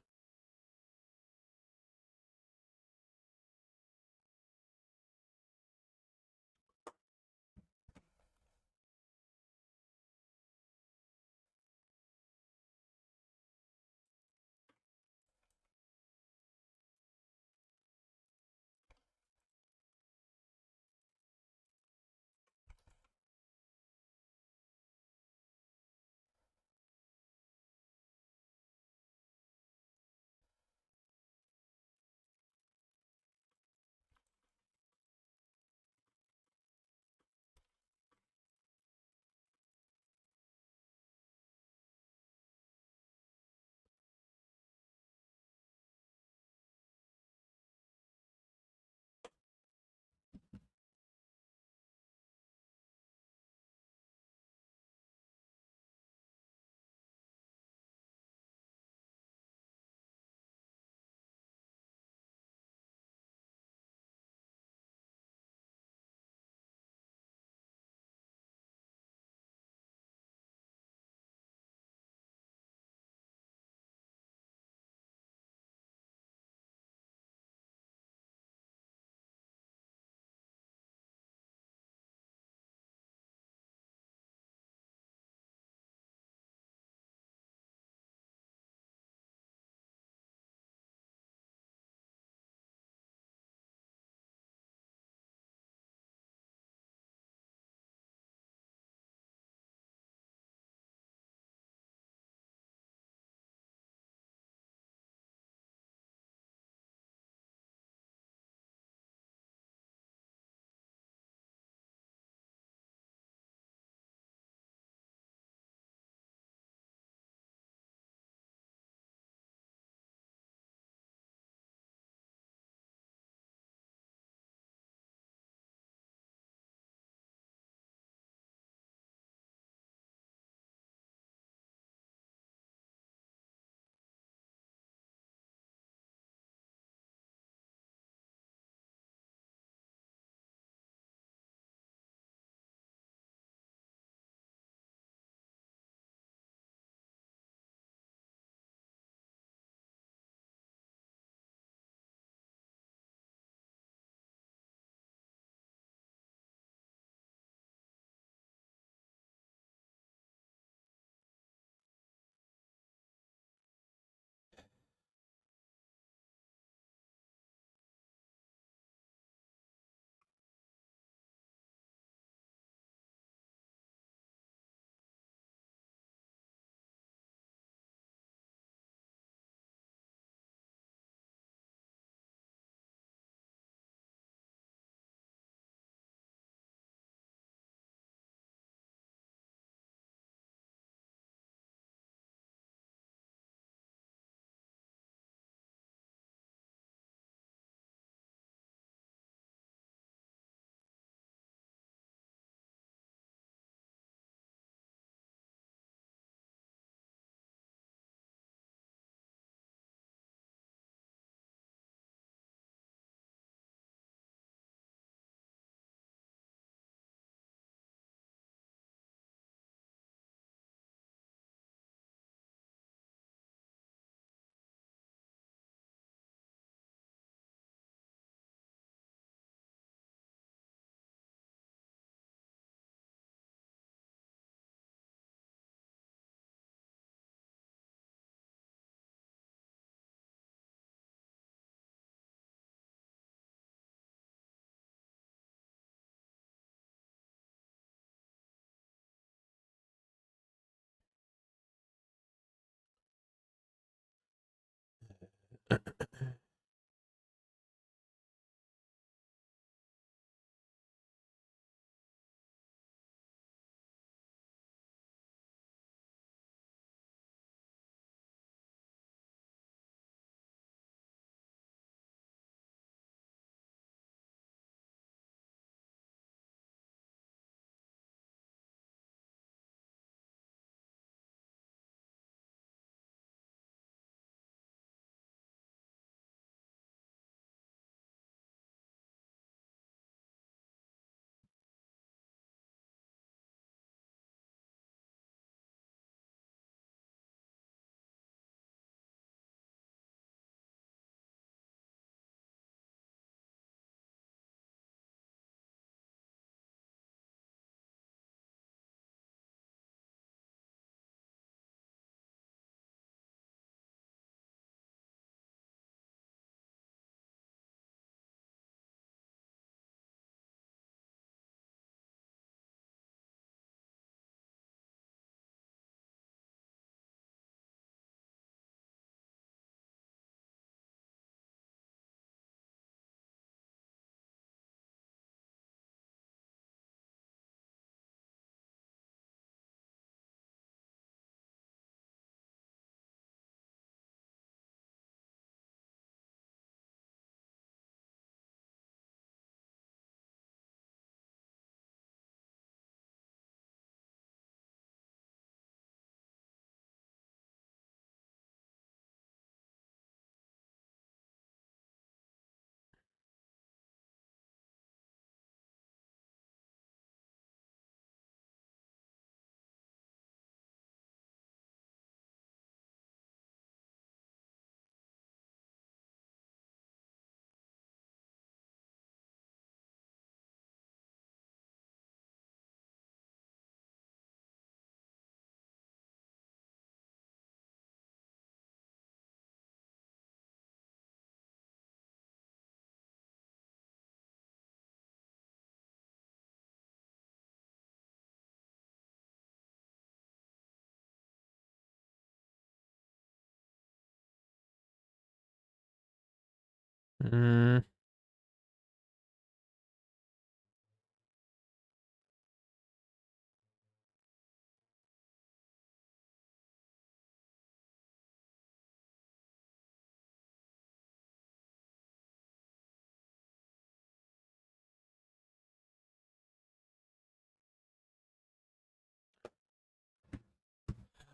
Mm.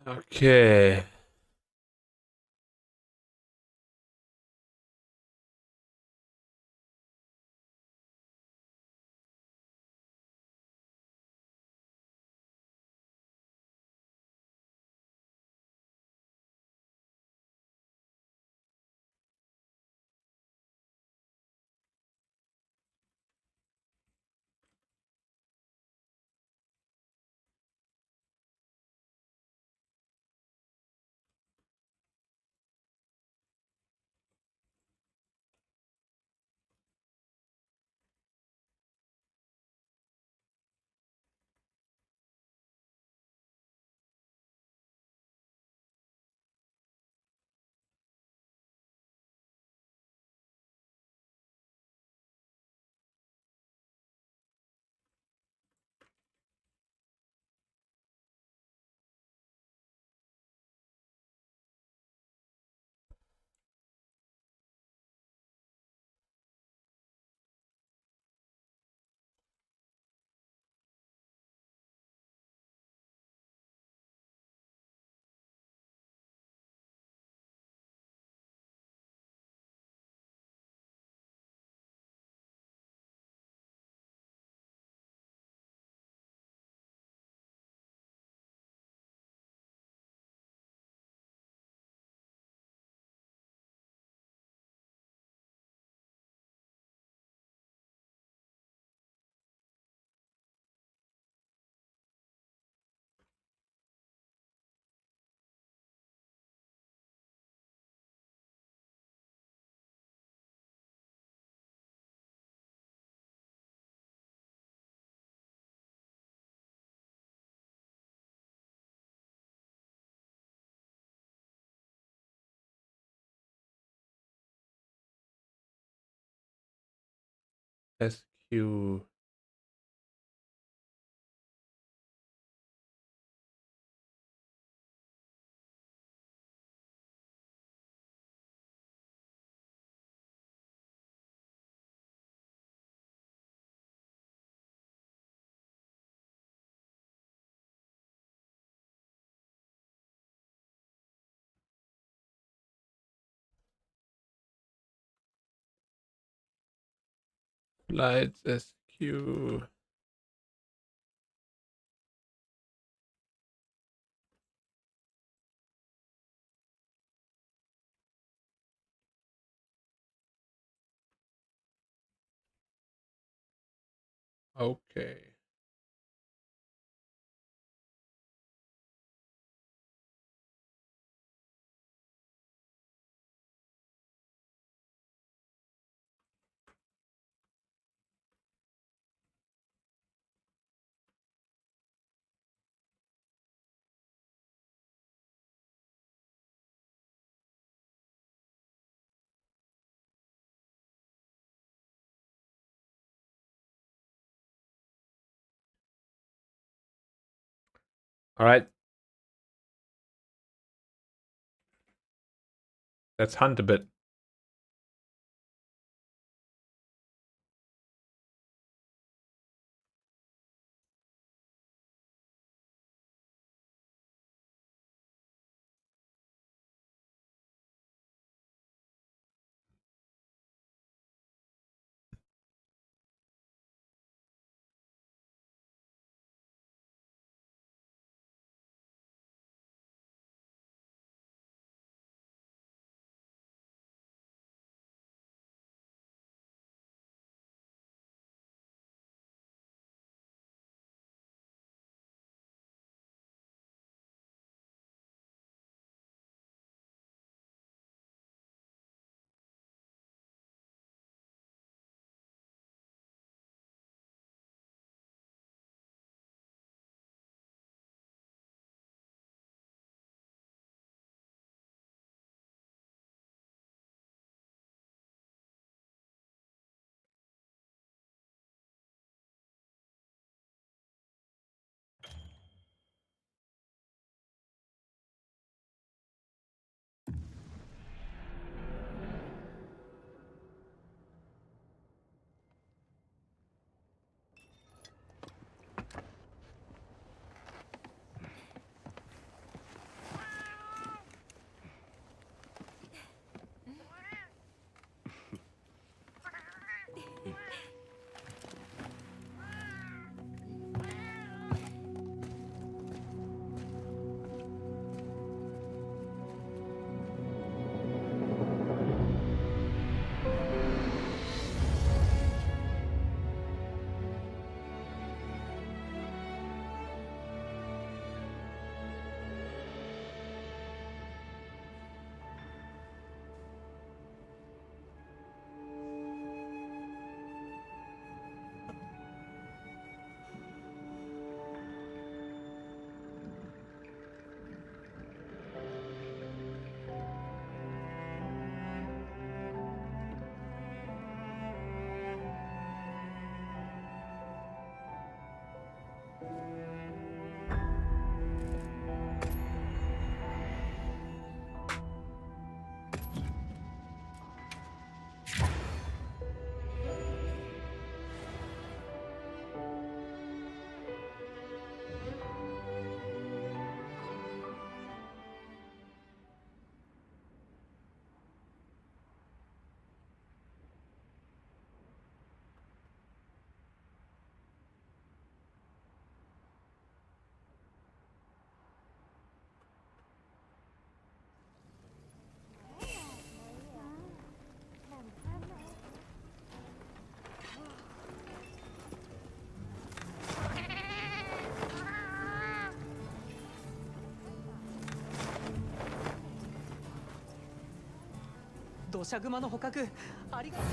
Okay. SQ. Lights SQ. Okay. All right. Let's hunt a bit. 土砂熊の捕獲ありがとう。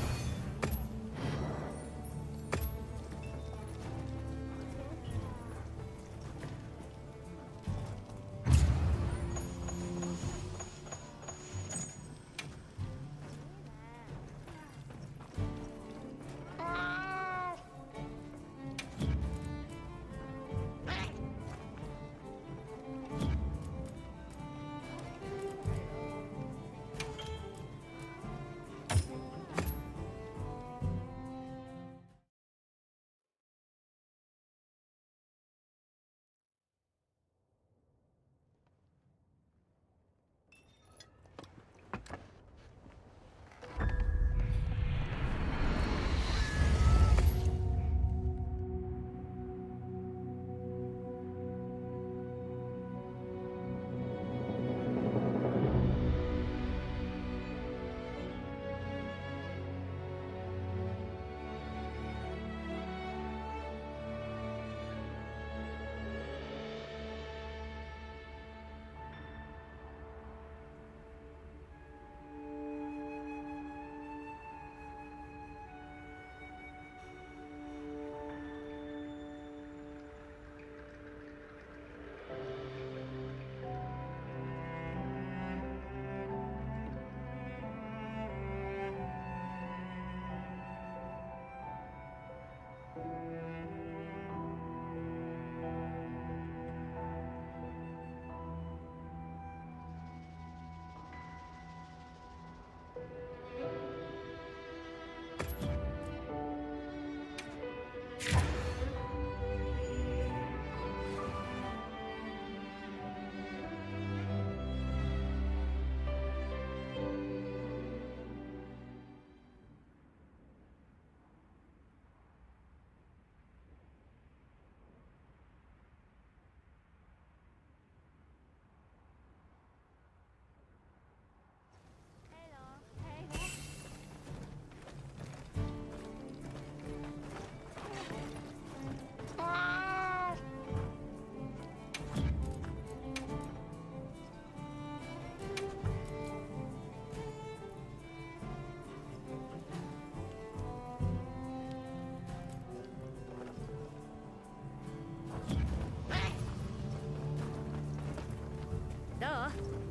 どう？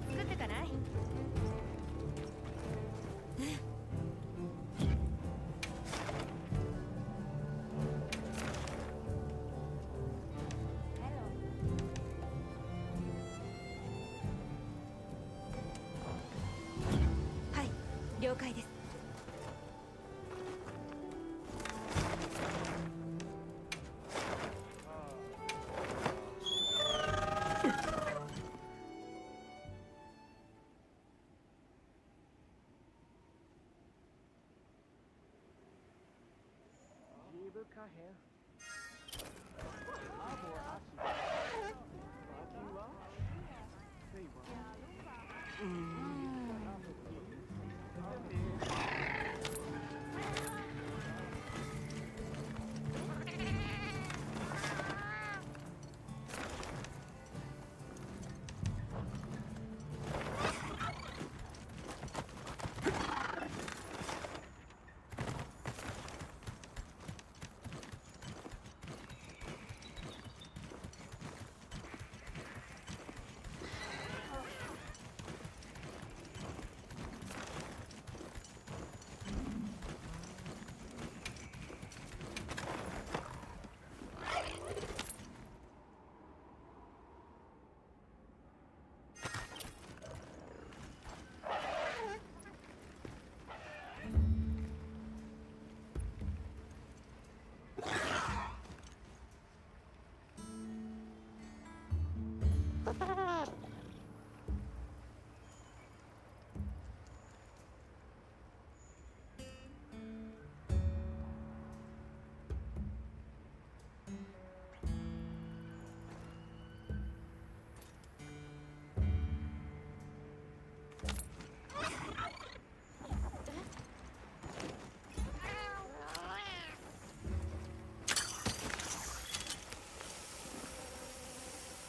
作ってかない？はい、了解です。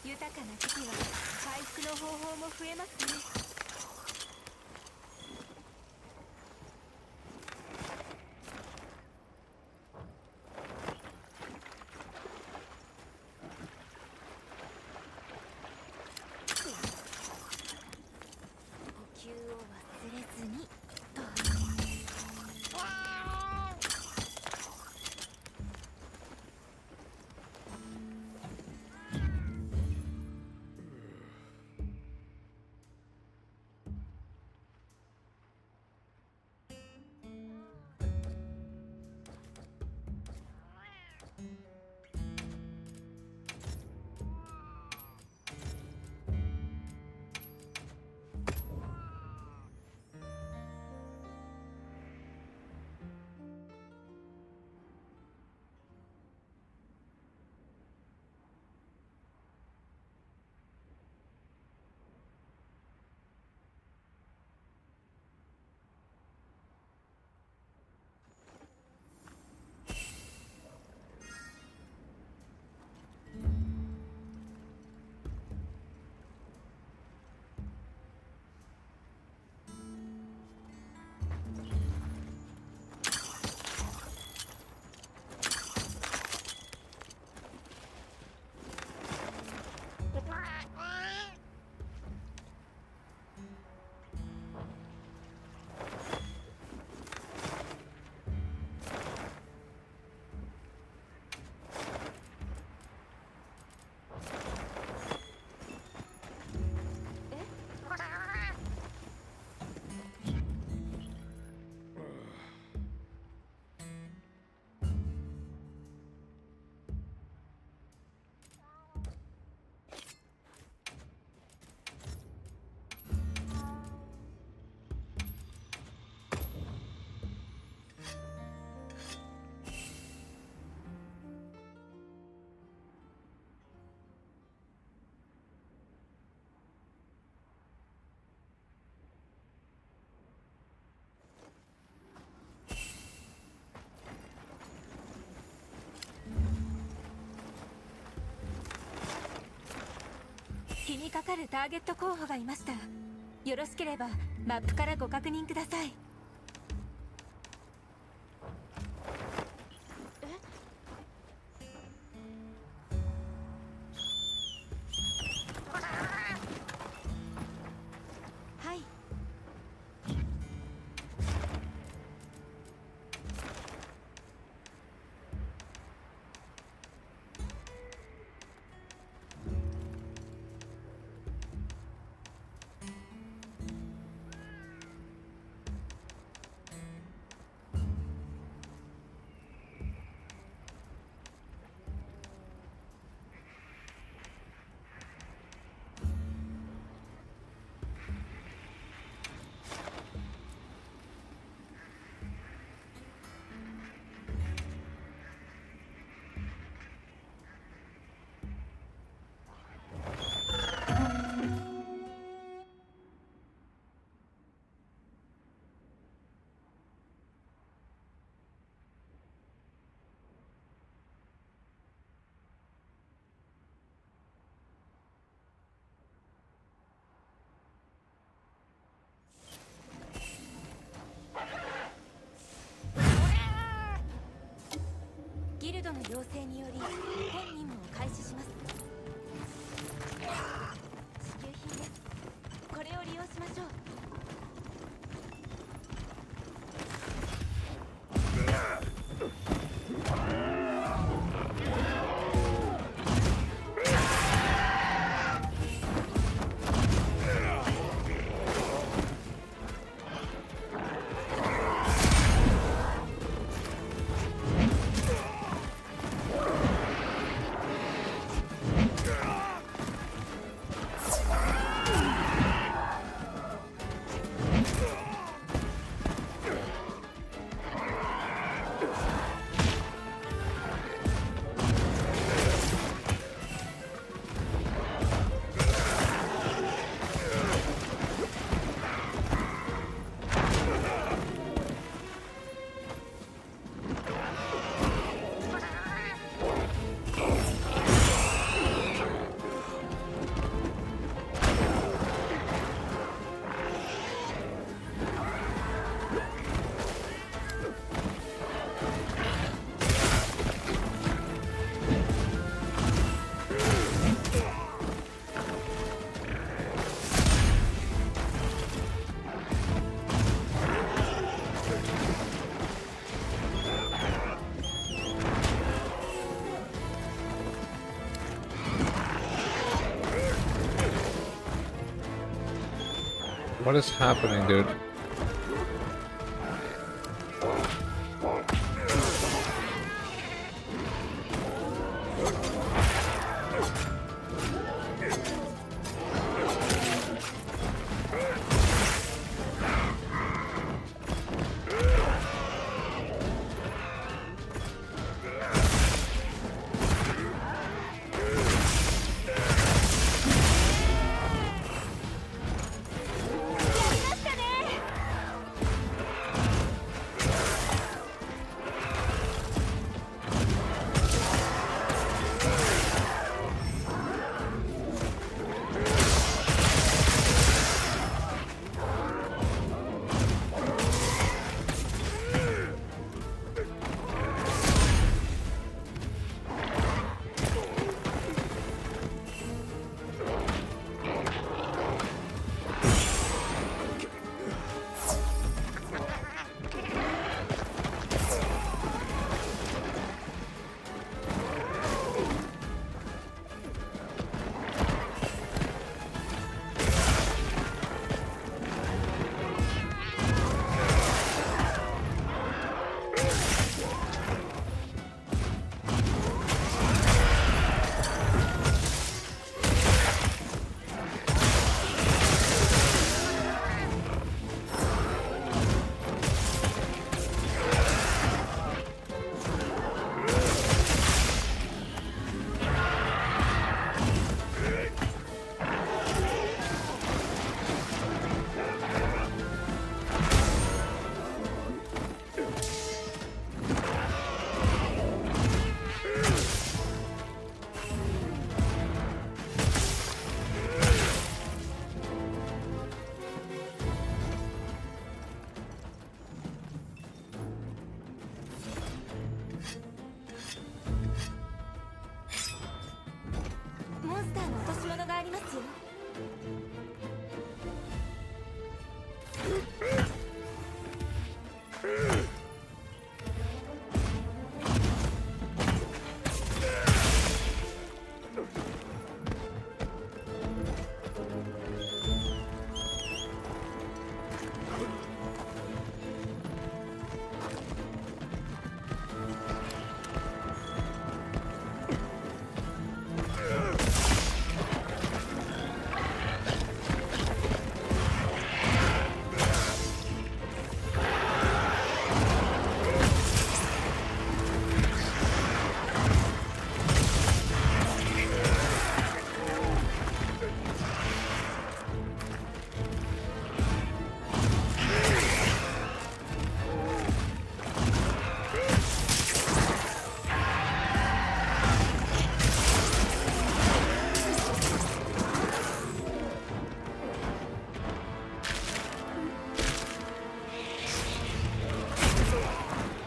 豊かな時期は回復の方法も増えますね。気にかかるターゲット候補がいました。よろしければマップからご確認ください。はい。ギルドの要請により本任務を開始します。支給品です。これを利用しましょう。What is happening, dude?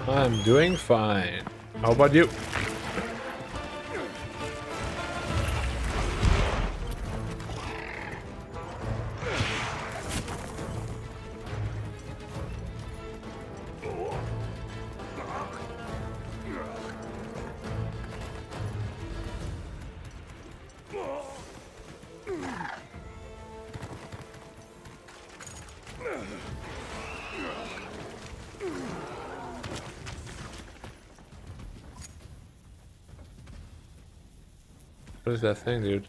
I'm doing fine. How about you? What is that thing, dude?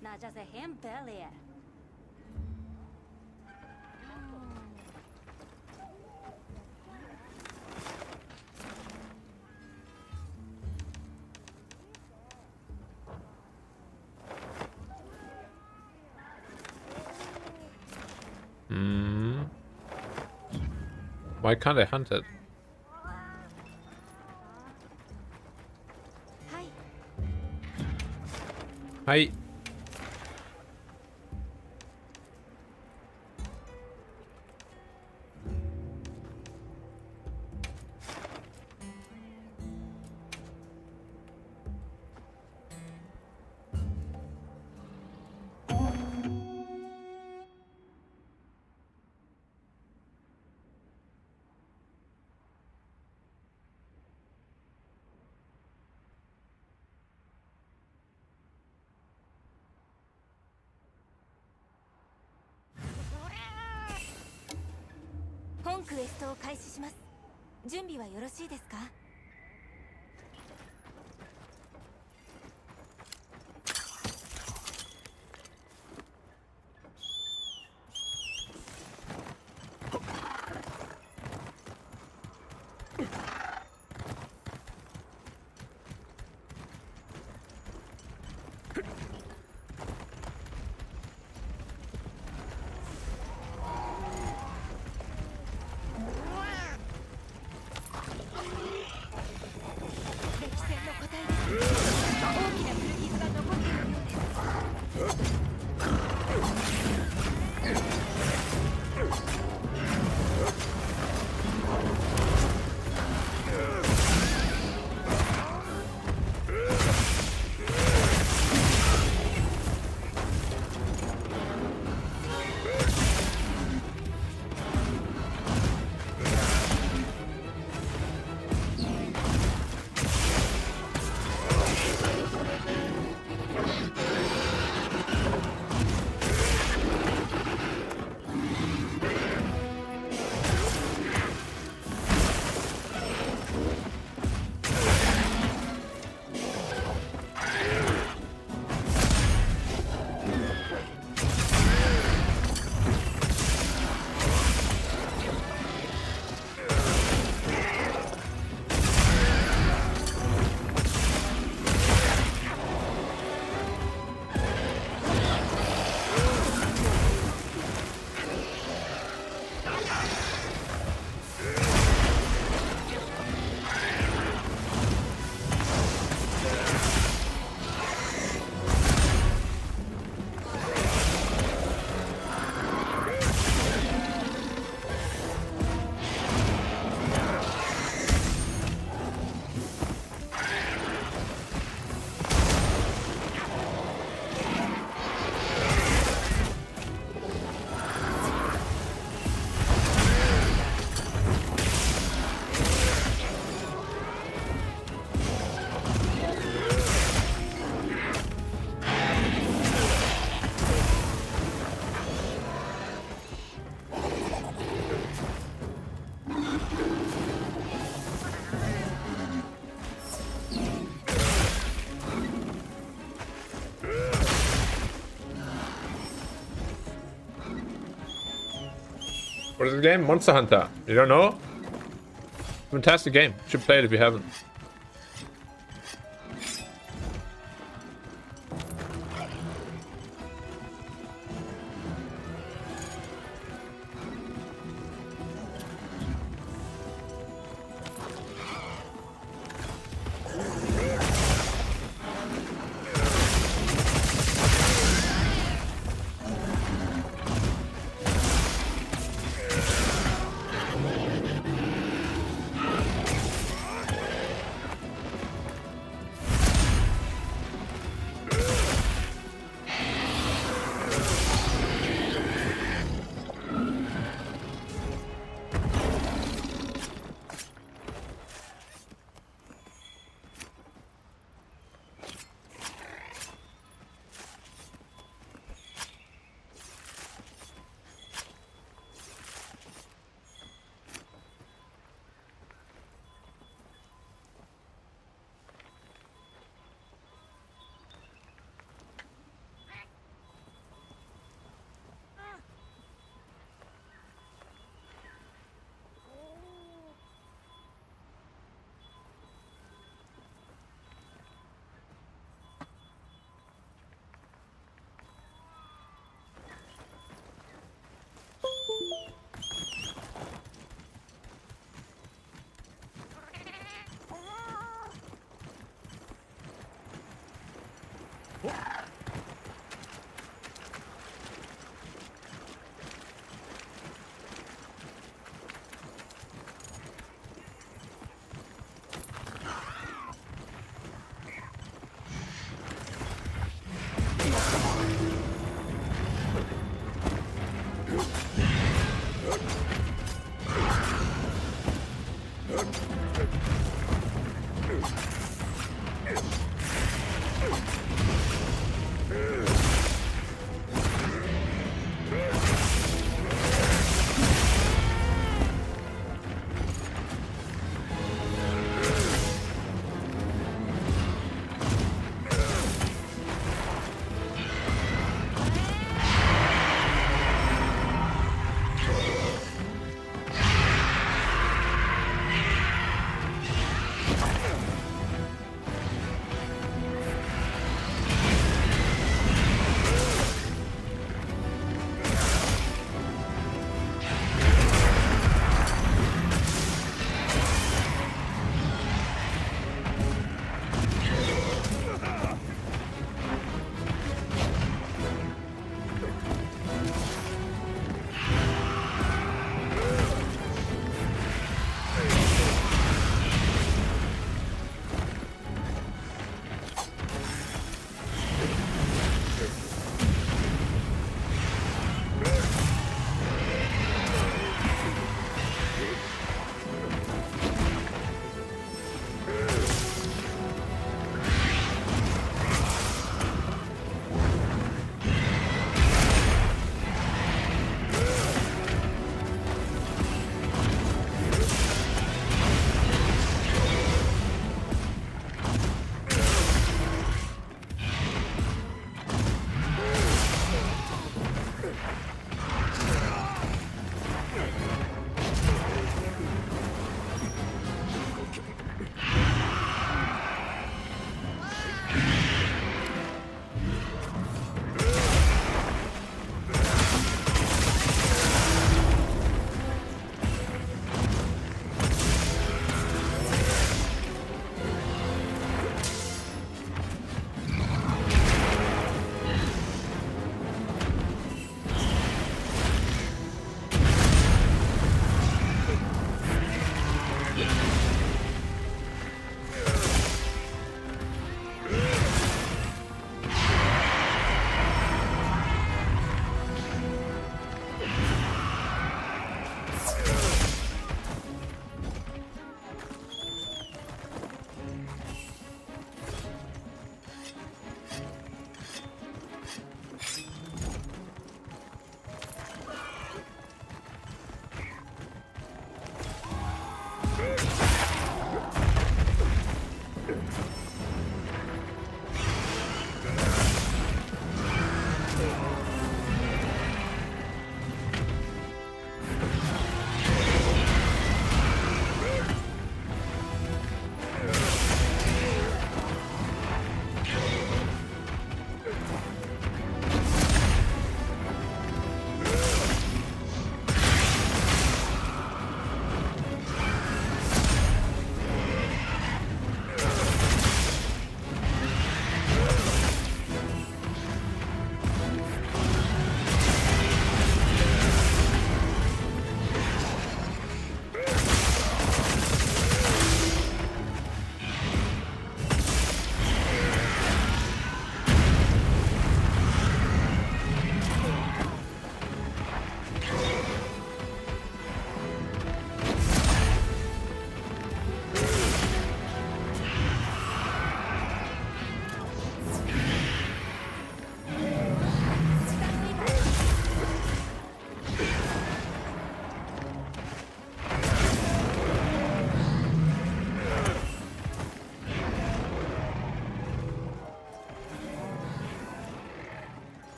Not just him, Billy. Hmm. Why can't I hunt it? Hi. Hi. クエストを開始します。準備はよろしいですか？歴戦の個体です。大きな古傷が残っているようです。What is the game? Monster Hunter. You don't know? Fantastic game. Should play it if you haven't.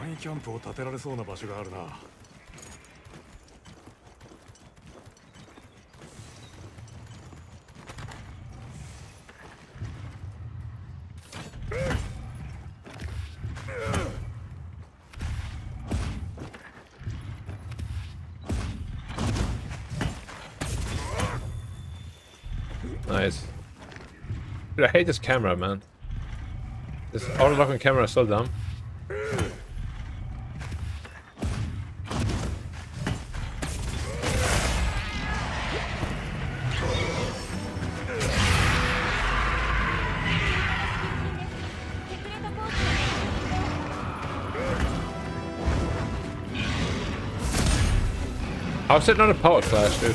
簡易キャンプを建てられそうな場所があるな。Nice. Dude, I hate this camera, man. This auto-locking camera is so dumb. How's it not a power clash, dude?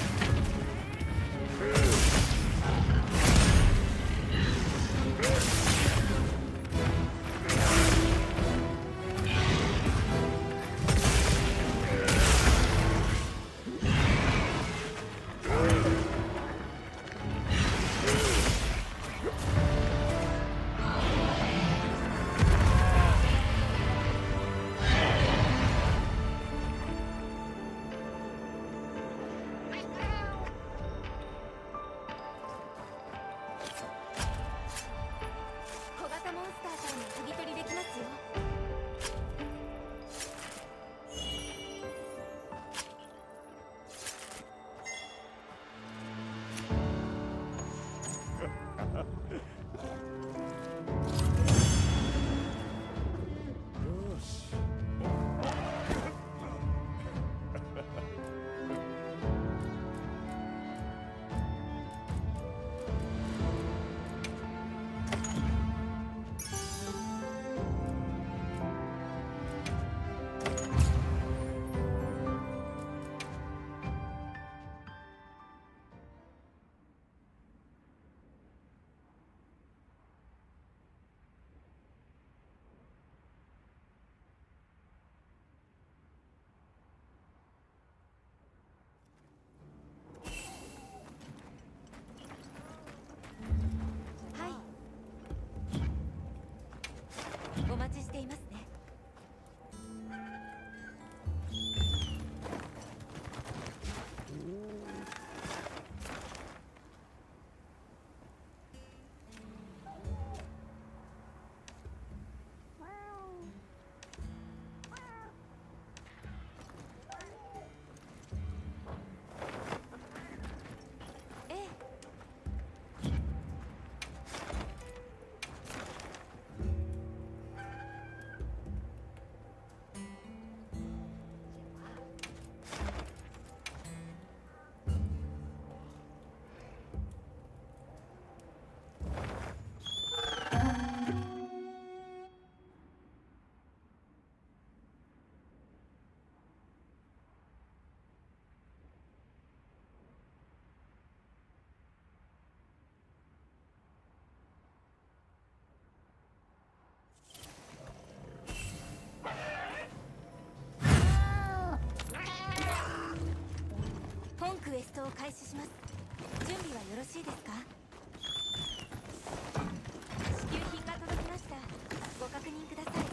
開始します。準備はよろしいですか？支給品が届きました。ご確認ください。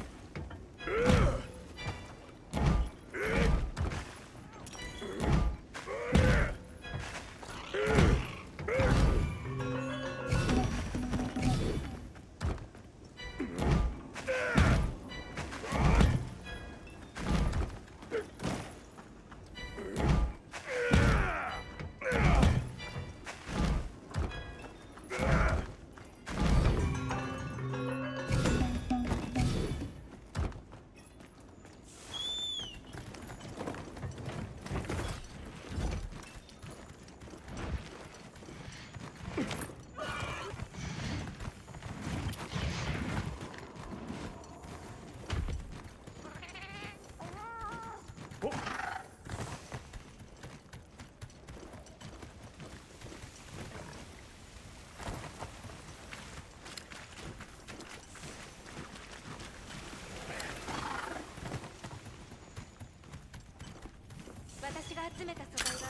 私が集めた素材は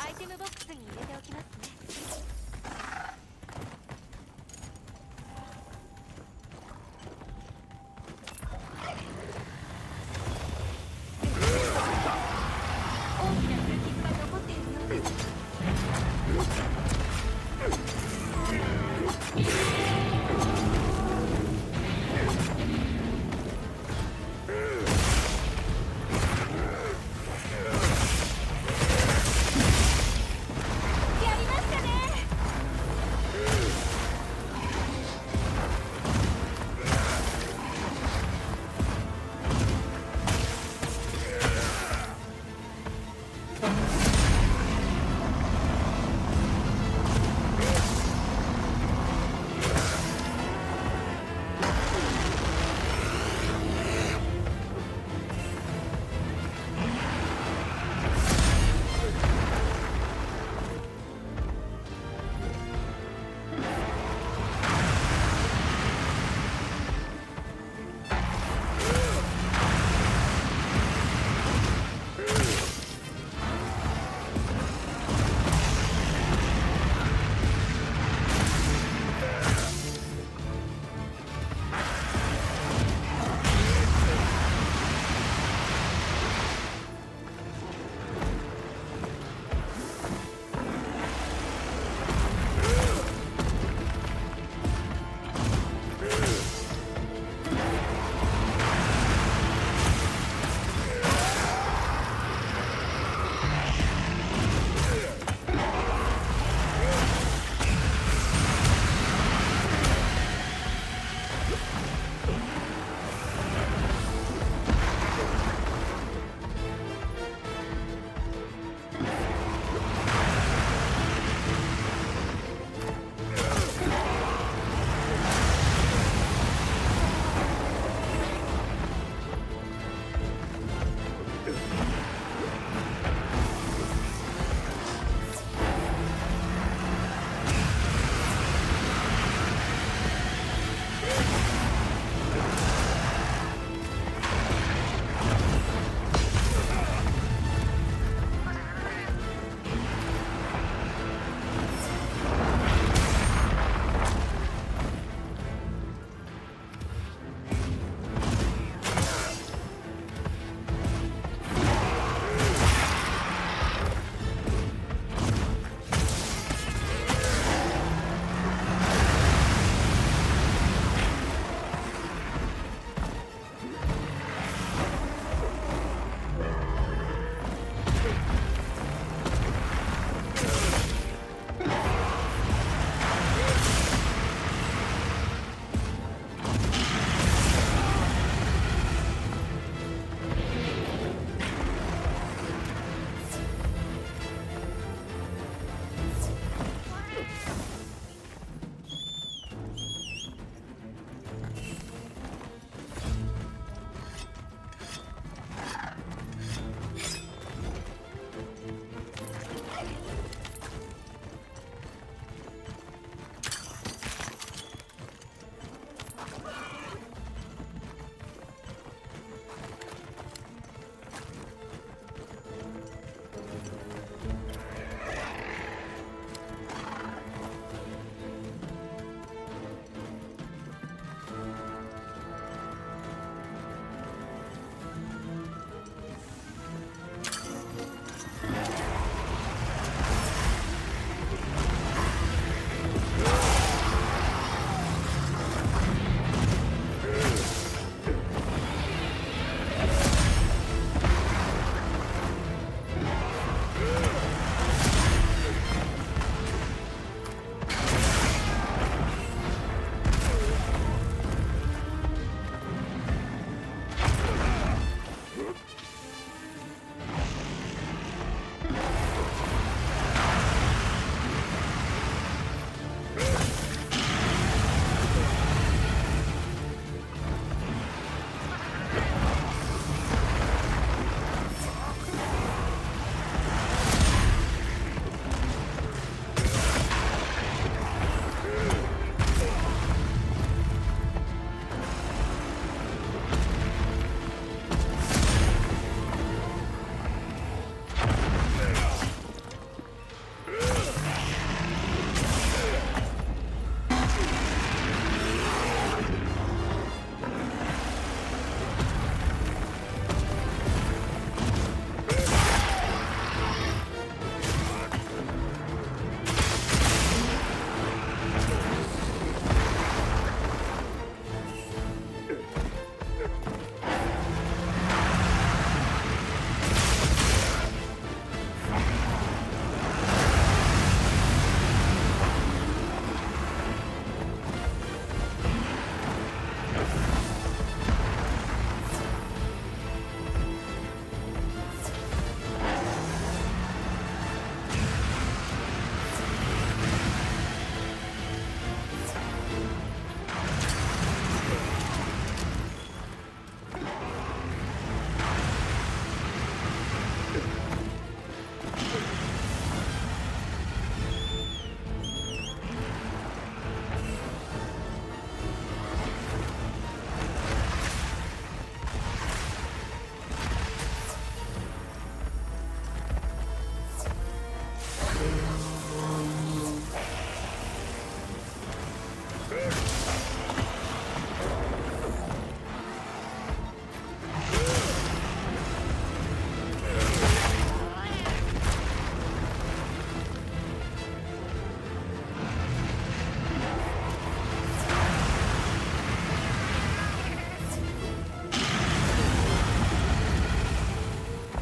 アイテムボックスに入れておきますね。大きな古傷が残っているようです。やりましたね。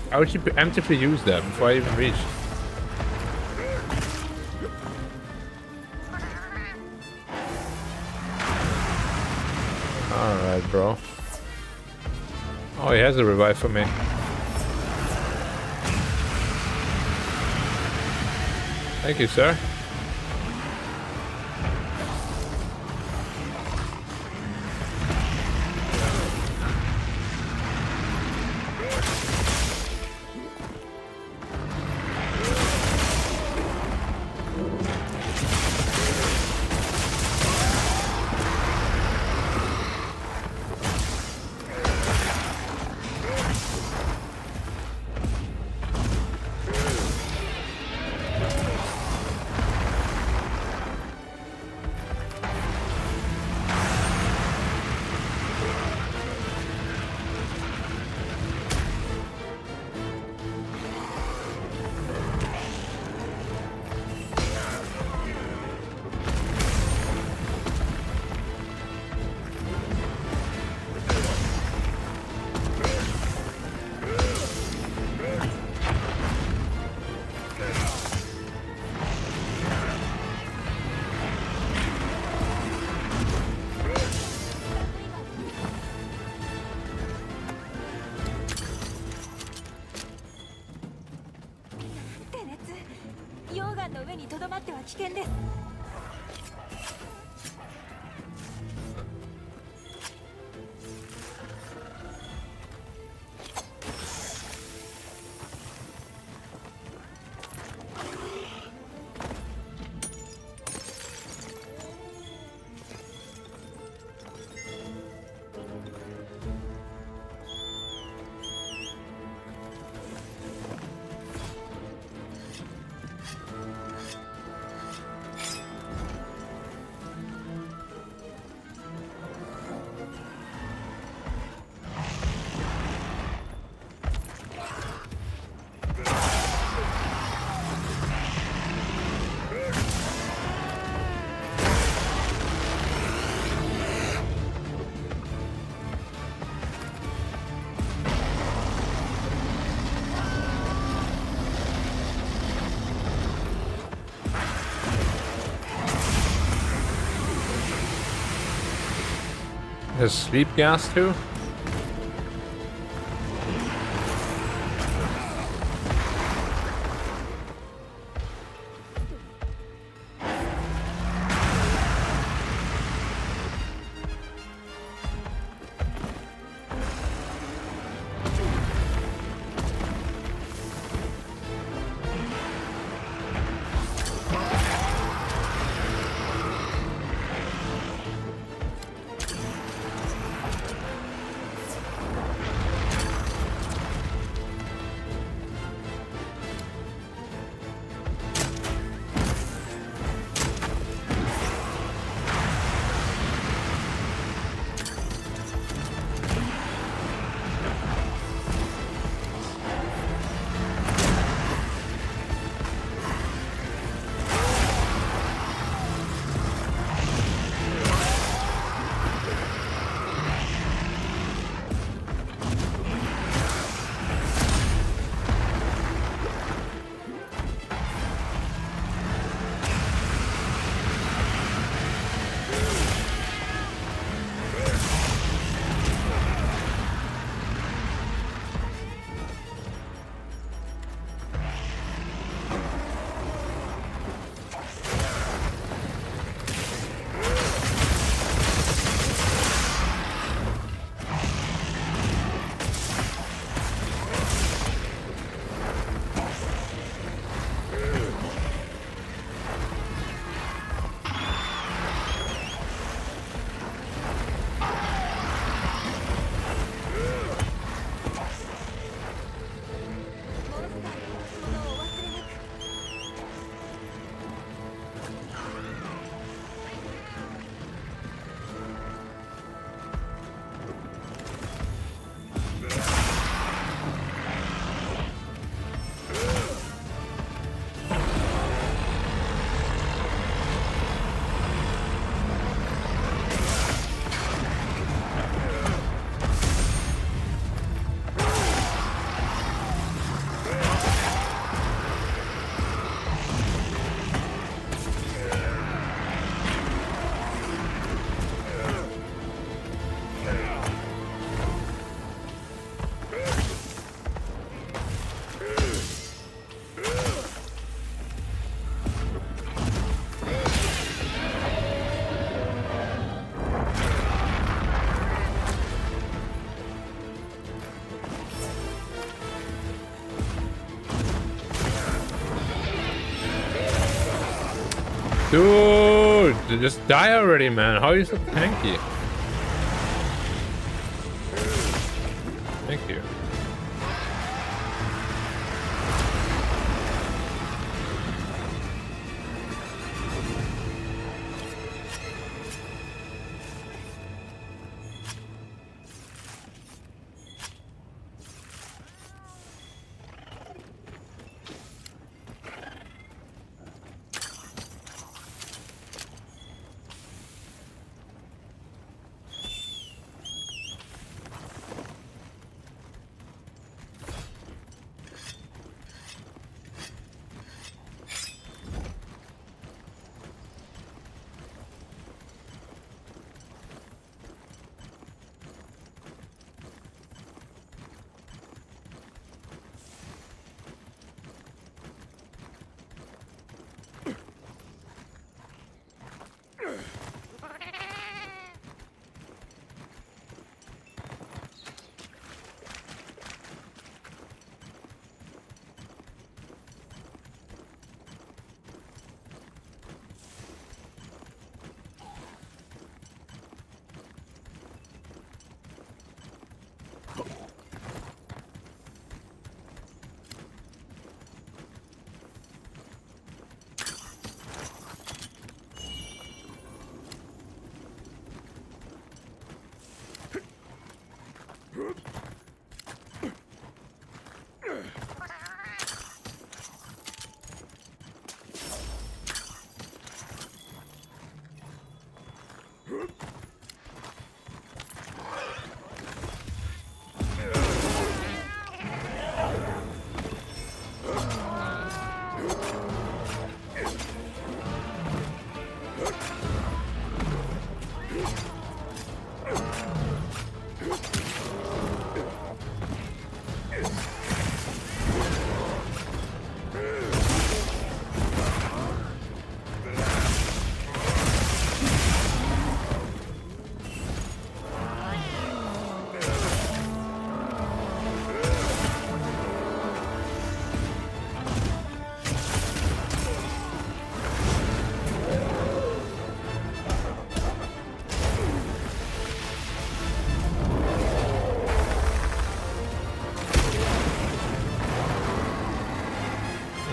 I would empty use that before I even reached. Alright, bro. Oh, he has a revive for me. Thank you, sir. Has sleep gas too? Dude, just die already, man. How are you so tanky? Thank you.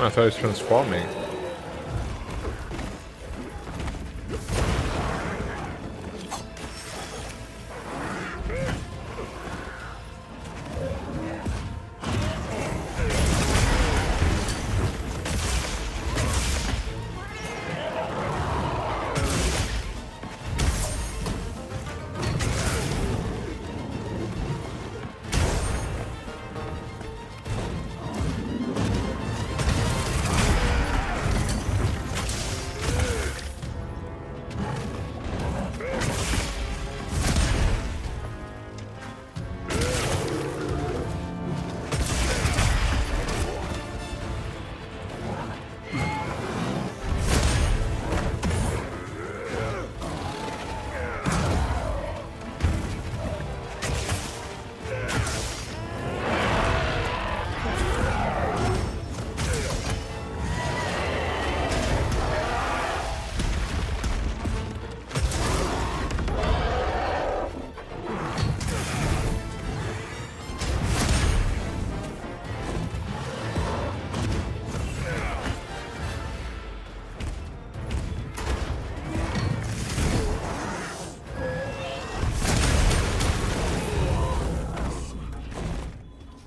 I thought he was transforming.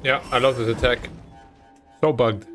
Yeah, I love this attack. So bugged.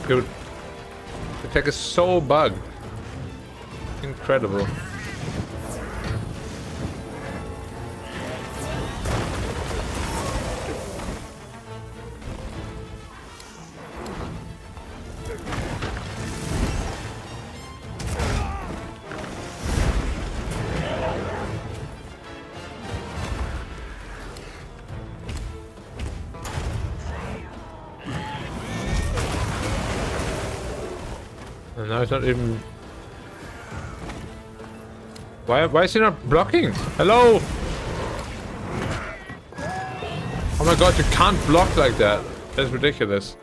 Dude, the tech is so bugged. Incredible. And now it's not even... Why is he not blocking? Hello? Oh my god, you can't block like that. That's ridiculous.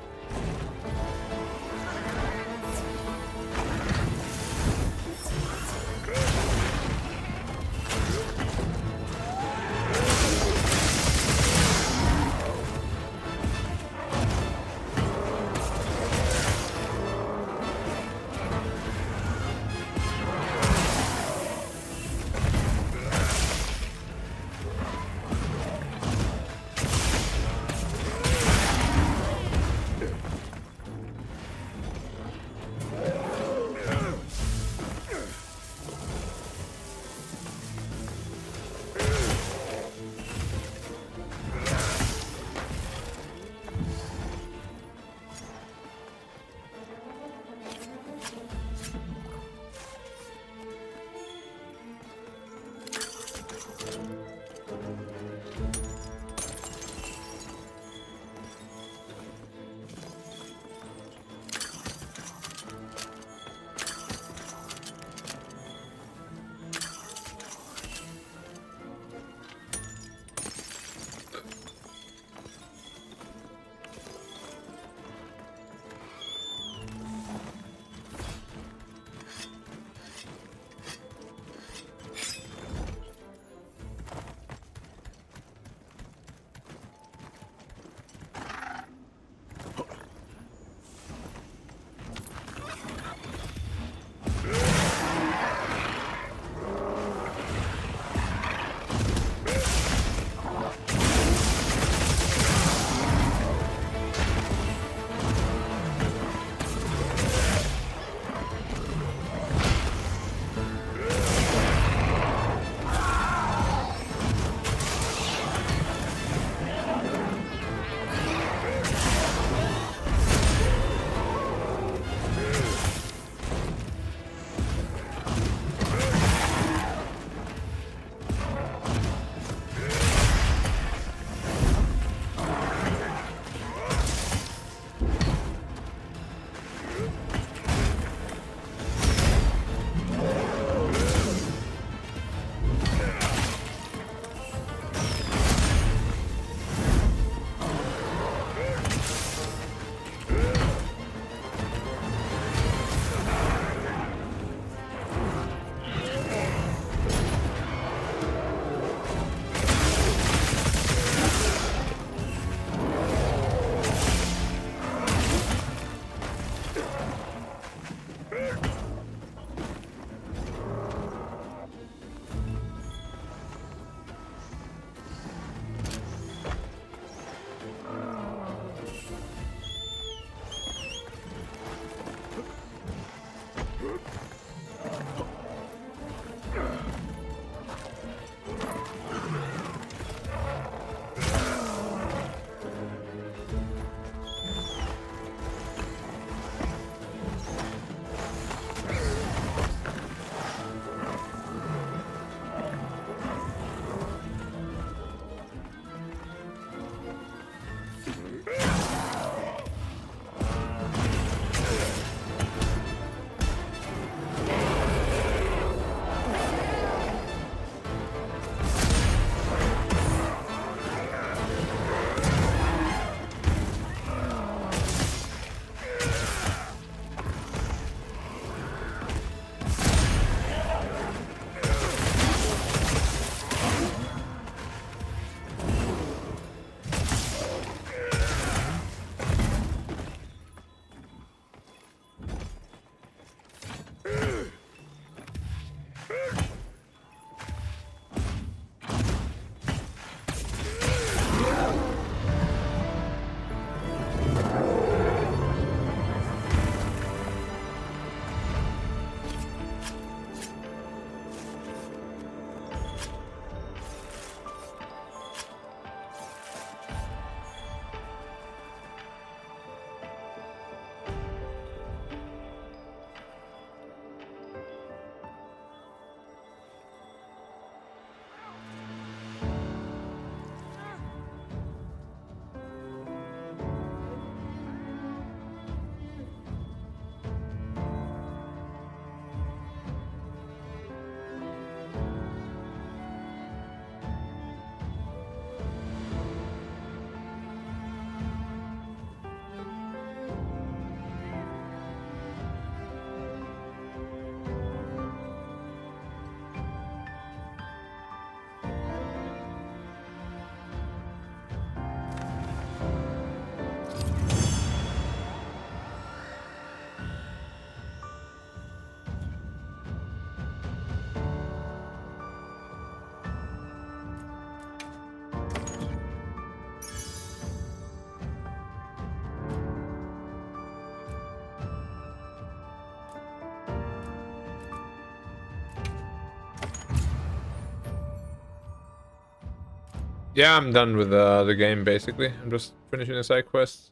Yeah, I'm done with the game basically. I'm just finishing the side quests.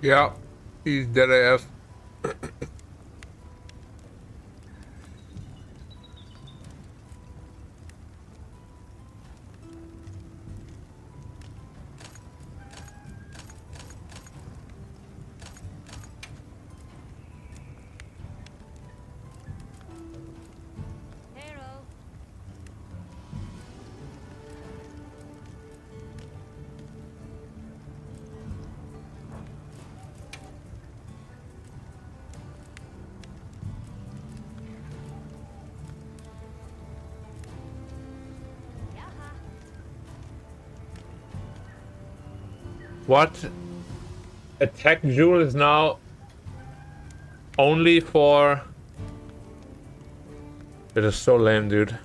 Yeah, he's dead AF. What? Attack Jewel is now only for... It is so lame, dude.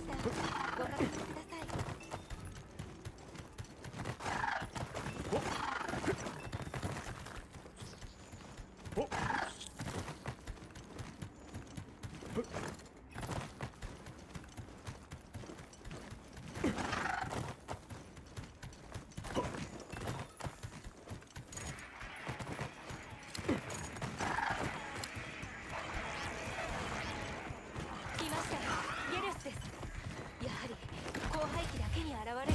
したご確認ください。来ました。ゲルスです。やはり広廃棄だけに現れる。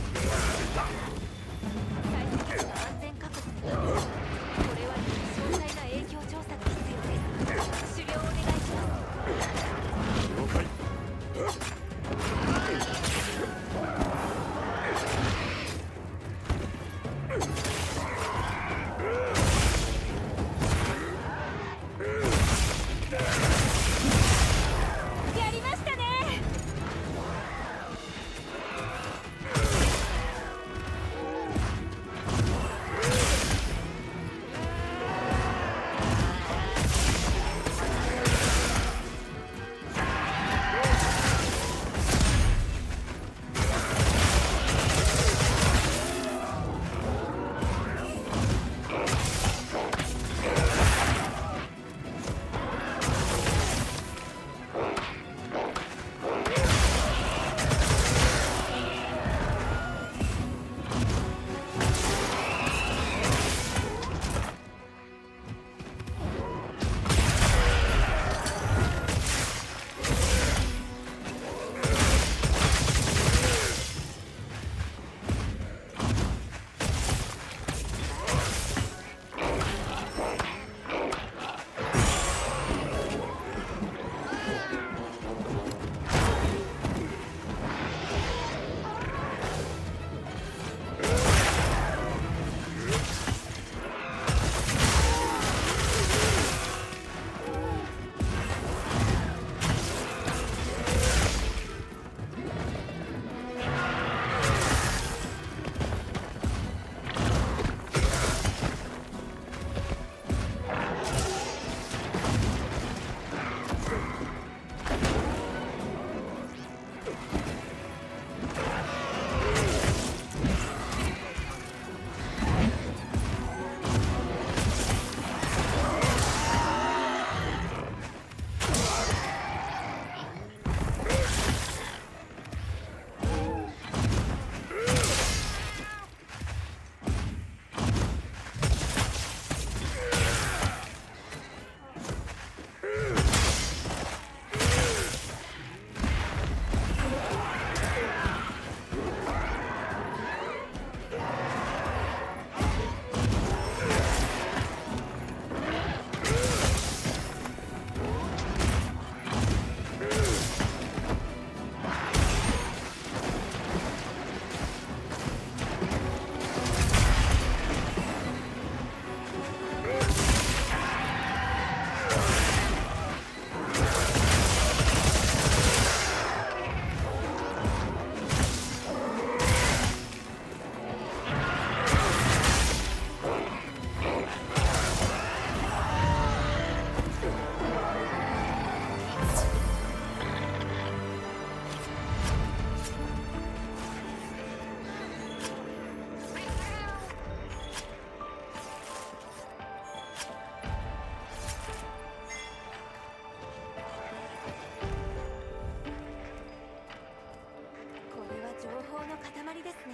最適な安全確保のため、これはより詳細な影響調査が必要です。狩猟お願いします。了解。やりましたね。これは情報の塊ですね。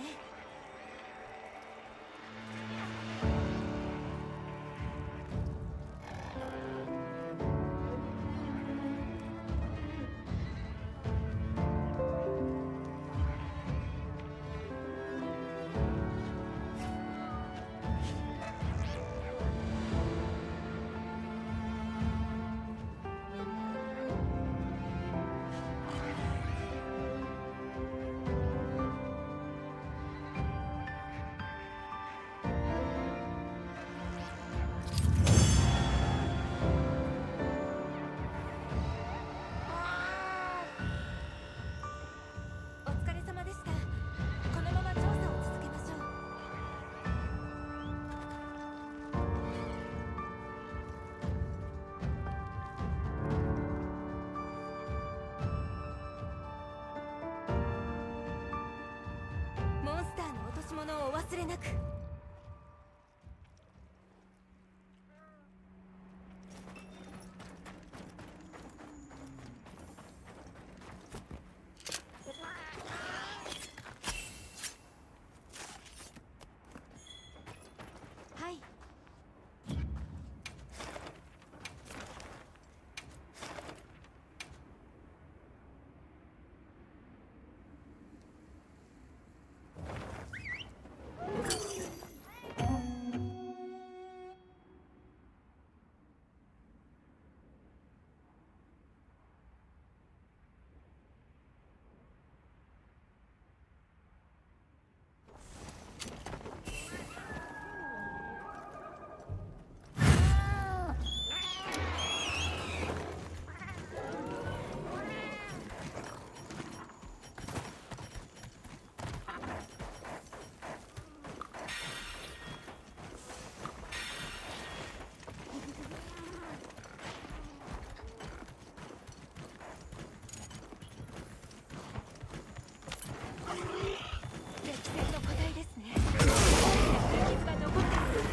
物をお忘れなく。はい。激戦の個体ですね。傷が残っている。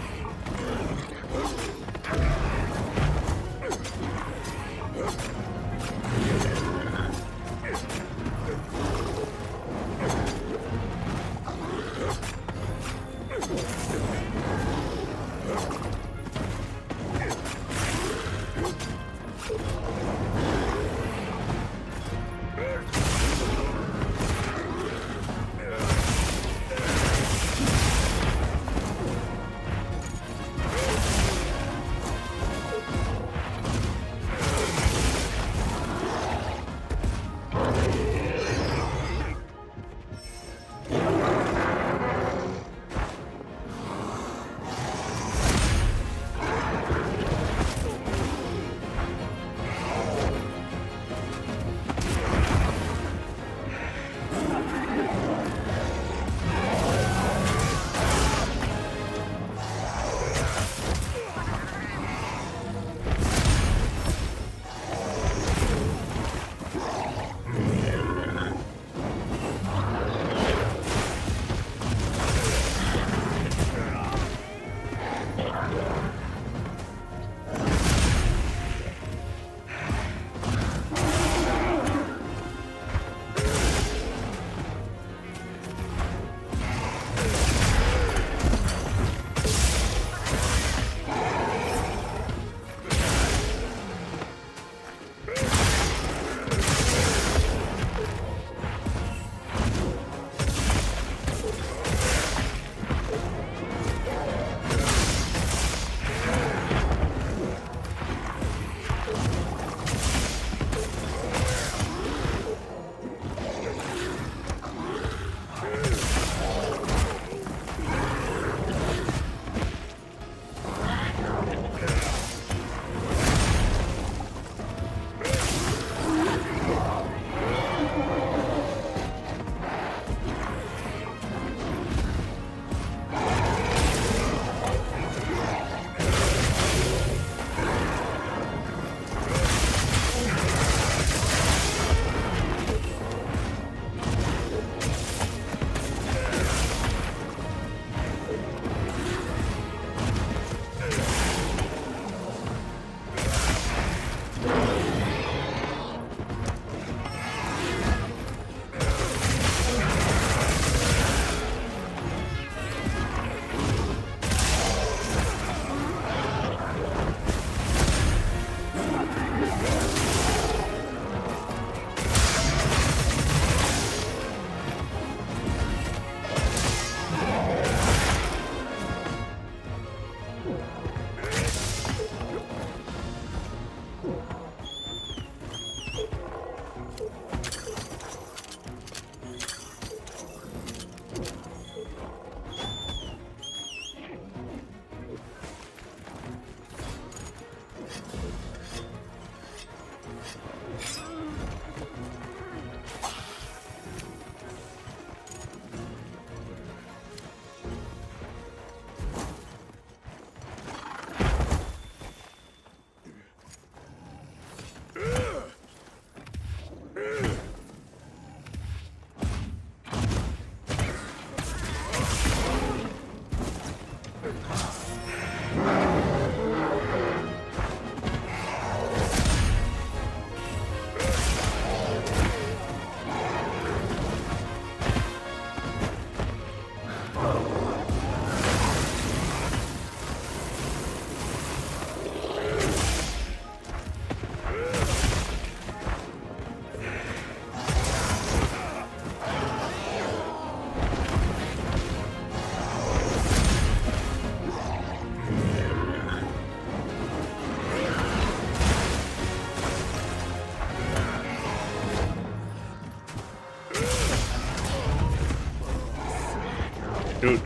Dude.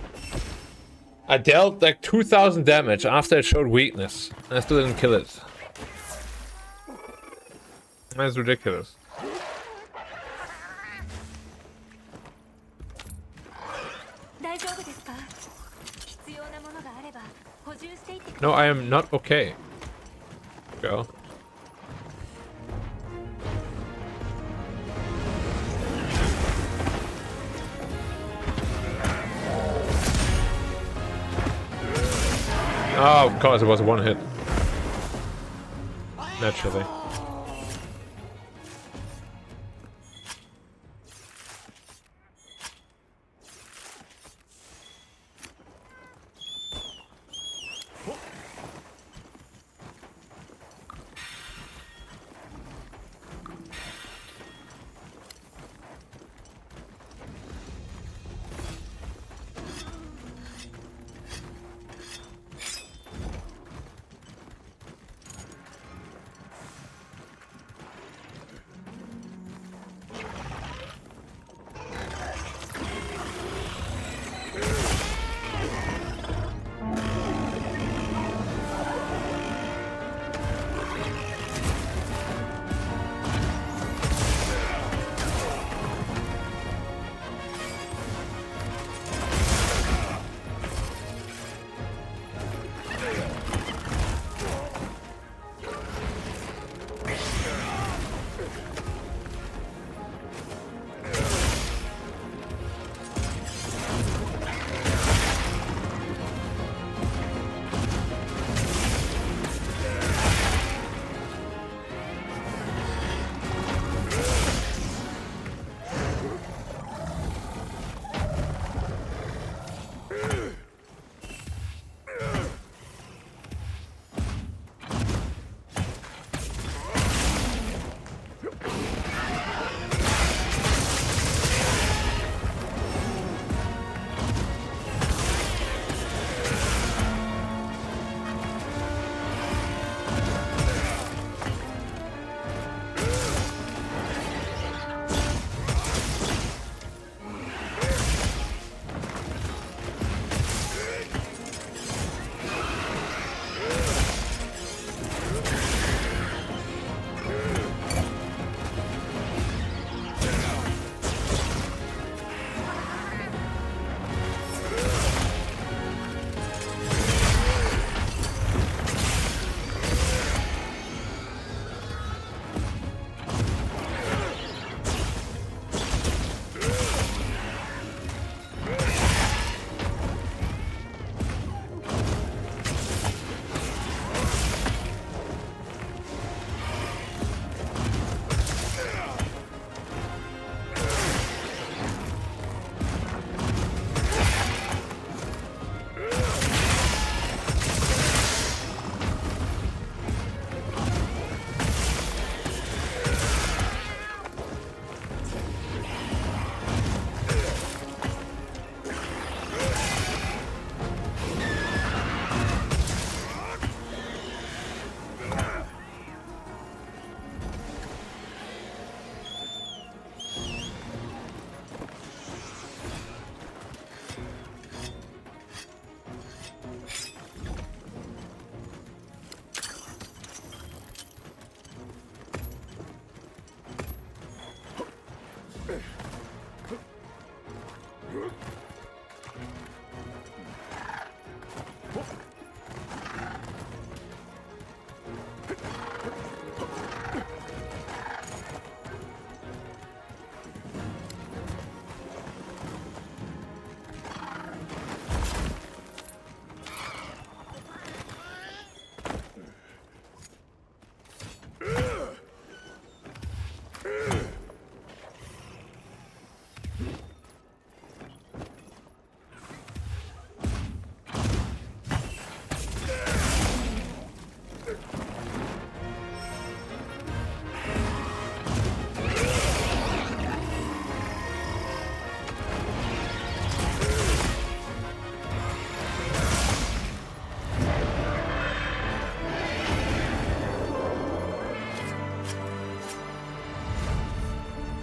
I dealt like 2,000 damage after it showed weakness. And I still didn't kill it. That's ridiculous. 大丈夫ですか？必要なものがあれば補充していってください。 No, I am not okay. Go. Oh, of course, it was one hit. Naturally.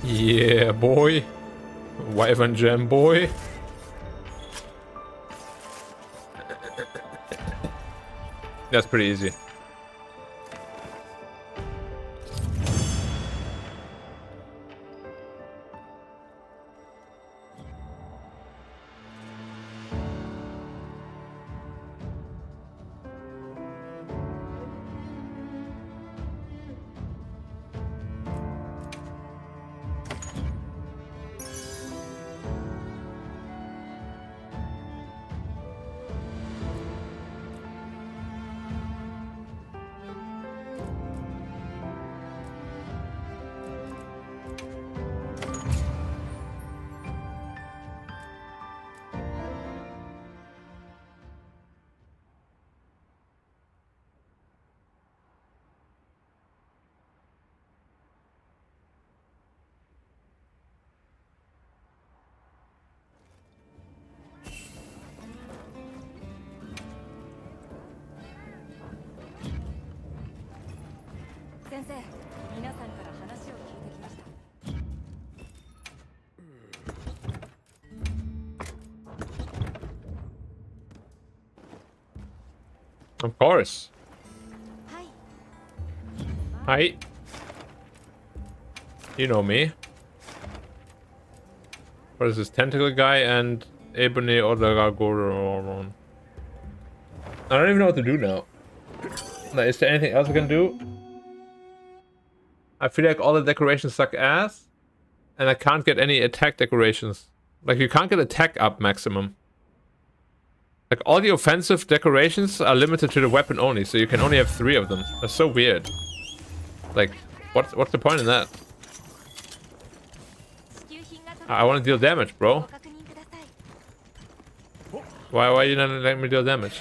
Yeah, boy. Wyvern gem, boy. That's pretty easy. Of course. Hi. You know me. What is this? Tentacle guy and Ebony Odagoron. I don't even know what to do now. Like, is there anything else I can do? I feel like all the decorations suck ass. And I can't get any attack decorations. Like, you can't get attack up maximum. Like, all the offensive decorations are limited to the weapon only, so you can only have 3 of them. That's so weird. Like, what's the point in that? I want to deal damage, bro. Why you not letting me deal damage?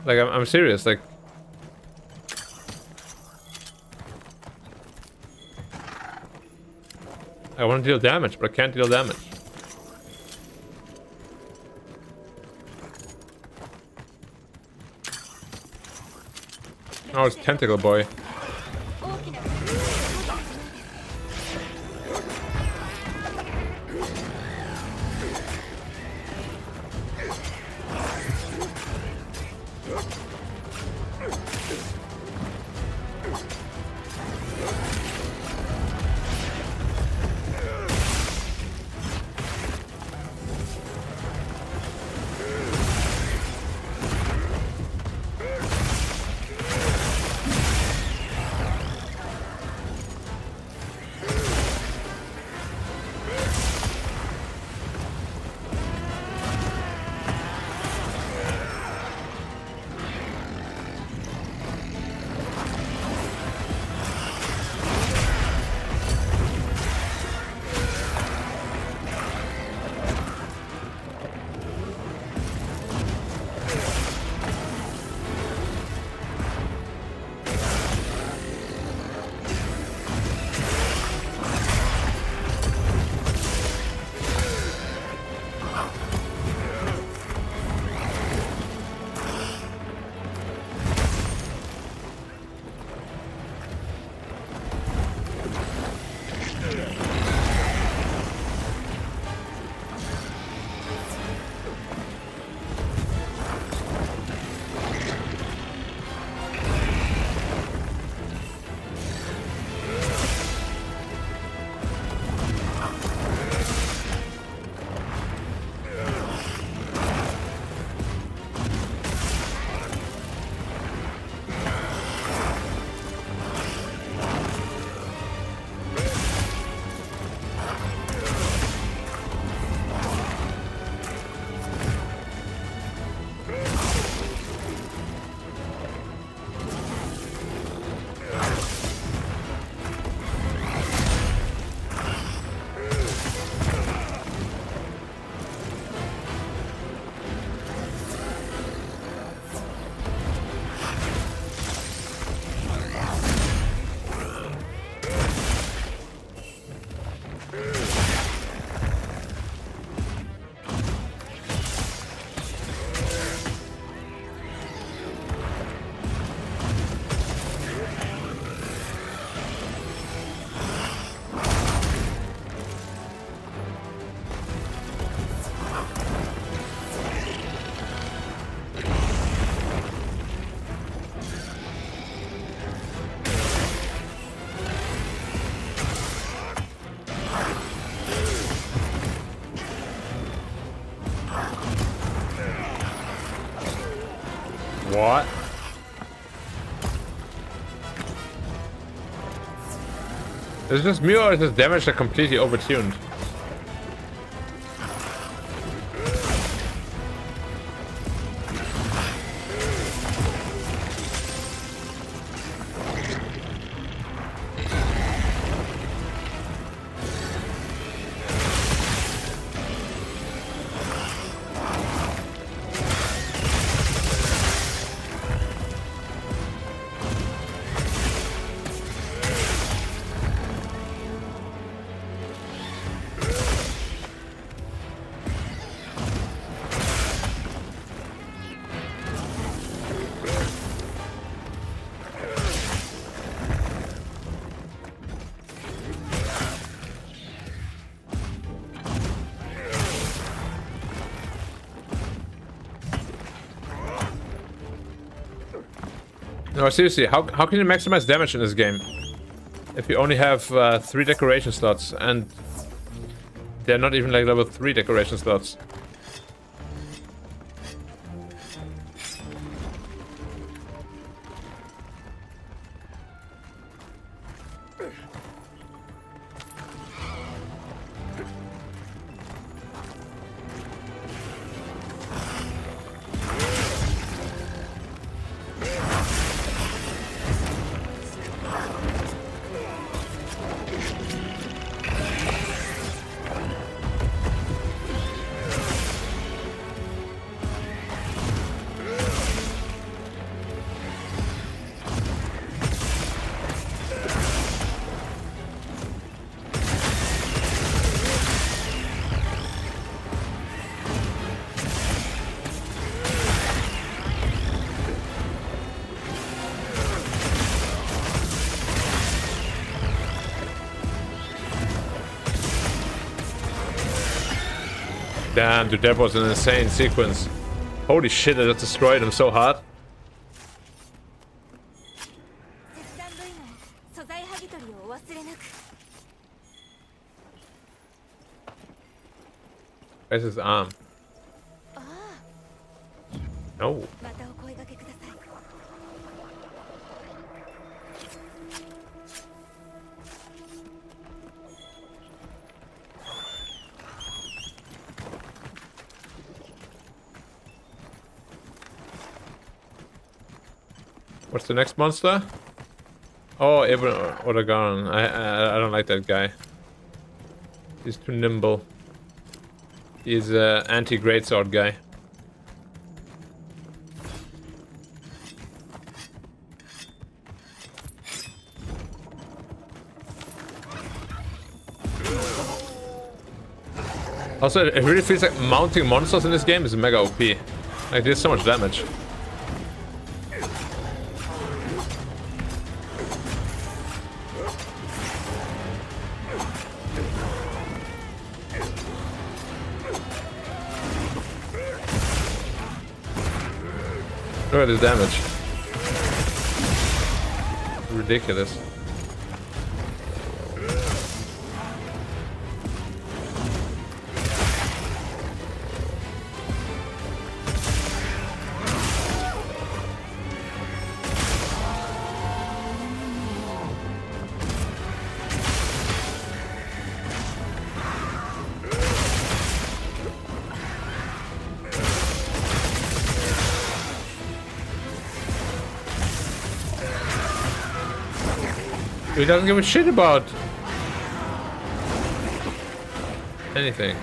Like, I'm serious, like... I want to deal damage, but I can't deal damage. Oh, it's Tentacle Boy. What? Is this me or is this damage that completely overtuned? No, seriously, how can you maximize damage in this game? If you only have 3 decoration slots, and they're not even like level 3 decoration slots. Damn, dude, that was an insane sequence. Holy shit, I just destroyed him so hard. 切断部位の素材剥ぎ取りをお忘れなく。 Where's his arm? ああ、 No. またお声掛けください。 What's the next monster? Oh, Ibn Odagon. I don't like that guy. He's too nimble. He's a anti-greatsword guy. Also, it really feels like mounting monsters in this game is mega OP. Like, there's so much damage. Look at this damage. Ridiculous. He doesn't give a shit about anything.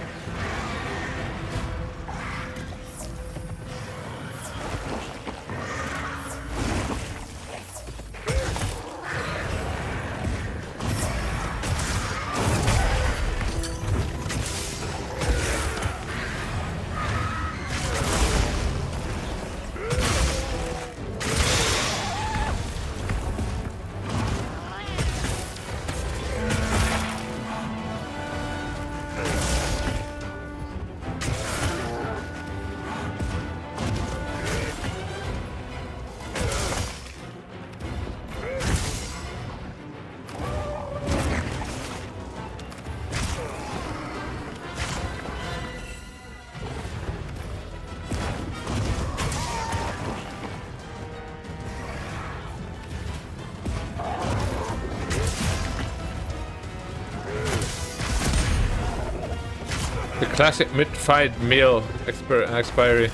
The classic mid-fight meal expiry.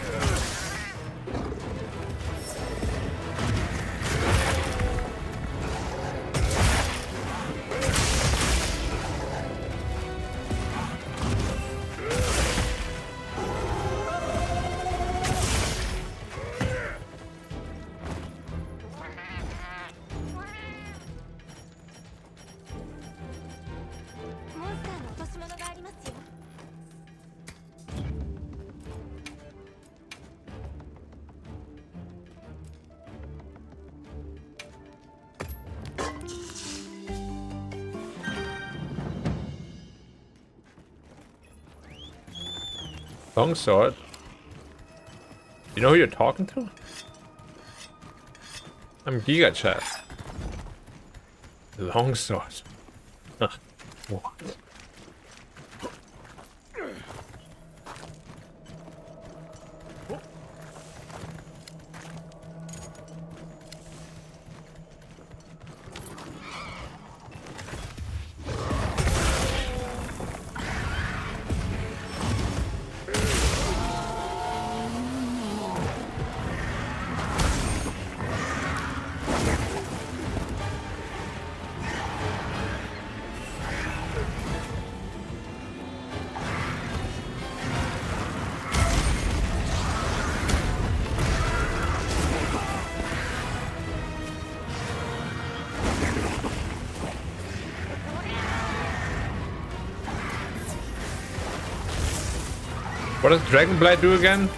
Longsword? You know who you're talking to? I'm Giga Chat. Longsword. What? What does Dragonblight do again?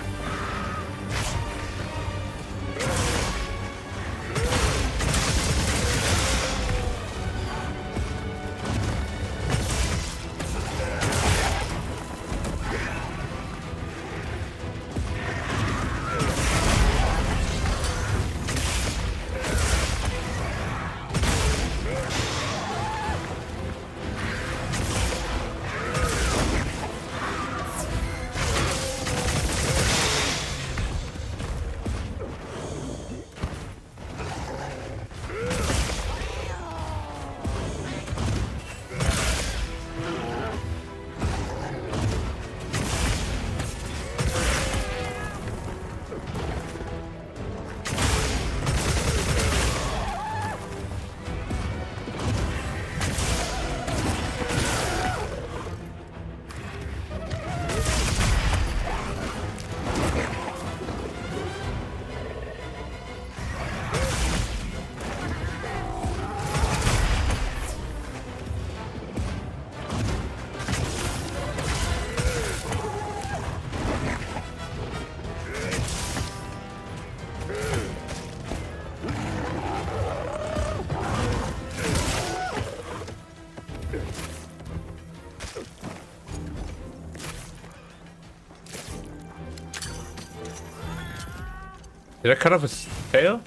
Did I cut off his tail?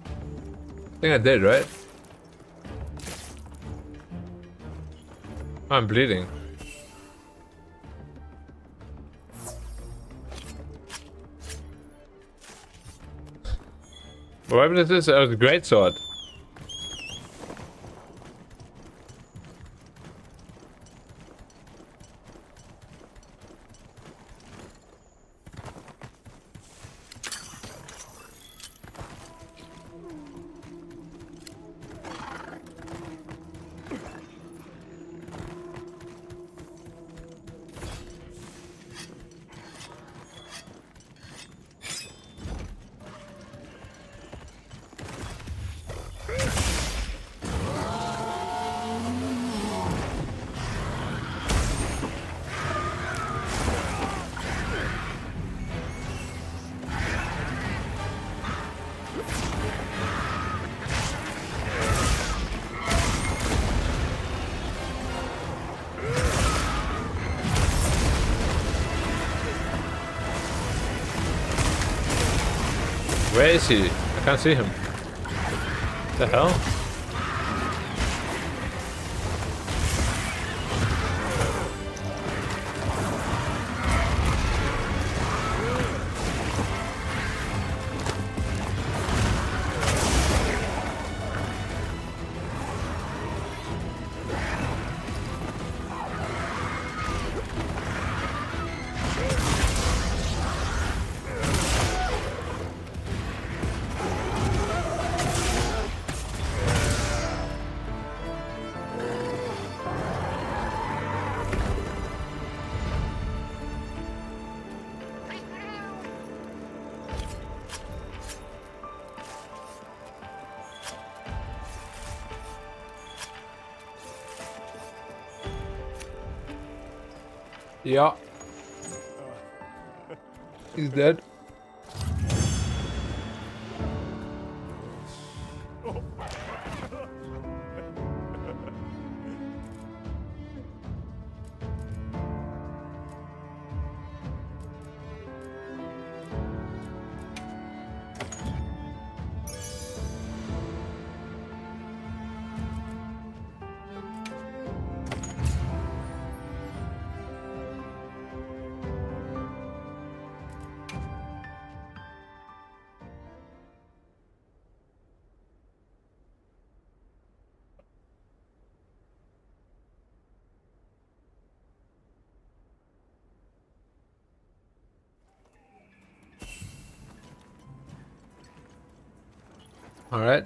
I think I did, right? Oh, I'm bleeding. What weapon is this? Oh, it's a great sword. Where is he? I can't see him. What the hell? Yeah. He's dead. All right.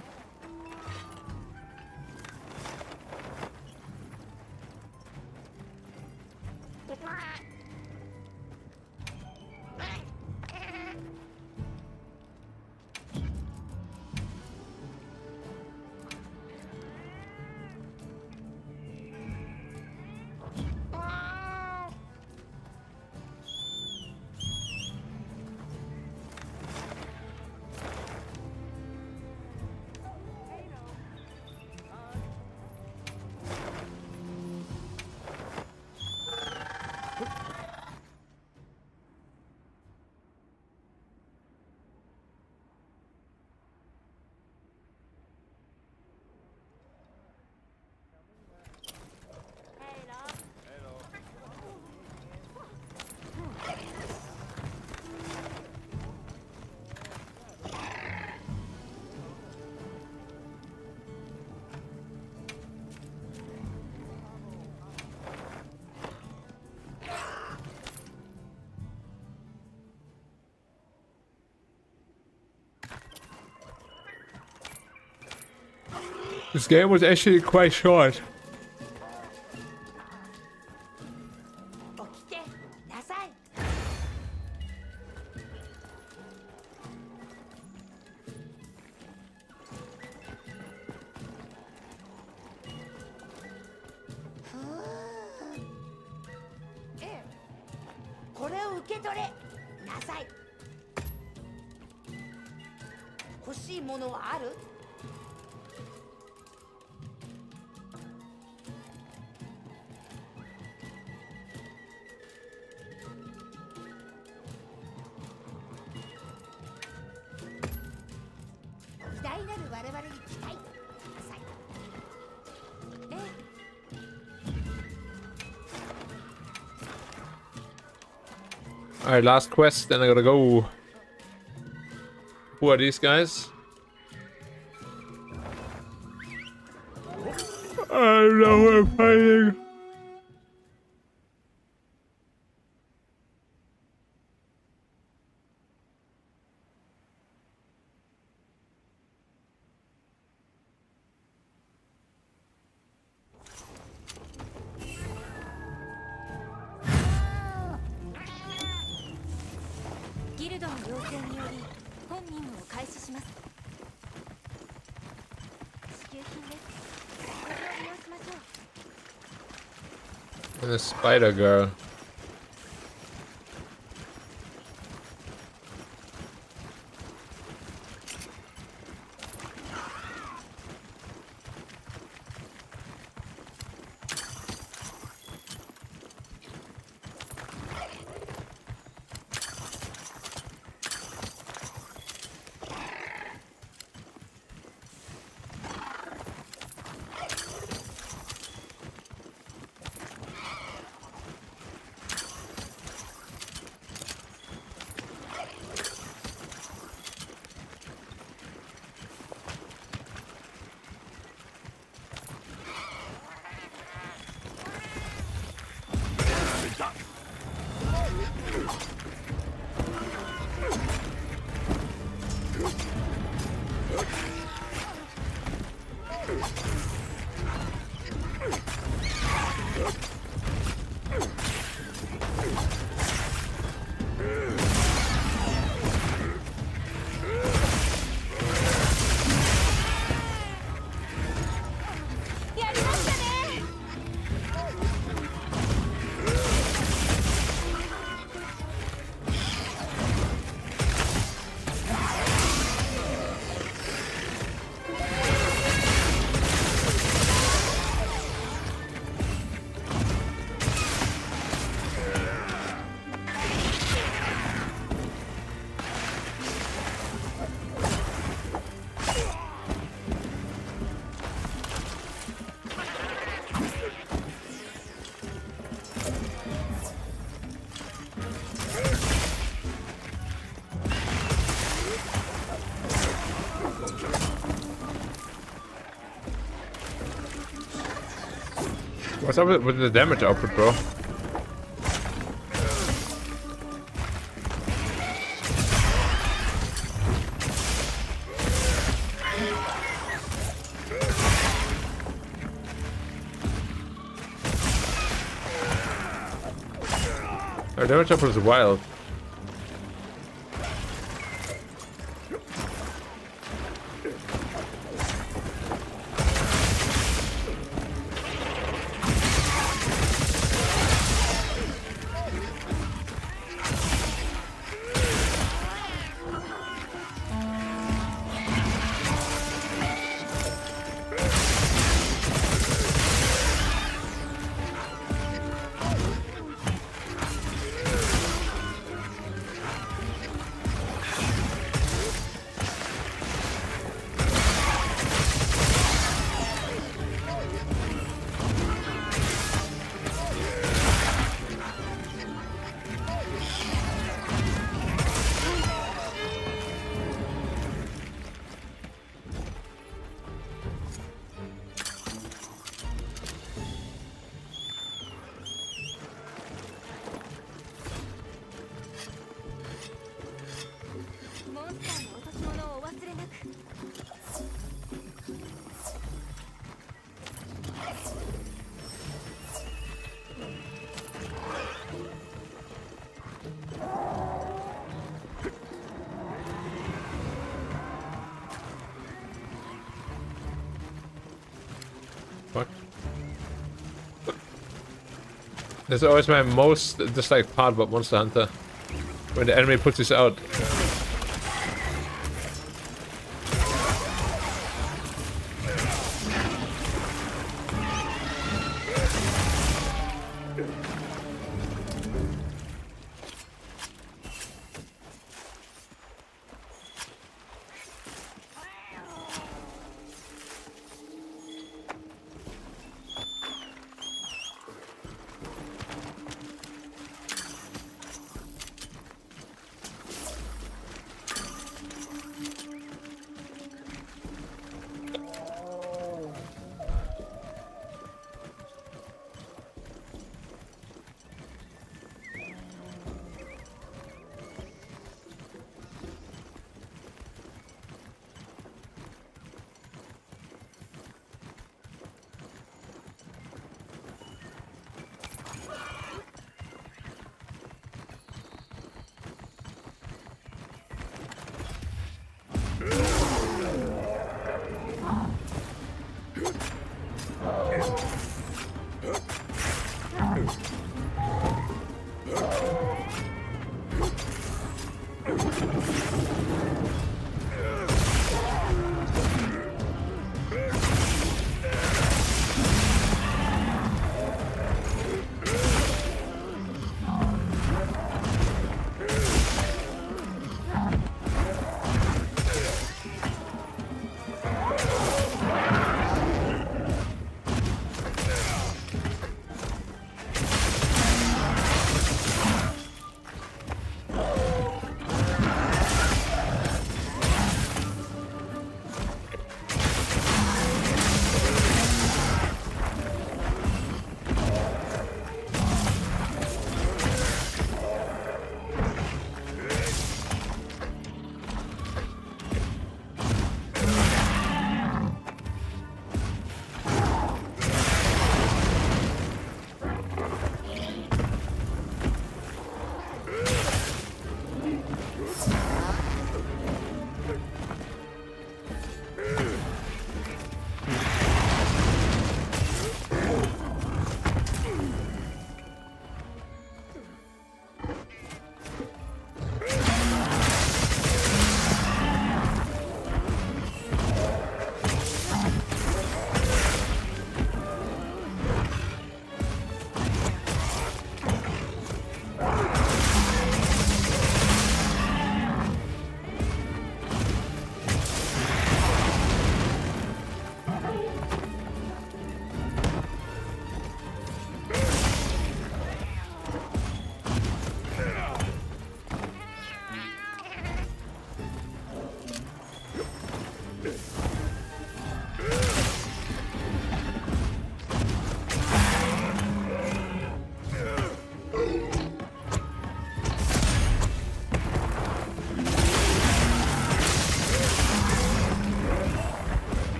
This game was actually quite short. 起きてなさい。これを受け取れなさい。欲しいものはある？偉大なる我々に期待なさい。ええ。 Alright, last quest, then I gotta go. Who are these guys? I don't know who I'm fighting. And the spider girl. What's up with the damage output, bro? Our damage output is wild. Fuck. That's always my most disliked part about Monster Hunter. When the enemy puts this out.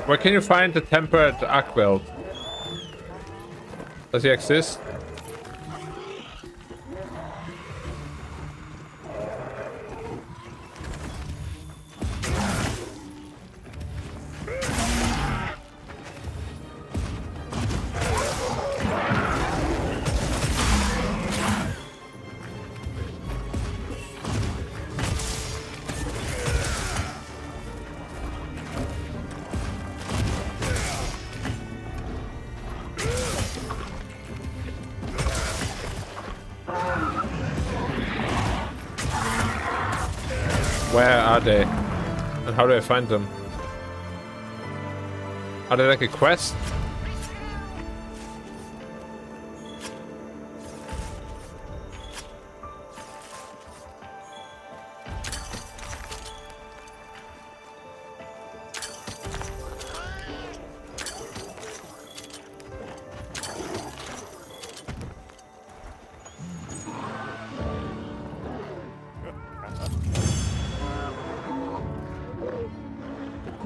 Where can you find the tempered arc weld? Does he exist? Where are they? And how do I find them? Are they like a quest?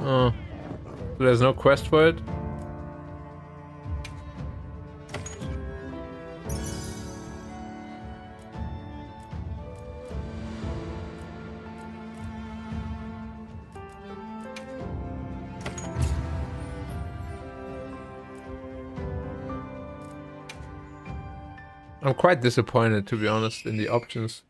Oh. So there's no quest for it? I'm quite disappointed, to be honest, in the options.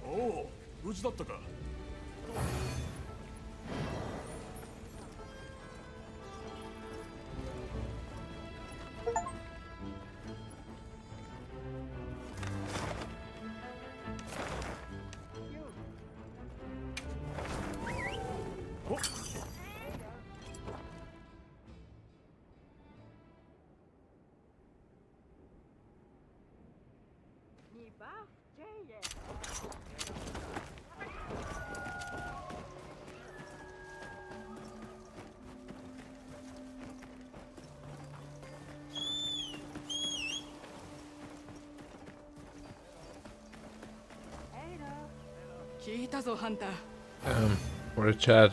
おお、無事だったか。聞いたぞハンター。 What a chat.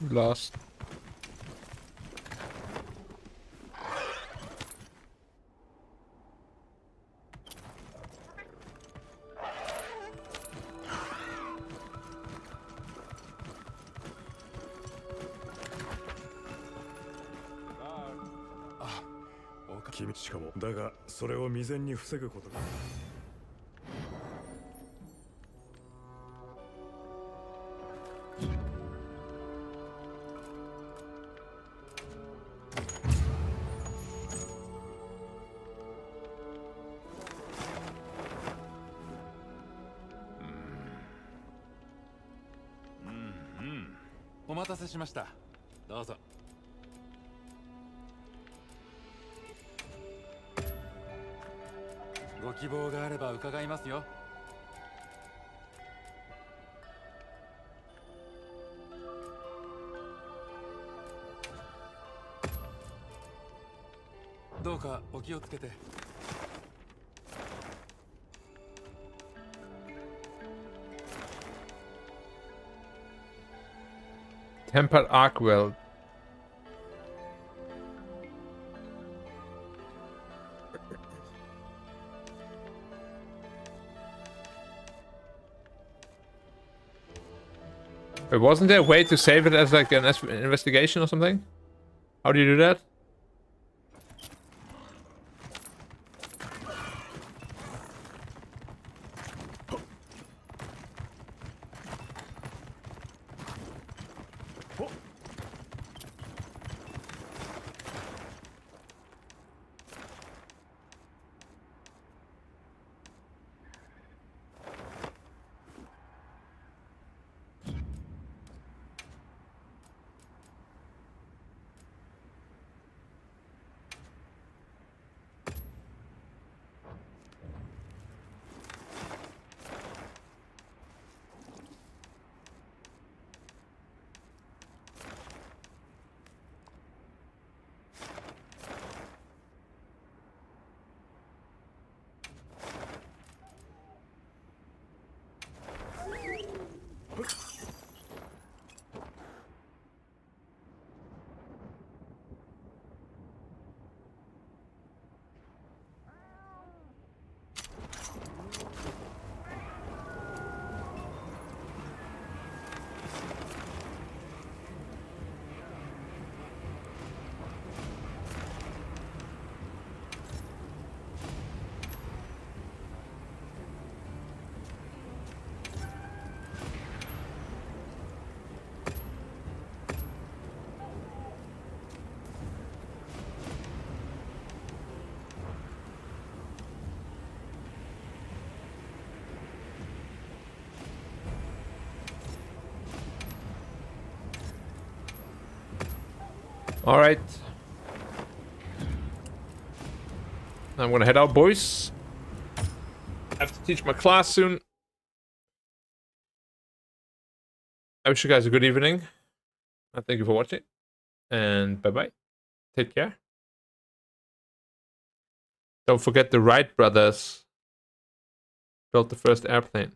Lost. Ah, 君しかもだがそれを未然に防ぐことが。お待たせしました。どうぞ。ご希望があれば伺いますよ。どうかお気をつけて。Tempered arc weld. Wait, wasn't there a way to save it as like an investigation or something? How do you do that? All right. I'm gonna head out, boys. I have to teach my class soon. I wish you guys a good evening. Thank you for watching. And bye-bye. Take care. Don't forget the Wright brothers. built the first airplane.